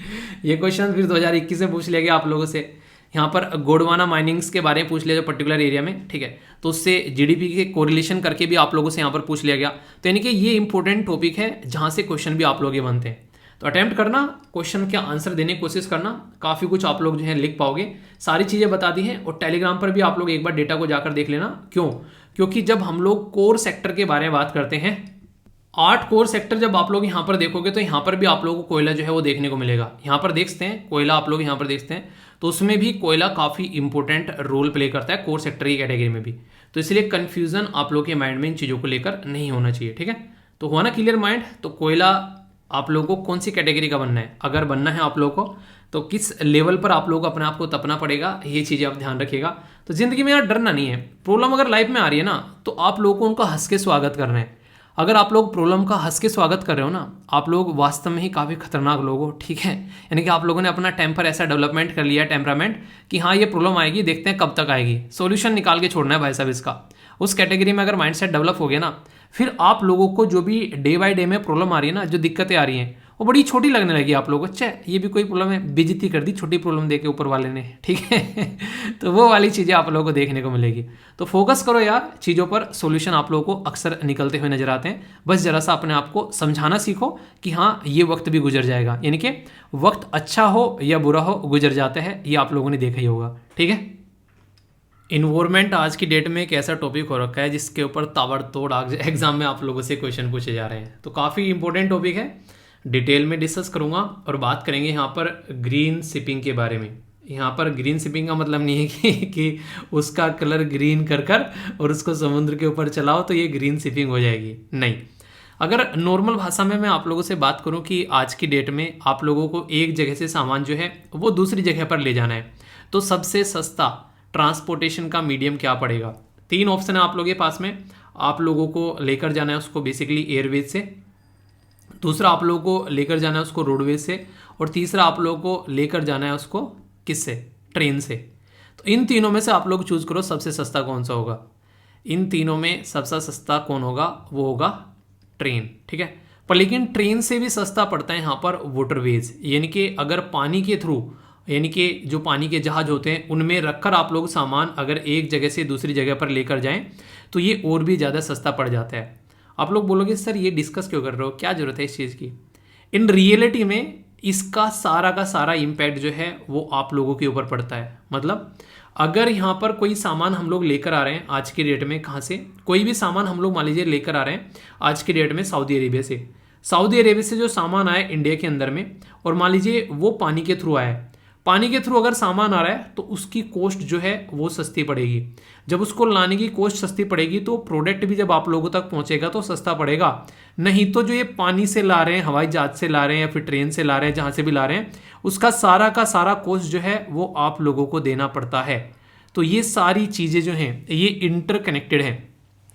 ये क्वेश्चन फिर 2021 में पूछ लिया गया आप लोगों से। यहाँ पर गोंडवाना माइनिंग्स के बारे में पूछ लिया जो पर्टिकुलर एरिया में, ठीक है। तो उससे जीडीपी के कोरिलेशन करके भी आप लोगों से यहाँ पर पूछ लिया गया। तो यानी कि ये इंपॉर्टेंट टॉपिक है जहाँ से क्वेश्चन भी आप लोग ये बनते हैं। तो अटेम्प्ट करना, क्वेश्चन के आंसर देने की कोशिश करना, काफ़ी कुछ आप लोग जो है लिख पाओगे। सारी चीज़ें बता दी हैं, और टेलीग्राम पर भी आप लोग एक बार डेटा को जाकर देख लेना। क्यों? क्योंकि जब हम लोग कोर सेक्टर के बारे में बात करते हैं, 8 कोर सेक्टर जब आप लोग यहाँ पर देखोगे तो यहाँ पर भी आप लोगों को कोयला जो है वो देखने को मिलेगा। यहाँ पर देखते हैं कोयला, आप लोग यहाँ पर देखते हैं तो उसमें भी कोयला काफ़ी इंपॉर्टेंट रोल प्ले करता है कोर सेक्टर की कैटेगरी में भी। तो इसलिए कन्फ्यूजन आप लोग के माइंड में इन चीज़ों को लेकर नहीं होना चाहिए, ठीक है। तो हुआ ना क्लियर माइंड। तो कोयला आप लोगों को कौन सी कैटेगरी का बनना है, अगर बनना है आप लोगों को तो किस लेवल पर आप लोगों को अपने आप को तपना पड़ेगा, ये चीज़ें आप ध्यान रखिएगा। तो जिंदगी में यार डरना नहीं है। प्रॉब्लम अगर लाइफ में आ रही है ना तो आप लोगों को उनका हंस के स्वागत करना है। अगर आप लोग प्रॉब्लम का हंस के स्वागत कर रहे हो ना, आप लोग वास्तव में ही काफ़ी खतरनाक लोग हो, ठीक है। यानी कि आप लोगों ने अपना टेम्पर ऐसा डेवलपमेंट कर लिया, टेम्परामेंट, कि हाँ ये प्रॉब्लम आएगी, देखते हैं कब तक आएगी, सॉल्यूशन निकाल के छोड़ना है भाई साहब इसका। उस कैटेगरी में अगर माइंडसेट डेवलप हो गया ना, फिर आप लोगों को जो भी डे बाय डे में प्रॉब्लम आ रही है ना, जो दिक्कतें आ रही हैं, वो बड़ी छोटी लगने लगी आप लोगों को। अच्छा ये भी कोई प्रॉब्लम है, बेइज्जती कर दी छोटी प्रॉब्लम देके ऊपर वाले ने, ठीक है। तो वो वाली चीज़ें आप लोगों को देखने को मिलेगी। तो फोकस करो यार चीज़ों पर, सॉल्यूशन आप लोगों को अक्सर निकलते हुए नजर आते हैं। बस जरा सा अपने आप को समझाना सीखो कि हाँ ये वक्त भी गुजर जाएगा, यानी कि वक्त अच्छा हो या बुरा हो गुजर जाता है, ये आप लोगों ने देखा ही होगा, ठीक है। इन्वायरमेंट आज की डेट में एक ऐसा टॉपिक हो रखा है जिसके ऊपर ताबड़तोड़ एग्जाम में आप लोगों से क्वेश्चन पूछे जा रहे हैं। तो काफ़ी इंपॉर्टेंट टॉपिक है, डिटेल में डिस्कस करूंगा और बात करेंगे यहाँ पर ग्रीन शिपिंग के बारे में। यहाँ पर ग्रीन शिपिंग का मतलब नहीं है कि उसका कलर ग्रीन कर कर और उसको समुद्र के ऊपर चलाओ तो ये ग्रीन शिपिंग हो जाएगी, नहीं। अगर नॉर्मल भाषा में मैं आप लोगों से बात करूं कि आज की डेट में आप लोगों को एक जगह से सामान जो है वो दूसरी जगह पर ले जाना है, तो सबसे सस्ता ट्रांसपोर्टेशन का मीडियम क्या पड़ेगा? 3 ऑप्शन है आप लोगों के पास में। आप लोगों को लेकर जाना है उसको बेसिकली एयरवेज से, दूसरा आप लोगों को लेकर जाना है उसको रोडवेज से, और तीसरा आप लोगों को लेकर जाना है उसको किससे? ट्रेन से। तो इन तीनों में से आप लोग चूज करो सबसे सस्ता कौन सा होगा। इन तीनों में सबसे सस्ता कौन होगा? वो होगा ट्रेन, ठीक है। पर लेकिन ट्रेन से भी सस्ता पड़ता है यहाँ पर वाटरवेज, यानी कि अगर पानी के थ्रू, यानी कि जो पानी के जहाज होते हैं उनमें रखकर आप लोग सामान अगर एक जगह से दूसरी जगह पर लेकर जाएं तो ये और भी ज़्यादा सस्ता पड़ जाता है। आप लोग बोलोगे सर ये डिस्कस क्यों कर रहे हो, क्या ज़रूरत है इस चीज़ की? इन रियलिटी में इसका सारा का सारा इम्पैक्ट जो है वो आप लोगों के ऊपर पड़ता है। मतलब अगर यहाँ पर कोई सामान हम लोग लेकर आ रहे हैं आज की डेट में, कहाँ से कोई भी सामान हम लोग मान लीजिए लेकर आ रहे हैं आज की डेट में सऊदी अरेबिया से, सऊदी अरेबिया से जो सामान आया इंडिया के अंदर में, और मान लीजिए वो पानी के थ्रू आया है, पानी के थ्रू अगर सामान आ रहा है तो उसकी कॉस्ट जो है वो सस्ती पड़ेगी। जब उसको लाने की कॉस्ट सस्ती पड़ेगी तो प्रोडक्ट भी जब आप लोगों तक पहुंचेगा तो सस्ता पड़ेगा। नहीं तो जो ये पानी से ला रहे हैं, हवाई जहाज से ला रहे हैं या फिर ट्रेन से ला रहे हैं, जहां से भी ला रहे हैं, उसका सारा का सारा कॉस्ट जो है वो आप लोगों को देना पड़ता है। तो ये सारी चीज़ें जो हैं ये इंटरकनेक्टेड हैं।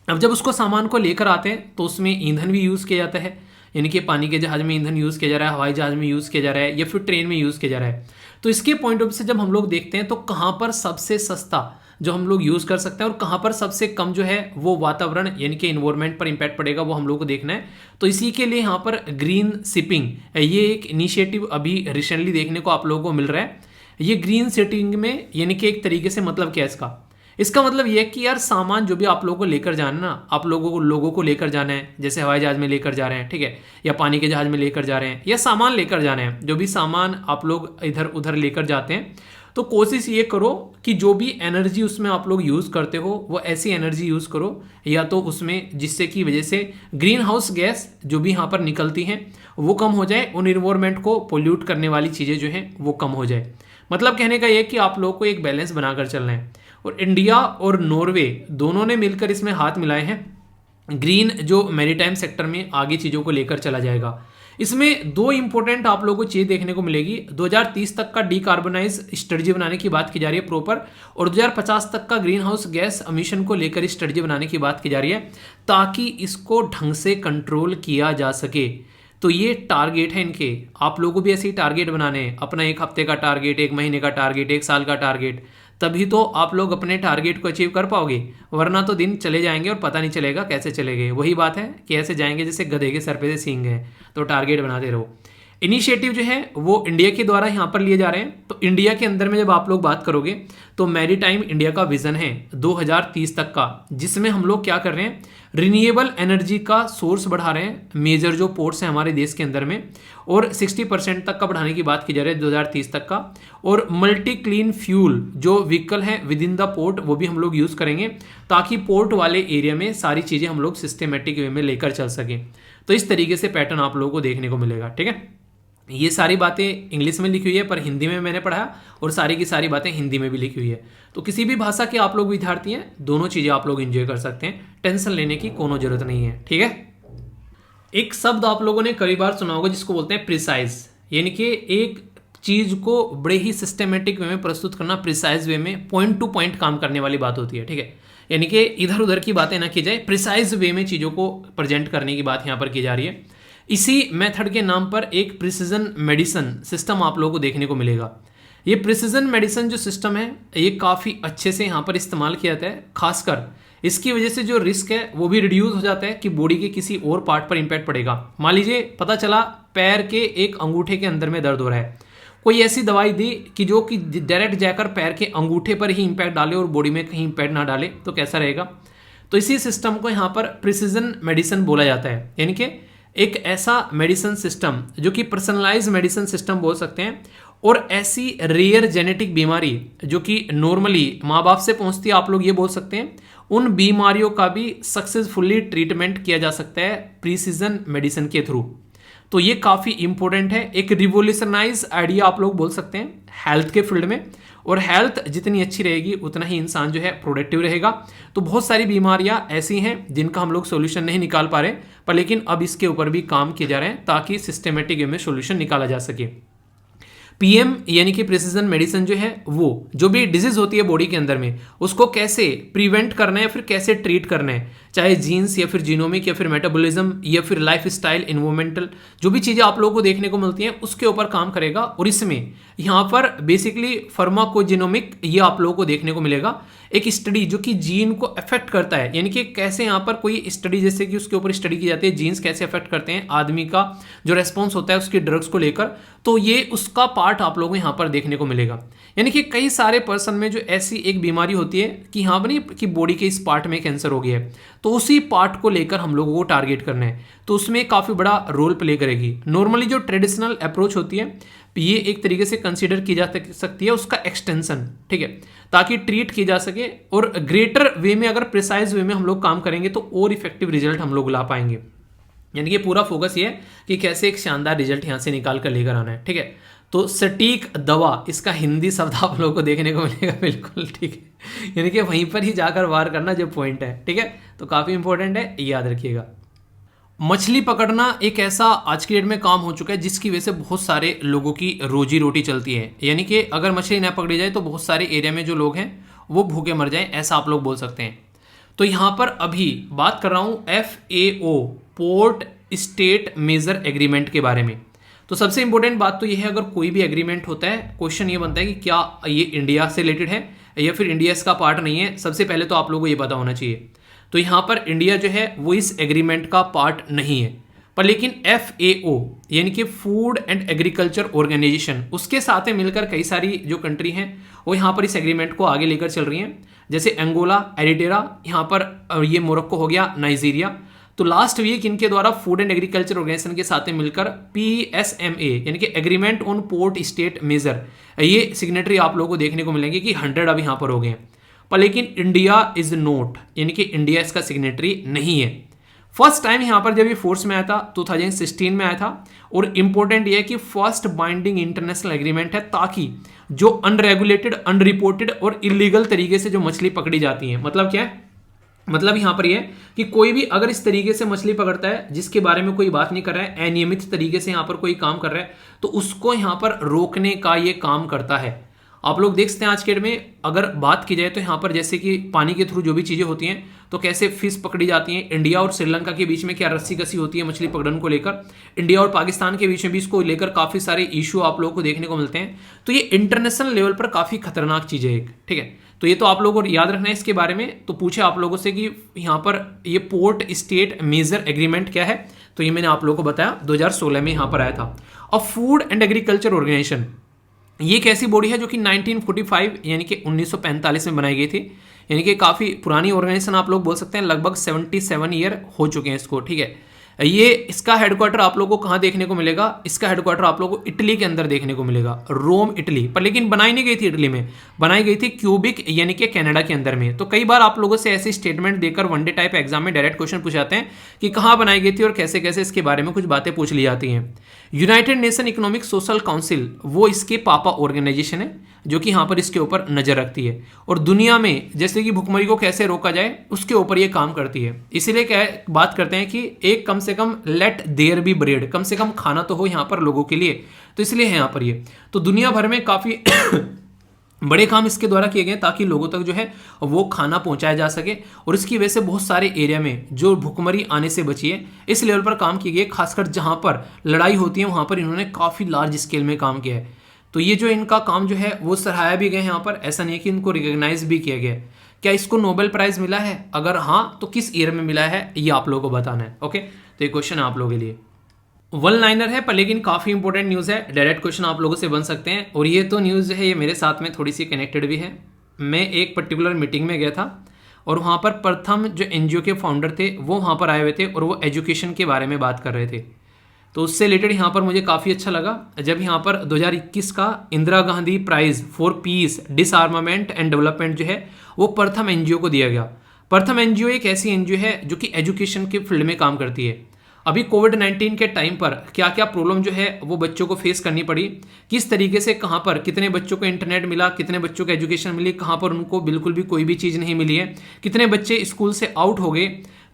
अब जब उसको सामान को लेकर आते हैं तो उसमें ईंधन भी यूज़ किया जाता है, यानी कि पानी के जहाज में ईंधन यूज़ किया जा रहा है, हवाई जहाज में यूज़ किया जा रहा है या फिर ट्रेन में यूज़ किया जा रहा है। तो इसके पॉइंट ऑफ व्यू से जब हम लोग देखते हैं तो कहाँ पर सबसे सस्ता जो हम लोग यूज़ कर सकते हैं और कहाँ पर सबसे कम जो है वो वातावरण यानी कि इन्वायरमेंट पर इम्पैक्ट पड़ेगा, वो हम लोग को देखना है। तो इसी के लिए यहाँ पर ग्रीन शिपिंग ये एक इनिशिएटिव अभी रिसेंटली देखने को आप लोगों को मिल रहा है। ये ग्रीन शिपिंग में यानी कि एक तरीके से मतलब क्या है इसका मतलब ये है कि यार सामान जो भी आप लोगों को लेकर जाना है ना, आप लोगों को लेकर जाना है, जैसे हवाई जहाज में लेकर जा रहे हैं, ठीक है, या पानी के जहाज में लेकर जा रहे हैं, या सामान लेकर जाना है, जो भी सामान आप लोग इधर उधर लेकर जाते हैं, तो कोशिश ये करो कि जो भी एनर्जी उसमें आप लोग यूज़ करते हो वो ऐसी एनर्जी यूज़ करो या तो उसमें जिससे की वजह से ग्रीन हाउस गैस जो भी यहाँ पर निकलती हैं वो कम हो जाए, उन इन्वायरमेंट को पोल्यूट करने वाली चीज़ें जो हैं वो कम हो जाए। मतलब कहने का ये कि आप लोगों को एक बैलेंस बनाकर चलना है। और इंडिया और नॉर्वे दोनों ने मिलकर इसमें हाथ मिलाए हैं, ग्रीन जो मैरीटाइम सेक्टर में आगे चीज़ों को लेकर चला जाएगा। इसमें 2 इंपॉर्टेंट आप लोगों को चीज़ देखने को मिलेगी। 2030 तक का डीकार्बोनाइज स्ट्रेटजी बनाने की बात की जा रही है प्रॉपर, और 2050 तक का ग्रीन हाउस गैस एमिशन को लेकर स्ट्रेटजी बनाने की बात की जा रही है, ताकि इसको ढंग से कंट्रोल किया जा सके। तो ये टारगेट है इनके, आप लोगों को भी ऐसे ही टारगेट बनाने हैं, अपना 1 हफ्ते का टारगेट, 1 महीने का टारगेट, 1 साल का टारगेट, तभी तो आप लोग अपने टारगेट को अचीव कर पाओगे। वरना तो दिन चले जाएंगे और पता नहीं चलेगा कैसे चले गए। वही बात है कि ऐसे जाएंगे जैसे गधे के सर पे से सींग है। तो टारगेट बनाते रहो। इनिशिएटिव जो है वो इंडिया के द्वारा यहाँ पर लिए जा रहे हैं। तो इंडिया के अंदर में जब आप लोग बात करोगे तो मैरीटाइम इंडिया का विजन है 2030 तक का, जिसमें हम लोग क्या कर रहे हैं, रिन्यूएबल एनर्जी का सोर्स बढ़ा रहे हैं, मेजर जो पोर्ट्स हैं हमारे देश के अंदर में, और 60% तक का बढ़ाने की बात की जा रही है 2030 तक का। और मल्टी क्लीन फ्यूल जो व्हीकल है विद इन द पोर्ट वो भी हम लोग यूज़ करेंगे, ताकि पोर्ट वाले एरिया में सारी चीज़ें हम लोग सिस्टमेटिक वे में लेकर चल सकें। तो इस तरीके से पैटर्न आप लोगों को देखने को मिलेगा, ठीक है। ये सारी बातें इंग्लिश में लिखी हुई है, पर हिंदी में मैंने पढ़ा, और सारी की सारी बातें हिंदी में भी लिखी हुई है। तो किसी भी भाषा के आप लोग विद्यार्थी हैं, दोनों चीज़ें आप लोग एंजॉय कर सकते हैं, टेंशन लेने की कोनो जरूरत नहीं है, ठीक है। एक शब्द आप लोगों ने कई बार सुना होगा जिसको बोलते हैं प्रिसाइज, यानी कि एक चीज़ को बड़े ही सिस्टमेटिक वे में प्रस्तुत करना, प्रिसाइज वे में पॉइंट टू पॉइंट काम करने वाली बात होती है, ठीक है। यानी कि इधर उधर की बातें ना की जाए, प्रिसाइज वे में चीज़ों को प्रेजेंट करने की बात यहाँ पर की जा रही है। इसी मेथड के नाम पर एक प्रिसीजन मेडिसिन सिस्टम आप लोगों को देखने को मिलेगा। ये प्रिसीजन मेडिसिन जो सिस्टम है ये काफ़ी अच्छे से यहाँ पर इस्तेमाल किया जाता है। खासकर इसकी वजह से जो रिस्क है वो भी रिड्यूस हो जाता है कि बॉडी के किसी और पार्ट पर इम्पैक्ट पड़ेगा। मान लीजिए पता चला पैर के एक अंगूठे के अंदर में दर्द हो रहा है, कोई ऐसी दवाई दी कि जो कि डायरेक्ट जाकर पैर के अंगूठे पर ही इम्पैक्ट डाले और बॉडी में कहीं इम्पैक्ट ना डाले, तो कैसा रहेगा। तो इसी सिस्टम को यहाँ पर प्रिसीजन मेडिसिन बोला जाता है, यानी कि एक ऐसा मेडिसिन सिस्टम जो कि पर्सनलाइज मेडिसिन सिस्टम बोल सकते हैं। और ऐसी रेयर जेनेटिक बीमारी जो कि नॉर्मली माँ बाप से पहुँचती है, आप लोग ये बोल सकते हैं, उन बीमारियों का भी सक्सेसफुली ट्रीटमेंट किया जा सकता है प्रिसीजन मेडिसिन के थ्रू। तो ये काफ़ी इंपॉर्टेंट है, एक रिवोल्यूशनाइज आइडिया आप लोग बोल सकते हैं हेल्थ के फील्ड में। और हेल्थ जितनी अच्छी रहेगी उतना ही इंसान जो है प्रोडक्टिव रहेगा। तो बहुत सारी बीमारियां ऐसी हैं जिनका हम लोग सोल्यूशन नहीं निकाल पा रहे, पर लेकिन अब इसके ऊपर भी काम किए जा रहे हैं ताकि सिस्टमेटिक वे में सोल्यूशन निकाला जा सके। पीएम यानी कि प्रिसीजन मेडिसिन जो है वो जो भी डिजीज होती है बॉडी के अंदर में उसको कैसे प्रिवेंट करना है, फिर कैसे ट्रीट करना है, चाहे जीन्स या फिर जीनोमिक या फिर मेटाबॉलिज्म या फिर लाइफ स्टाइल, इन्वायरमेंटल, जो भी चीज़ें आप लोगों को देखने को मिलती हैं उसके ऊपर काम करेगा। और इसमें यहाँ पर बेसिकली फार्माकोजेनोमिक ये आप लोगों को देखने को मिलेगा, एक स्टडी जो कि जीन को अफेक्ट करता है, यानी कि कैसे यहाँ पर कोई स्टडी जैसे कि उसके ऊपर स्टडी की जाती है जीन्स कैसे अफेक्ट करते हैं आदमी का जो रेस्पॉन्स होता है उसके ड्रग्स को लेकर, तो ये उसका पार्ट आप लोगों को यहाँ पर देखने को मिलेगा। यानी कि कई सारे पर्सन में जो ऐसी एक बीमारी होती है कि यहाँ पर नहीं कि बॉडी के इस पार्ट में कैंसर हो गया है, तो उसी पार्ट को लेकर हम लोगों को टारगेट करना है, तो उसमें काफ़ी बड़ा रोल प्ले करेगी। नॉर्मली जो ट्रेडिशनल अप्रोच होती है ये एक तरीके से कंसीडर की जा सकती है उसका एक्सटेंशन, ठीक है, ताकि ट्रीट की जा सके और ग्रेटर वे में अगर प्रिसाइज वे में हम लोग काम करेंगे तो और इफेक्टिव रिजल्ट हम लोग ला पाएंगे। यानी कि पूरा फोकस ये है कि कैसे एक शानदार रिजल्ट यहाँ से निकाल कर लेकर आना है, ठीक है। तो सटीक दवा इसका हिंदी शब्द आप लोगों को देखने को मिलेगा, बिल्कुल ठीक है, यानी कि वहीं पर ही जाकर वार करना जो पॉइंट है, ठीक है। तो काफ़ी इंपॉर्टेंट है, याद रखिएगा। मछली पकड़ना एक ऐसा आज की डेट में काम हो चुका है जिसकी वजह से बहुत सारे लोगों की रोजी रोटी चलती है। यानी कि अगर मछली ना पकड़ी जाए तो बहुत सारे एरिया में जो लोग हैं वो भूखे मर जाएं, ऐसा आप लोग बोल सकते हैं। तो यहाँ पर अभी बात कर रहा हूँ FAO port state measure agreement के बारे में। तो सबसे इंपॉर्टेंट बात तो यह है, अगर कोई भी एग्रीमेंट होता है क्वेश्चन ये बनता है कि क्या ये इंडिया से रिलेटेड है या फिर इंडिया इसका पार्ट नहीं है। सबसे पहले तो आप लोगों को ये पता होना चाहिए। तो यहाँ पर इंडिया जो है वो इस एग्रीमेंट का पार्ट नहीं है, पर लेकिन FAO यानी कि फूड एंड एग्रीकल्चर ऑर्गेनाइजेशन उसके साथ में मिलकर कई सारी जो कंट्री हैं वो यहाँ पर इस एग्रीमेंट को आगे लेकर चल रही हैं, जैसे एंगोला, एरिटेरा, यहाँ पर ये मोरक्को हो गया, नाइजीरिया। तो लास्ट वीक इनके द्वारा फूड एंड एग्रीकल्चर ऑर्गेनाइजेशन के साथ में मिलकर PSMA यानी कि agreement on port state measure ये सिग्नेटरी आप लोगों को देखने को मिलेंगे कि 100 अब यहाँ पर हो गए हैं। पर लेकिन इंडिया इज नोट, यानी कि इंडिया इसका सिग्नेटरी नहीं है। फर्स्ट टाइम यहाँ पर जब ये फोर्स में आया था 2016 में आया था, और इंपॉर्टेंट ये है कि फर्स्ट बाइंडिंग इंटरनेशनल एग्रीमेंट है ताकि जो अनरेगुलेटेड, अनरिपोर्टेड और इलीगल तरीके से जो मछली पकड़ी जाती है, मतलब क्या है, मतलब यहाँ पर ये कि कोई भी अगर इस तरीके से मछली पकड़ता है जिसके बारे में कोई बात नहीं कर रहा है, अनियमित तरीके से यहाँ पर कोई काम कर रहा है, तो उसको यहाँ पर रोकने का ये काम करता है। आप लोग देख सकते हैं आज के डेट में अगर बात की जाए तो यहाँ पर जैसे कि पानी के थ्रू जो भी चीज़ें होती हैं तो कैसे फिश पकड़ी जाती हैं। इंडिया और श्रीलंका के बीच में क्या रस्सी कसी होती है मछली पकड़ने को लेकर, इंडिया और पाकिस्तान के बीच में भी इसको लेकर काफ़ी सारे इशू आप लोगों को देखने को मिलते हैं। तो ये इंटरनेशनल लेवल पर काफ़ी खतरनाक चीज़ है एक, ठीक है। तो ये तो आप लोगों को याद रखना है इसके बारे में। तो पूछे आप लोगों से कि यहाँ पर ये पोर्ट स्टेट मेजर एग्रीमेंट क्या है, तो ये मैंने आप लोगों को बताया 2016 में यहाँ पर आया था। और फूड एंड एग्रीकल्चर ऑर्गेनाइजेशन ये एक ऐसी बॉडी है जो कि 1945 यानी कि 1945 में बनाई गई थी, यानी कि काफ़ी पुरानी ऑर्गेनाइजेशन आप लोग बोल सकते हैं, लगभग 77 ईयर हो चुके हैं इसको, ठीक है। ये इसका हेडक्वार्टर आप लोगों को कहाँ देखने को मिलेगा, इसका हेडक्वार्टर आप लोगों को इटली के अंदर देखने को मिलेगा, रोम इटली। पर लेकिन बनाई नहीं गई थी इटली में, बनाई गई थी क्यूबिक यानी कि कनाडा के अंदर में। तो कई बार आप लोगों से ऐसी स्टेटमेंट देकर वनडे टाइप एग्जाम में डायरेक्ट क्वेश्चन पूछाते हैं कि कहाँ बनाई गई थी और कैसे कैसे इसके बारे में कुछ बातें पूछ ली जाती हैं। United nation economic social council वो इसके पापा ऑर्गेनाइजेशन है जो कि यहाँ पर इसके ऊपर नजर रखती है, और दुनिया में जैसे कि भुखमरी को कैसे रोका जाए उसके ऊपर ये काम करती है। इसीलिए क्या बात करते हैं कि एक कम से कम लेट देयर बी ब्रेड, कम से कम खाना तो हो यहाँ पर लोगों के लिए, तो इसलिए है यहाँ पर ये। तो दुनिया भर में काफ़ी बड़े काम इसके द्वारा किए गए ताकि लोगों तक जो है वो खाना पहुंचाया जा सके, और इसकी वजह से बहुत सारे एरिया में जो भुखमरी आने से बची है इस लेवल पर काम किए गए। खासकर जहाँ पर लड़ाई होती है वहाँ पर इन्होंने काफ़ी लार्ज स्केल में काम किया है। तो ये जो इनका काम जो है वो सराहाया भी गया यहाँ पर, ऐसा नहीं है कि इनको रिकॉग्नाइज भी किया गया है। क्या इसको नोबेल प्राइज मिला है? अगर हाँ तो किस ईयर में मिला है ये आप लोगों को बताना है। ओके, तो ये क्वेश्चन है आप लोगों के लिए, वन लाइनर है पर लेकिन काफ़ी इंपॉर्टेंट न्यूज़ है, डायरेक्ट क्वेश्चन आप लोगों से बन सकते हैं। और ये तो न्यूज़ है ये मेरे साथ में थोड़ी सी कनेक्टेड भी है। मैं एक पर्टिकुलर मीटिंग में गया था और वहाँ पर प्रथम जो एनजीओ के फाउंडर थे वो वहाँ पर आए हुए थे और वो एजुकेशन के बारे में बात कर रहे थे। तो उससे रिलेटेड यहाँ पर मुझे काफ़ी अच्छा लगा जब यहाँ पर 2021 का Indira Gandhi prize for peace disarmament and development जो है वो प्रथम एनजीओ को दिया गया। प्रथम एनजीओ एक ऐसी एनजीओ है जो कि एजुकेशन के फील्ड में काम करती है। अभी कोविड-19 के टाइम पर क्या क्या प्रॉब्लम जो है वो बच्चों को फेस करनी पड़ी, किस तरीके से कहाँ पर कितने बच्चों को इंटरनेट मिला, कितने बच्चों को एजुकेशन मिली, कहाँ पर उनको बिल्कुल भी कोई भी चीज़ नहीं मिली है, कितने बच्चे स्कूल से आउट हो गए,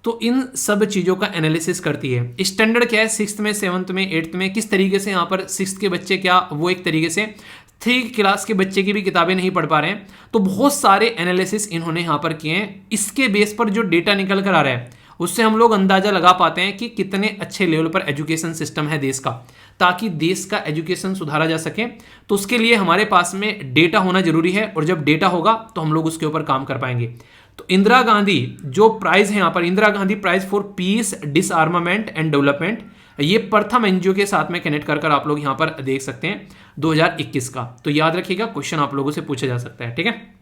तो इन सब चीज़ों का एनालिसिस करती है। स्टैंडर्ड क्या है, 6th में 7th में 8th में किस तरीके से यहाँ पर 6th के बच्चे क्या वो एक तरीके से 3 क्लास के बच्चे की भी किताबें नहीं पढ़ पा रहे हैं, तो बहुत सारे एनालिसिस इन्होंने यहाँ पर किए हैं। इसके बेस पर जो डेटा निकल कर आ रहा है उससे हम लोग अंदाजा लगा पाते हैं कि कितने अच्छे लेवल पर एजुकेशन सिस्टम है देश का, ताकि देश का एजुकेशन सुधारा जा सके। तो उसके लिए हमारे पास में डेटा होना जरूरी है और जब डेटा होगा तो हम लोग उसके ऊपर काम कर पाएंगे। तो इंदिरा गांधी जो प्राइज है यहाँ पर, Indira Gandhi prize for peace disarmament and development, ये प्रथम एनजीओ के साथ में कनेक्ट कर आप लोग यहाँ पर देख सकते हैं 2021 का। तो याद रखिएगा, क्वेश्चन आप लोगों से पूछा जा सकता है। ठीक है,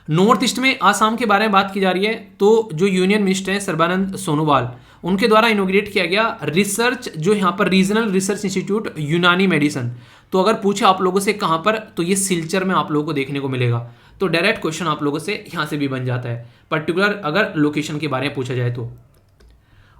नॉर्थ ईस्ट में आसाम के बारे में बात की जा रही है। तो जो यूनियन मिनिस्टर हैं सर्बानंद सोनोवाल, उनके द्वारा इनोग्रेट किया गया रिसर्च जो यहाँ पर रीजनल रिसर्च इंस्टीट्यूट यूनानी मेडिसिन। तो अगर पूछे आप लोगों से कहाँ पर, तो ये सिलचर में आप लोगों को देखने को मिलेगा। तो डायरेक्ट क्वेश्चन आप लोगों से यहाँ से भी बन जाता है, पर्टिकुलर अगर लोकेशन के बारे में पूछा जाए तो।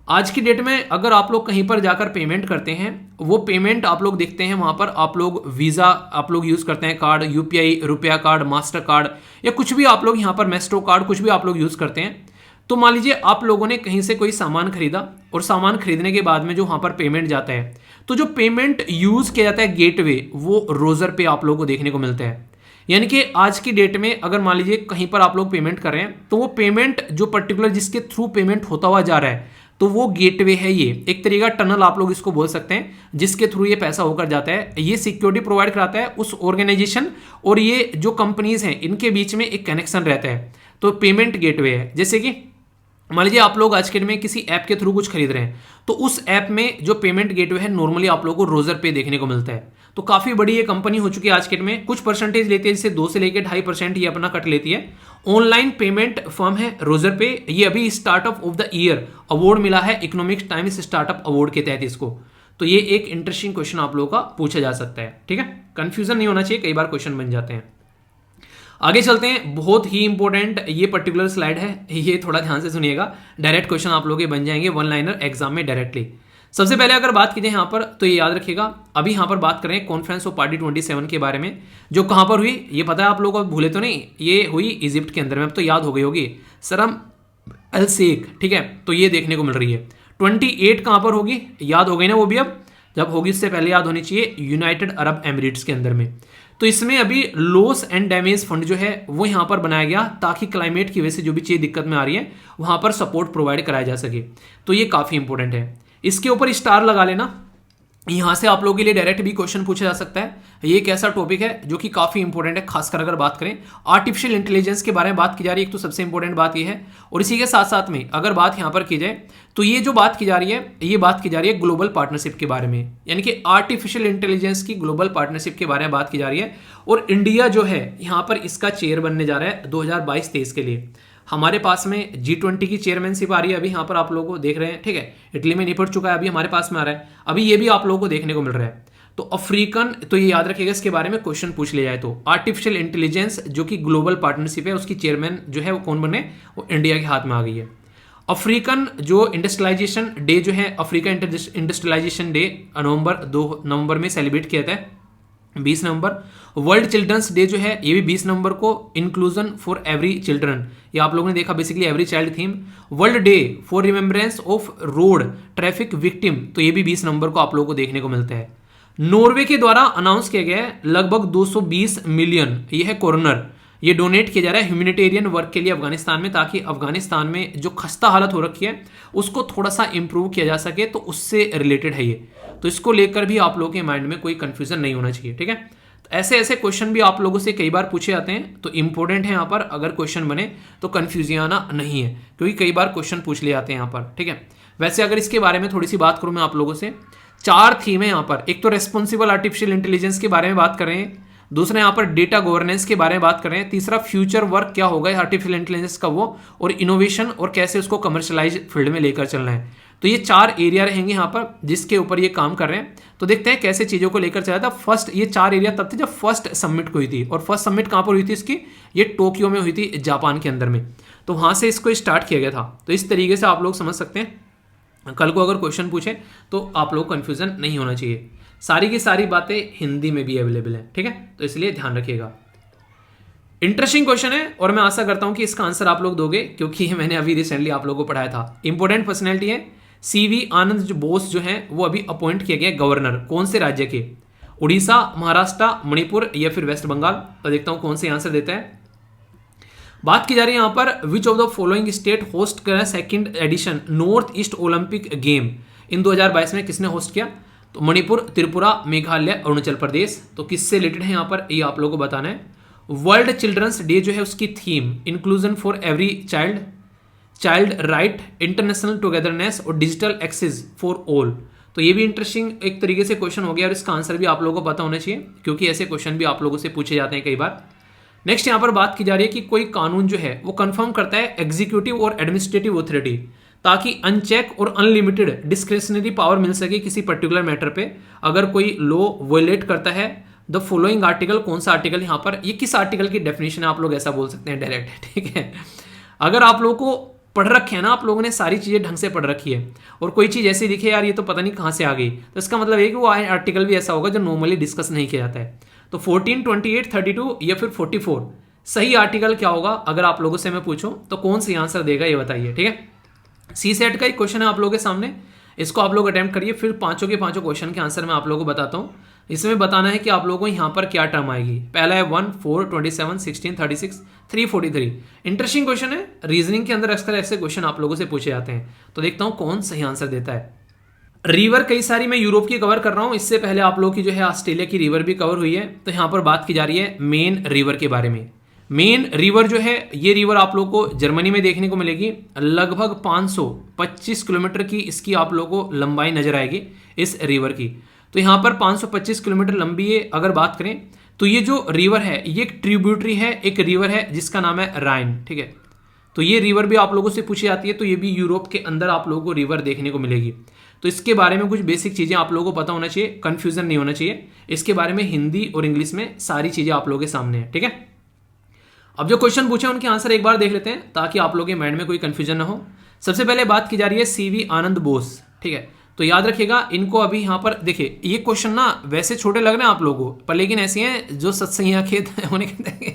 आज की डेट में अगर आप लोग कहीं पर जाकर पेमेंट करते हैं, वो पेमेंट आप लोग देखते हैं वहाँ पर आप लोग वीज़ा आप लोग यूज़ करते हैं, कार्ड यूपीआई, रुपया कार्ड, मास्टर कार्ड या कुछ भी आप लोग यहाँ पर मेस्ट्रो कार्ड कुछ भी आप लोग यूज़ करते हैं। तो मान लीजिए आप लोगों ने कहीं से कोई सामान खरीदा और सामान खरीदने के बाद में जो वहाँ पर पेमेंट जाता है, तो जो पेमेंट यूज़ किया जाता है गेटवे, वो रोजर पे आप लोगों को देखने को मिलता है। यानी कि आज की डेट में अगर मान लीजिए कहीं पर आप लोग पेमेंट कर रहे हैं, तो वो पेमेंट जो पर्टिकुलर जिसके थ्रू पेमेंट होता हुआ जा रहा है, तो वो गेटवे है। ये एक तरीका टनल आप लोग इसको बोल सकते हैं, जिसके थ्रू ये पैसा होकर जाता है। ये सिक्योरिटी प्रोवाइड कराता है उस ऑर्गेनाइजेशन और ये जो कंपनीज हैं इनके बीच में एक कनेक्शन रहता है। तो पेमेंट गेटवे है। जैसे कि मान लीजिए आप लोग आज के दिन में किसी ऐप के थ्रू कुछ खरीद रहे हैं, तो उस ऐप में जो पेमेंट गेटवे है नॉर्मली आप लोगों को रोजर पे देखने को मिलता है। तो काफ़ी बड़ी ये कंपनी हो चुकी है आज के दिन में, कुछ परसेंटेज लेती है, जैसे 2 से लेकर 2.5% ये अपना कट लेती है। ऑनलाइन पेमेंट फर्म है रोजर पे। ये अभी startup of the year award मिला है इकोनॉमिक्स टाइम्स स्टार्टअप अवार्ड के तहत इसको। तो ये एक इंटरेस्टिंग क्वेश्चन आप लोगों का पूछा जा सकता है। ठीक है, कंफ्यूजन नहीं होना चाहिए, कई बार क्वेश्चन बन जाते हैं। आगे चलते हैं, बहुत ही इंपॉर्टेंट ये पर्टिकुलर स्लाइड है, ये थोड़ा ध्यान से सुनिएगा। डायरेक्ट क्वेश्चन आप लोगों के बन जाएंगे वन लाइनर एग्जाम में डायरेक्टली। सबसे पहले अगर बात की जाए यहाँ पर, तो ये याद रखिएगा, अभी यहाँ पर बात करें कॉन्फ्रेंस ऑफ पार्टी 27 के बारे में, जो कहाँ पर हुई ये पता है आप लोगों को, भूले तो नहीं, ये हुई इजिप्ट के अंदर में। अब तो याद हो गई होगी, शर्म अल शेख। ठीक है, तो ये देखने को मिल रही है। 28 कहाँ पर होगी, याद हो गई ना वो भी, अब जब होगी इससे पहले याद होनी चाहिए, यूनाइटेड अरब एमिरेट्स के अंदर में। तो इसमें अभी लॉस एंड डैमेज फंड जो है वो यहाँ पर बनाया गया, ताकि क्लाइमेट की वजह से जो भी चीज़ दिक्कत में आ रही है वहाँ पर सपोर्ट प्रोवाइड कराया जा सके। तो ये काफ़ी इंपॉर्टेंट है, इसके ऊपर स्टार लगा लेना। यहाँ से आप लोगों के लिए डायरेक्ट भी क्वेश्चन पूछा जा सकता है। ये एक ऐसा टॉपिक है जो कि काफ़ी इंपॉर्टेंट है, खासकर अगर बात करें आर्टिफिशियल इंटेलिजेंस के बारे में बात की जा रही है, एक तो सबसे इंपॉर्टेंट बात ये है। और इसी के साथ साथ में अगर बात यहाँ पर की जाए, तो ये जो बात की जा रही है, ये बात की जा रही है ग्लोबल पार्टनरशिप के बारे में, यानी कि आर्टिफिशियल इंटेलिजेंस की ग्लोबल पार्टनरशिप के बारे में बात की जा रही है। और इंडिया जो है यहाँ पर इसका चेयर बनने जा रहा है 2022-23 के लिए। हमारे पास में G20 की चेयरमैनशिप आ रही है, अभी यहाँ पर आप लोगों को देख रहे हैं। ठीक है, इटली में निपट चुका है, अभी हमारे पास में आ रहा है, अभी ये भी आप लोगों को देखने को मिल रहा है। तो अफ्रीकन, तो ये याद रखिएगा, इसके बारे में क्वेश्चन पूछ लिया जाए तो आर्टिफिशियल इंटेलिजेंस जो कि ग्लोबल पार्टनरशिप है, उसकी चेयरमैन जो है वो कौन बने, वो इंडिया के हाथ में आ गई है। अफ्रीकन जो इंडस्ट्रियलाइजेशन डे जो है, अफ्रीका इंडस्ट्रियलाइजेशन डे नवंबर में सेलिब्रेट किया जाता है, 20 नवंबर। वर्ल्ड चिल्ड्रंस डे जो है ये भी 20 नवंबर को, इंक्लूजन फॉर एवरी चिल्ड्रन, ये आप लोगों ने देखा basically every child theme. World day for remembrance of road traffic victim, तो ये भी 20 नवंबर को आप लोगों को देखने को मिलता है। नॉर्वे के द्वारा अनाउंस किया गया है लगभग 220 मिलियन, ये है कॉर्नर, ये डोनेट किया जा रहा है ह्यूमैनिटेरियन वर्क के लिए अफगानिस्तान में, ताकि अफगानिस्तान में जो खस्ता हालत हो रखी है उसको थोड़ा सा इंप्रूव किया जा सके। तो उससे रिलेटेड है ये, तो इसको लेकर भी आप लोगों के माइंड में कोई कंफ्यूजन नहीं होना चाहिए। ठीक है, ऐसे ऐसे क्वेश्चन भी आप लोगों से कई बार पूछे जाते हैं, तो इंपॉर्टेंट है यहाँ पर अगर क्वेश्चन बने तो कन्फ्यूजन आना नहीं है, क्योंकि कई बार क्वेश्चन पूछ लिए जाते हैं यहाँ पर, ठीक है। वैसे अगर इसके बारे में थोड़ी सी बात करूँ मैं आप लोगों से, 4 थीम है यहाँ पर। एक तो रेस्पॉन्सिबल आर्टिफिशियल इंटेलिजेंस के बारे में बात कर रहे हैं, दूसरा यहाँ पर डेटा गवर्नेंस के बारे में बात कर रहे हैं, तीसरा फ्यूचर वर्क क्या होगा आर्टिफिशियल इंटेलिजेंस का वो, और इनोवेशन और कैसे उसको कमर्शलाइज फील्ड में लेकर चलना है। तो ये 4 एरिया रहेंगे यहाँ पर जिसके ऊपर ये काम कर रहे हैं। तो देखते हैं कैसे चीज़ों को लेकर चला था। फर्स्ट ये 4 एरिया तब थे जब फर्स्ट सबमिट हुई थी, और फर्स्ट सबमिट कहाँ पर हुई थी इसकी, ये टोक्यो में हुई थी, जापान के अंदर में। तो वहाँ से इसको स्टार्ट किया गया था। तो इस तरीके से आप लोग समझ सकते हैं, कल को अगर क्वेश्चन पूछे तो आप लोग कन्फ्यूजन नहीं होना चाहिए। सारी की सारी बातें हिंदी में भी अवेलेबल है, ठीक है, तो इसलिए ध्यान रखिएगा। इंटरेस्टिंग क्वेश्चन है और मैं आशा करता हूं कि इसका आंसर आप लोग दोगे, क्योंकि मैंने अभी रिसेंटली आप लोगों को पढ़ाया था। इंपॉर्टेंट पर्सनैलिटी है सीवी आनंद जो बोस जो है वो अभी अपॉइंट किया गया गवर्नर, कौन से राज्य के, उड़ीसा, महाराष्ट्र, मणिपुर या फिर वेस्ट बंगाल। तो देखता हूं कौन से आंसर देता है। बात की जा रही है यहाँ पर, which of the following state host कर second edition north east Olympic game in 2022 में किसने होस्ट किया। तो मणिपुर, त्रिपुरा, मेघालय, अरुणाचल प्रदेश। तो किससे रिलेटेड है यहाँ पर ये आप लोगों को बताना है। वर्ल्ड चिल्ड्रंस डे जो है उसकी theme inclusion for every child, child right, international togetherness और डिजिटल एक्सेस फॉर ऑल। तो ये भी इंटरेस्टिंग एक तरीके से क्वेश्चन हो गया और इसका आंसर भी आप लोगों को पता होना चाहिए, क्योंकि ऐसे क्वेश्चन भी आप लोगों से पूछे जाते हैं कई बार। नेक्स्ट यहाँ पर बात की जा रही है कि कोई कानून जो है वो कंफर्म करता है एग्जीक्यूटिव और एडमिनिस्ट्रेटिव ऑथोरिटी, ताकि अनचेक और अनलिमिटेड डिस्क्रिशनरी पावर मिल सके किसी पर्टिकुलर मैटर पे। अगर कोई लॉ वायलेट करता है द फॉलोइंग आर्टिकल, कौन सा आर्टिकल यहाँ पर, ये किस आर्टिकल की डेफिनेशन है आप लोग ऐसा बोल सकते हैं डायरेक्ट, ठीक है। अगर आप लोगों को पढ़ रखे है ना, आप लोगों ने सारी चीज़ें ढंग से पढ़ रखी है, और कोई चीज़ ऐसी दिखे यार ये तो पता नहीं कहाँ से आ गई, तो इसका मतलब है कि वो आर्टिकल भी ऐसा होगा जो नॉर्मली डिस्कस नहीं किया जाता है। तो 14, 28, 32 या फिर 44 सही आर्टिकल क्या होगा अगर आप लोगों से मैं पूछूं तो कौन सी आंसर देगा ये बताइए, ठीक है। सी सेट का एक क्वेश्चन है आप लोगों के सामने, इसको आप लोग अटेम्प्ट करिए, फिर पांचों के पांचों क्वेश्चन के आंसर मैं आप लोगों को बताता हूँ। इसमें बताना है कि आप लोगों को यहाँ पर क्या टर्म आएगी। पहला है 1, 4, 27, 16, 36, 343। इंटरेस्टिंग क्वेश्चन है, रीजनिंग के अंदर अक्सर ऐसे क्वेश्चन आप लोगों से पूछे जाते हैं। तो देखता हूँ कौन सही आंसर देता है। रिवर कई सारी मैं यूरोप की कवर कर रहा हूँ, इससे पहले आप लोगों की जो है ऑस्ट्रेलिया की रिवर भी कवर हुई है। तो यहाँ पर बात की जा रही है मेन रिवर के बारे में। मेन रिवर जो है ये रिवर आप लोग को जर्मनी में देखने को मिलेगी, लगभग 525 किलोमीटर की इसकी आप लोगों को लंबाई नजर आएगी इस रिवर की। तो यहाँ पर 525 किलोमीटर लंबी है। अगर बात करें तो ये जो रिवर है ये एक ट्रिब्यूटरी है, एक रिवर है जिसका नाम है राइन, ठीक है। तो ये रिवर भी आप लोगों से पूछी जाती है, तो ये भी यूरोप के अंदर आप लोगों को रिवर देखने को मिलेगी। तो इसके बारे में कुछ बेसिक चीज़ें आप लोगों को पता होना चाहिए, कन्फ्यूजन नहीं होना चाहिए। इसके बारे में हिंदी और इंग्लिश में सारी चीज़ें आप लोगों के सामने है, ठीक है। अब जो क्वेश्चन पूछे उनके आंसर एक बार देख लेते हैं ताकि आप लोगों के माइंड में कोई कंफ्यूजन ना हो। सबसे पहले बात की जा रही है सीवी आनंद बोस, ठीक है। तो याद रखिएगा इनको अभी यहाँ पर देखिए, ये क्वेश्चन ना वैसे छोटे लग रहे हैं आप लोगों को, पर लेकिन ऐसी हैं जो सत्सैया के होने के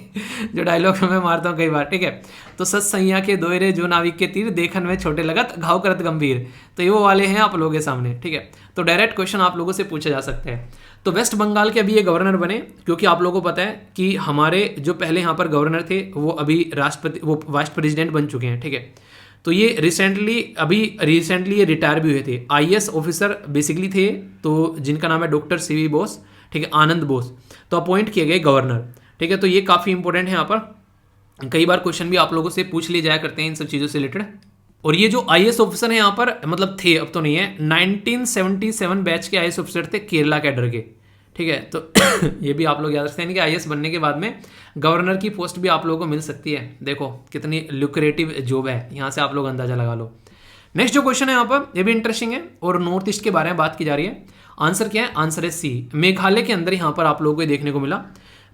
जो डायलॉग मैं मारता हूँ कई बार, ठीक है। तो सत्सैया के दोहरे जो नाविक के तीर देखन में छोटे लगत घाव करत गंभीर, तो ये वो वाले हैं आप लोगों के सामने, ठीक है। तो डायरेक्ट क्वेश्चन आप लोगों से पूछा जा सकता है। तो वेस्ट बंगाल के अभी ये गवर्नर बने, क्योंकि आप लोगों को पता है कि हमारे जो पहले यहाँ पर गवर्नर थे वो अभी राष्ट्रपति वो वाइस प्रेसिडेंट बन चुके हैं, ठीक है। तो ये रिसेंटली ये रिटायर भी हुए थे, आईएएस ऑफिसर बेसिकली थे, तो जिनका नाम है डॉक्टर सीवी बोस, ठीक है, आनंद बोस। तो अपॉइंट किए गए गवर्नर, ठीक है। तो ये काफ़ी इंपॉर्टेंट है, यहाँ पर कई बार क्वेश्चन भी आप लोगों से पूछ लिए जाया करते हैं इन सब चीज़ों से रिलेटेड। और ये जो आईएएस ऑफिसर है यहाँ पर मतलब थे, अब तो नहीं है, 1977 बैच के आईएएस ऑफिसर थे केरला कैडर के, ठीक है। तो ये भी आप लोग याद रखते हैं कि आईएएस बनने के बाद में गवर्नर की पोस्ट भी आप लोगों को मिल सकती है। देखो कितनी लुक्रेटिव जॉब है, यहाँ से आप लोग अंदाजा लगा लो। नेक्स्ट जो क्वेश्चन है यहाँ पर ये भी इंटरेस्टिंग है और नॉर्थ ईस्ट के बारे में बात की जा रही है। आंसर क्या है, आंसर है सी, मेघालय के अंदर यहाँ पर आप लोगों को देखने को मिला।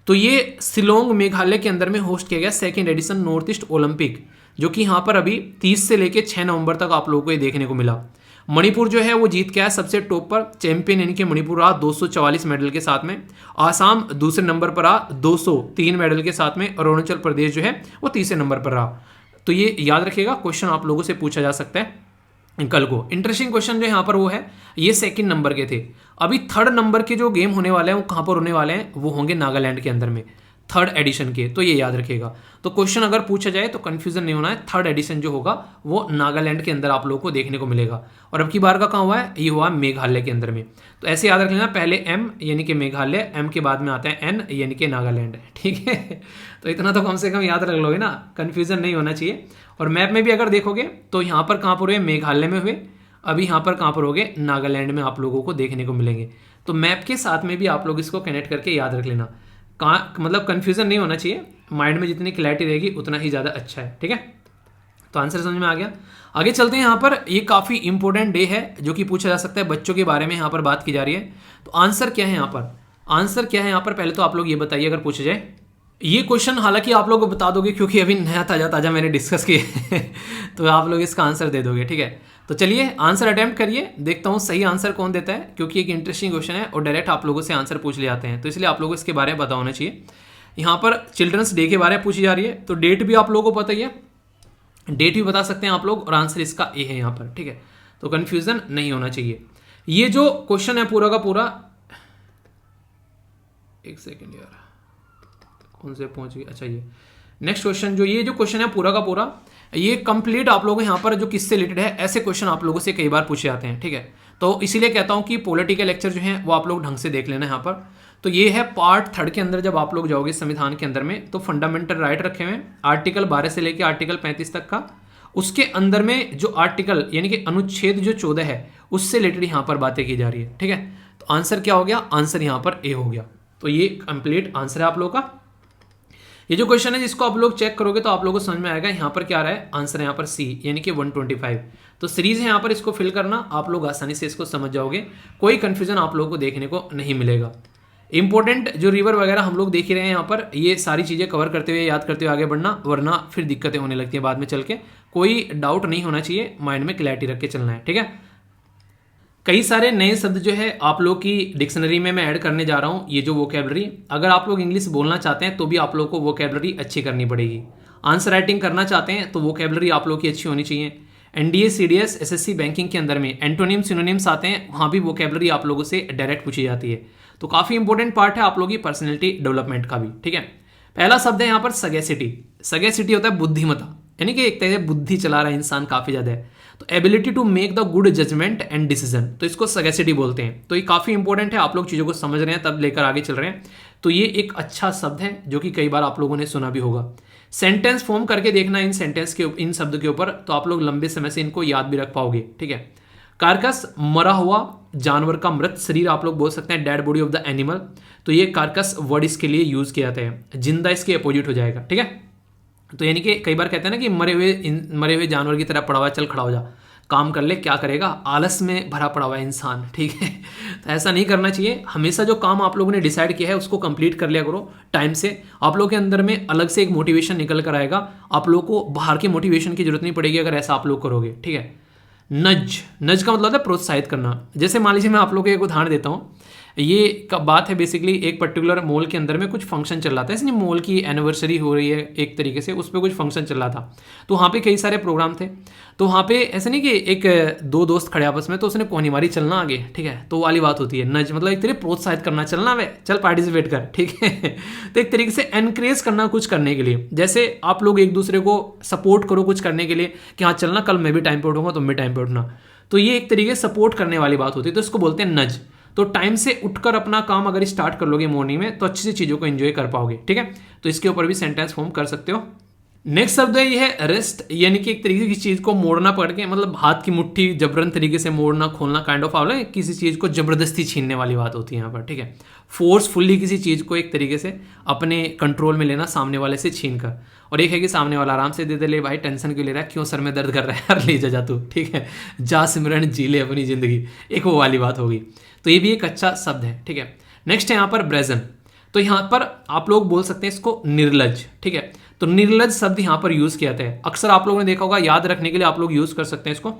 तो ये शिलोंग मेघालय के अंदर में होस्ट किया गया second edition north east Olympic, जो कि यहाँ पर अभी 30 से लेकर 6 नवंबर तक आप लोगों को ये देखने को मिला। मणिपुर जो है वो जीत के आया सबसे टॉप पर, चैंपियन इनके मणिपुर रहा 244 मेडल के साथ में। आसाम दूसरे नंबर पर रहा 203 मेडल के साथ में, और अरुणाचल प्रदेश जो है वो तीसरे नंबर पर रहा। तो ये याद रखिएगा, क्वेश्चन आप लोगों से पूछा जा सकता है कल को। इंटरेस्टिंग क्वेश्चन जो यहाँ पर वो है, ये सेकंड नंबर के थे। अभी थर्ड नंबर के जो गेम होने वाले हैं वो कहाँ पर होने वाले हैं, वो होंगे नागालैंड के अंदर में। थर्ड एडिशन के, तो ये याद रखिएगा। तो क्वेश्चन अगर पूछा जाए तो कंफ्यूजन नहीं होना है, थर्ड एडिशन जो होगा वो नागालैंड के अंदर आप लोगों को देखने को मिलेगा। और अब की बार का कहाँ हुआ है, ये हुआ मेघालय के अंदर में। तो ऐसे याद रख लेना, पहले एम यानी कि मेघालय, एम के बाद में आता है एन यानी कि नागालैंड, ठीक है। तो इतना तो कम से कम याद रख लोगे ना, कन्फ्यूजन नहीं होना चाहिए। और मैप में भी अगर देखोगे तो यहाँ पर कहाँ पर हुए, मेघालय में हुए, अभी यहाँ पर कहाँ पर हो गए, नागालैंड में आप लोगों को देखने को मिलेंगे। तो मैप के साथ में भी आप लोग इसको कनेक्ट करके याद रख लेना, कहाँ मतलब कन्फ्यूजन नहीं होना चाहिए, माइंड में जितनी क्लैरिटी रहेगी उतना ही ज़्यादा अच्छा है, ठीक है। तो आंसर समझ में आ गया। आगे चलते हैं। यहाँ पर ये काफ़ी इंपॉर्टेंट डे है जो कि पूछा जा सकता है, बच्चों के बारे में यहाँ पर बात की जा रही है। तो आंसर क्या है यहाँ पर, आंसर क्या है यहाँ पर, पहले तो आप लोग ये बताइए अगर पूछा जाए। ये क्वेश्चन हालांकि आप लोग को बता दोगे क्योंकि अभी नया ताज़ा ताज़ा मैंने डिस्कस किए तो आप लोग इसका आंसर दे दोगे, ठीक है। तो चलिए आंसर अटेम्प्ट करिए, देखता हूँ सही आंसर कौन देता है, क्योंकि एक इंटरेस्टिंग क्वेश्चन है और डायरेक्ट आप लोगों से आंसर पूछ ले आते हैं, तो इसलिए आप लोगों को इसके बारे में पता होना चाहिए। यहाँ पर चिल्ड्रंस डे के बारे में पूछी जा रही है, तो डेट भी आप लोगों को पता ही है, डेट भी बता सकते हैं आप लोग, और आंसर इसका ए है यहाँ पर, ठीक है। तो कन्फ्यूजन नहीं होना चाहिए। ये जो क्वेश्चन है पूरा का पूरा, एक सेकेंड यार कौन से पहुंच गई, अच्छा ये नेक्स्ट क्वेश्चन, जो ये जो क्वेश्चन है पूरा का पूरा, ये कंप्लीट आप लोग यहाँ पर जो किससे रिलेटेड है, ऐसे क्वेश्चन आप लोगों से कई बार पूछे जाते हैं, ठीक है। तो इसीलिए कहता हूँ कि पॉलिटिकल लेक्चर जो है वो आप लोग ढंग से देख लेना यहाँ पर। तो ये है पार्ट 3 के अंदर, जब आप लोग जाओगे संविधान के अंदर में, तो फंडामेंटल राइट रखे हुए हैं आर्टिकल 12 से लेकर आर्टिकल 35 तक का, उसके अंदर में जो आर्टिकल यानी कि अनुच्छेद जो 14 है उससे रिलेटेड यहाँ पर बातें की जा रही है, ठीक है। तो आंसर क्या हो गया, आंसर यहाँ पर ए हो गया। तो ये कंप्लीट आंसर है आप लोगों का। ये जो क्वेश्चन है जिसको आप लोग चेक करोगे तो आप लोगों को समझ में आएगा यहाँ पर क्या आ रहा है, आंसर है यहाँ पर सी यानी कि 125। तो सीरीज है यहाँ पर, इसको फिल करना, आप लोग आसानी से इसको समझ जाओगे, कोई कंफ्यूजन आप लोगों को देखने को नहीं मिलेगा। इंपॉर्टेंट जो रिवर वगैरह हम लोग देख ही रहे हैं यहाँ पर, ये सारी चीज़ें कवर करते हुए याद करते हुए आगे बढ़ना, वरना फिर दिक्कतें होने लगती है बाद में चल के। कोई डाउट नहीं होना चाहिए, माइंड में क्लैरिटी रख के चलना है, ठीक है। कई सारे नए शब्द जो है आप लोग की डिक्शनरी में मैं ऐड करने जा रहा हूँ। ये जो वोकैबलरी, अगर आप लोग इंग्लिश बोलना चाहते हैं तो भी आप लोग को वोकैबलरी अच्छी करनी पड़ेगी। आंसर राइटिंग करना चाहते हैं तो वोकैबलरी आप लोग की अच्छी होनी चाहिए। एनडीए, सीडीएस, एसएससी बैंकिंग के अंदर में एंटोनिम सिनोनिम्स आते हैं, वहाँ भी वोकैबलरी आप लोगों से डायरेक्ट पूछी जाती है। तो काफ़ी इंपॉर्टेंट पार्ट है आप लोगों की पर्सनैलिटी डेवलपमेंट का भी, ठीक है। पहला शब्द है यहाँ पर सगैसिटी। सगैसिटी होता है बुद्धिमता, यानी कि एक तरह से बुद्धि चला रहा इंसान काफ़ी ज़्यादा है। तो ability to make the good judgement and decision, तो इसको सगैसिटी बोलते हैं। तो ये काफ़ी इंपॉर्टेंट है, आप लोग चीज़ों को समझ रहे हैं तब लेकर आगे चल रहे हैं। तो ये एक अच्छा शब्द है जो कि कई बार आप लोगों ने सुना भी होगा। सेंटेंस फॉर्म करके देखना इन सेंटेंस के, इन शब्द के ऊपर, तो आप लोग लंबे समय से इनको याद भी रख पाओगे, ठीक है। कार्कस, मरा हुआ जानवर का मृत शरीर आप लोग बोल सकते हैं, dead body of the animal. तो ये कार्कस वर्ड इसके लिए यूज किया जाता है, जिंदा इसके अपोजिट हो जाएगा, ठीक है। तो यानी कि कई बार कहते हैं ना कि मरे हुए जानवर की तरह पड़ा हुआ, चल खड़ा हो जा, काम कर ले, क्या करेगा, आलस में भरा पड़ा हुआ है इंसान, ठीक है। तो ऐसा नहीं करना चाहिए, हमेशा जो काम आप लोगों ने डिसाइड किया है उसको कंप्लीट कर लिया करो टाइम से। आप लोगों के अंदर में अलग से एक मोटिवेशन निकल कर आएगा, आप लोगों को बाहर के मोटिवेशन की जरूरत नहीं पड़ेगी अगर ऐसा आप लोग करोगे, ठीक है। नज, नज का मतलब है प्रोत्साहित करना। जैसे मान लीजिए मैं आप लोगों को एक उदाहरण देता हूँ, ये का बात है बेसिकली, एक पर्टिकुलर मॉल के अंदर में कुछ फंक्शन चल रहा था, इसलिए मॉल की एनिवर्सरी हो रही है एक तरीके से, उस पर कुछ फंक्शन चल रहा था। तो वहाँ पे कई सारे प्रोग्राम थे, तो वहाँ पे ऐसे नहीं कि एक दो दोस्त खड़े आपस में, तो उसने पौनी मारी चलना आगे, ठीक है। तो वाली बात होती है नज, मतलब एक तरीके प्रोत्साहित करना, चलना वे चल पार्टिसिपेट कर, ठीक है। तो एक तरीके से एनकरेज करना कुछ करने के लिए, जैसे आप लोग एक दूसरे को सपोर्ट करो कुछ करने के लिए कि हाँ चलना, कल मैं भी टाइम पे उठूंगा, तुम भी टाइम पे उठना। तो ये एक तरीके से सपोर्ट करने वाली बात होती है, तो इसको बोलते हैं नज। तो टाइम से उठकर अपना काम अगर स्टार्ट कर लोगे मॉर्निंग में तो अच्छी सी चीज़ों को एंजॉय कर पाओगे, ठीक है। तो इसके ऊपर भी सेंटेंस फॉर्म कर सकते हो। नेक्स्ट शब्द है ये है रेस्ट, यानी कि एक तरीके की चीज़ को मोड़ना पड़ के, मतलब हाथ की मुट्ठी जबरन तरीके से मोड़ना खोलना, काइंड ऑफ आवला, किसी चीज़ को जबरदस्ती छीनने वाली बात होती है यहाँ पर, ठीक है। फोर्सफुल्ली किसी चीज़ को एक तरीके से अपने कंट्रोल में लेना, सामने वाले से छीन कर। और एक है कि सामने वाला आराम से दे दे, ले भाई टेंशन क्यों ले रहा है, क्यों सर में दर्द कर रहा है यार, ले जा तू, ठीक है, जा सिमरन जी ले अपनी जिंदगी, एक वो वाली बात होगी। तो ये भी एक अच्छा शब्द है, ठीक है। नेक्स्ट है यहाँ पर ब्रेजन। तो यहाँ पर आप लोग बोल सकते हैं इसको निर्लज, ठीक है। तो निर्लज शब्द यहाँ पर यूज किया जाता है, अक्सर आप लोगों ने देखा होगा, याद रखने के लिए आप लोग यूज कर सकते हैं इसको,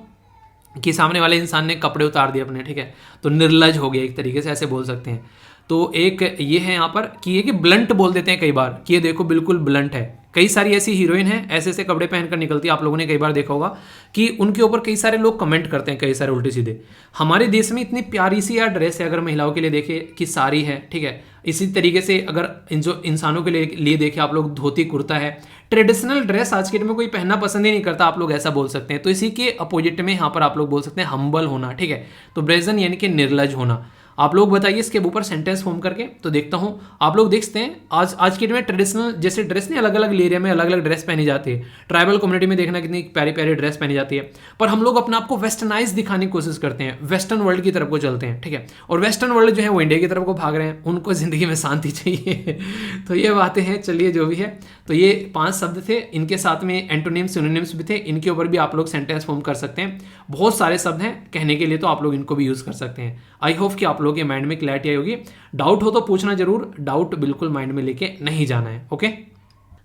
कि सामने वाले इंसान ने कपड़े उतार दिए अपने, ठीक है, तो निर्लज हो गया एक तरीके से, ऐसे बोल सकते हैं। तो एक ये है यहाँ पर कि ये कि ब्लंट बोल देते हैं कई बार, कि ये देखो बिल्कुल ब्लंट है, कई सारी ऐसी हीरोइन हैं ऐसे ऐसे कपड़े पहनकर निकलती है, आप लोगों ने कई बार देखा होगा कि उनके ऊपर कई सारे लोग कमेंट करते हैं, कई सारे उल्टे सीधे। हमारे देश में इतनी प्यारी सी यार ड्रेस है, अगर महिलाओं के लिए देखे कि साड़ी है, ठीक है। इसी तरीके से अगर जो इंसानों के लिए देखे आप लोग, धोती कुर्ता है। ट्रेडिशनल ड्रेस आज के डेट में कोई पहनना पसंद ही नहीं करता, आप लोग ऐसा बोल सकते हैं। तो इसी के अपोजिट में यहाँ पर आप लोग बोल सकते हैं हम्बल होना, ठीक है। तो ब्रेजन यानी कि निर्लज होना। आप लोग बताइए इसके ऊपर सेंटेंस फॉर्म करके, तो देखता हूं। आप लोग देखते हैं आज के डेट में ट्रेडिशनल जैसे ड्रेस नहीं, अलग अलग एरिया में अलग अलग ड्रेस पहनी जाती है। ट्राइबल कम्युनिटी में देखना कितनी प्यारी प्यारी ड्रेस पहनी जाती है, पर हम लोग अपने आप को वेस्टर्नाइज दिखाने की कोशिश करते हैं, वेस्टर्न वर्ल्ड की तरफ को चलते हैं, ठीक है। और वेस्टर्न वर्ल्ड जो है वो इंडिया की तरफ को भाग रहे हैं, उनको जिंदगी में शांति चाहिए। तो ये बातें हैं, चलिए जो भी है। तो ये 5 शब्द थे, इनके साथ में एंटोनिम्स सिनोनिम्स भी थे, इनके ऊपर भी आप लोग सेंटेंस फॉर्म कर सकते हैं। बहुत सारे शब्द हैं कहने के लिए, तो आप लोग इनको भी यूज कर सकते हैं। आई होप कि आप लोगों के माइंड में क्लैरिटी आई होगी। डाउट हो तो पूछना जरूर, डाउट बिल्कुल माइंड में लेके नहीं जाना है, ओके।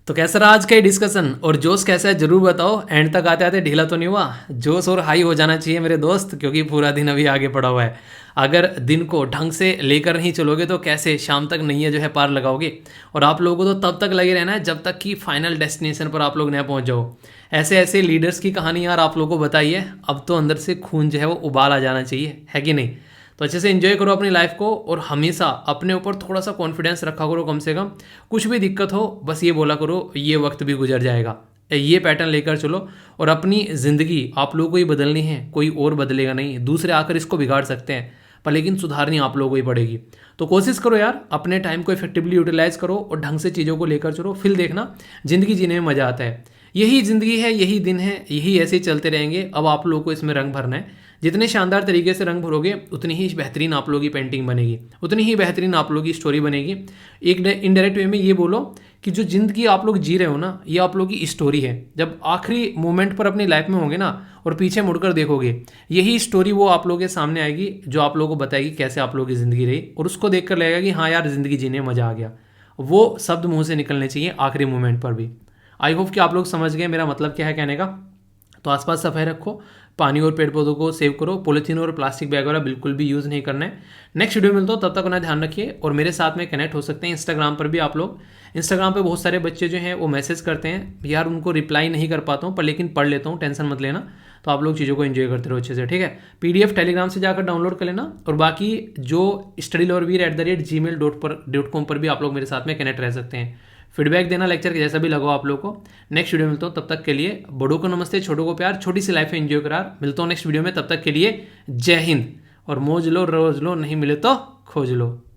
तो कैसा रहा आज का ये डिस्कशन, और जोश कैसा है जरूर बताओ। एंड तक आते आते ढीला तो नहीं हुआ? जोश और हाई हो जाना चाहिए मेरे दोस्त, क्योंकि पूरा दिन अभी आगे पड़ा हुआ है। अगर दिन को ढंग से लेकर नहीं चलोगे तो कैसे शाम तक नैया जो है पार लगाओगे। और आप लोगों को तो तब तक लगे रहना है जब तक कि फाइनल डेस्टिनेशन पर आप लोग न पहुंच जाओ। ऐसे ऐसे लीडर्स की कहानी यार आप लोगों को बताइए, अब तो अंदर से खून जो है वो उबाल आ जाना चाहिए, है कि नहीं। तो अच्छे से एंजॉय करो अपनी लाइफ को, और हमेशा अपने ऊपर थोड़ा सा कॉन्फिडेंस रखा करो। कम से कम कुछ भी दिक्कत हो बस ये बोला करो, ये वक्त भी गुजर जाएगा। ये पैटर्न लेकर चलो, और अपनी ज़िंदगी आप लोगों को ही बदलनी है, कोई और बदलेगा नहीं। दूसरे आकर इसको बिगाड़ सकते हैं, पर लेकिन सुधारनी आप लोगों को ही पड़ेगी। तो कोशिश करो यार, अपने टाइम को इफेक्टिवली यूटिलाइज करो और ढंग से चीज़ों को लेकर चलो, फिर देखना ज़िंदगी जीने में मज़ा आता है। यही ज़िंदगी है, यही दिन है, यही ऐसे ही चलते रहेंगे। अब आप लोगों को इसमें रंग भरना है। जितने शानदार तरीके से रंग भरोगे उतनी ही बेहतरीन आप लोगों की पेंटिंग बनेगी, उतनी ही बेहतरीन आप लोगों की स्टोरी बनेगी। एक इनडायरेक्ट वे में ये बोलो कि जो ज़िंदगी आप लोग जी रहे हो ना, ये आप लोगों की स्टोरी है। जब आखिरी मोमेंट पर अपनी लाइफ में होंगे ना और पीछे मुड़कर देखोगे, यही स्टोरी वो आप लोगों के सामने आएगी, जो आप लोगों को बताएगी कैसे आप लोगों की ज़िंदगी रही, और उसको देख कर लगेगा कि हाँ यार ज़िंदगी जीने में मज़ा आ गया। वो शब्द मुँह से निकलने चाहिए आखिरी मोमेंट पर भी। आई होप कि आप लोग समझ गए मेरा मतलब क्या है कहने का। तो आसपास सफाई रखो, पानी और पेड़ पौधों को सेव करो, पॉलीथीन और प्लास्टिक बैग वगैरह बिल्कुल भी यूज़ नहीं करना है। नेक्स्ट वीडियो मिलता हूँ, तब तक अपना ध्यान रखिए। और मेरे साथ में कनेक्ट हो सकते हैं इंस्टाग्राम पर भी आप लोग। इंस्टाग्राम पे बहुत सारे बच्चे जो हैं वो मैसेज करते हैं यार, उनको रिप्लाई नहीं कर पाता हूँ, पर लेकिन पढ़ लेता हूँ, टेंशन मत लेना। तो आप लोग चीज़ों को एंजॉय करते रहो अच्छे से, ठीक है। PDF टेलीग्राम से जाकर डाउनलोड कर लेना, और बाकी जो studyloveer@gmail.com पर भी आप लोग मेरे साथ में कनेक्ट रह सकते हैं। फीडबैक देना लेक्चर के जैसा भी लगा आप लोगों को। नेक्स्ट वीडियो मिलता हूँ, तब तक के लिए बड़ों को नमस्ते, छोटों को प्यार, छोटी सी लाइफ में एंजॉय करार। मिलता हूँ नेक्स्ट वीडियो में, तब तक के लिए जय हिंद। और मौज लो रोज लो, नहीं मिले तो खोज लो।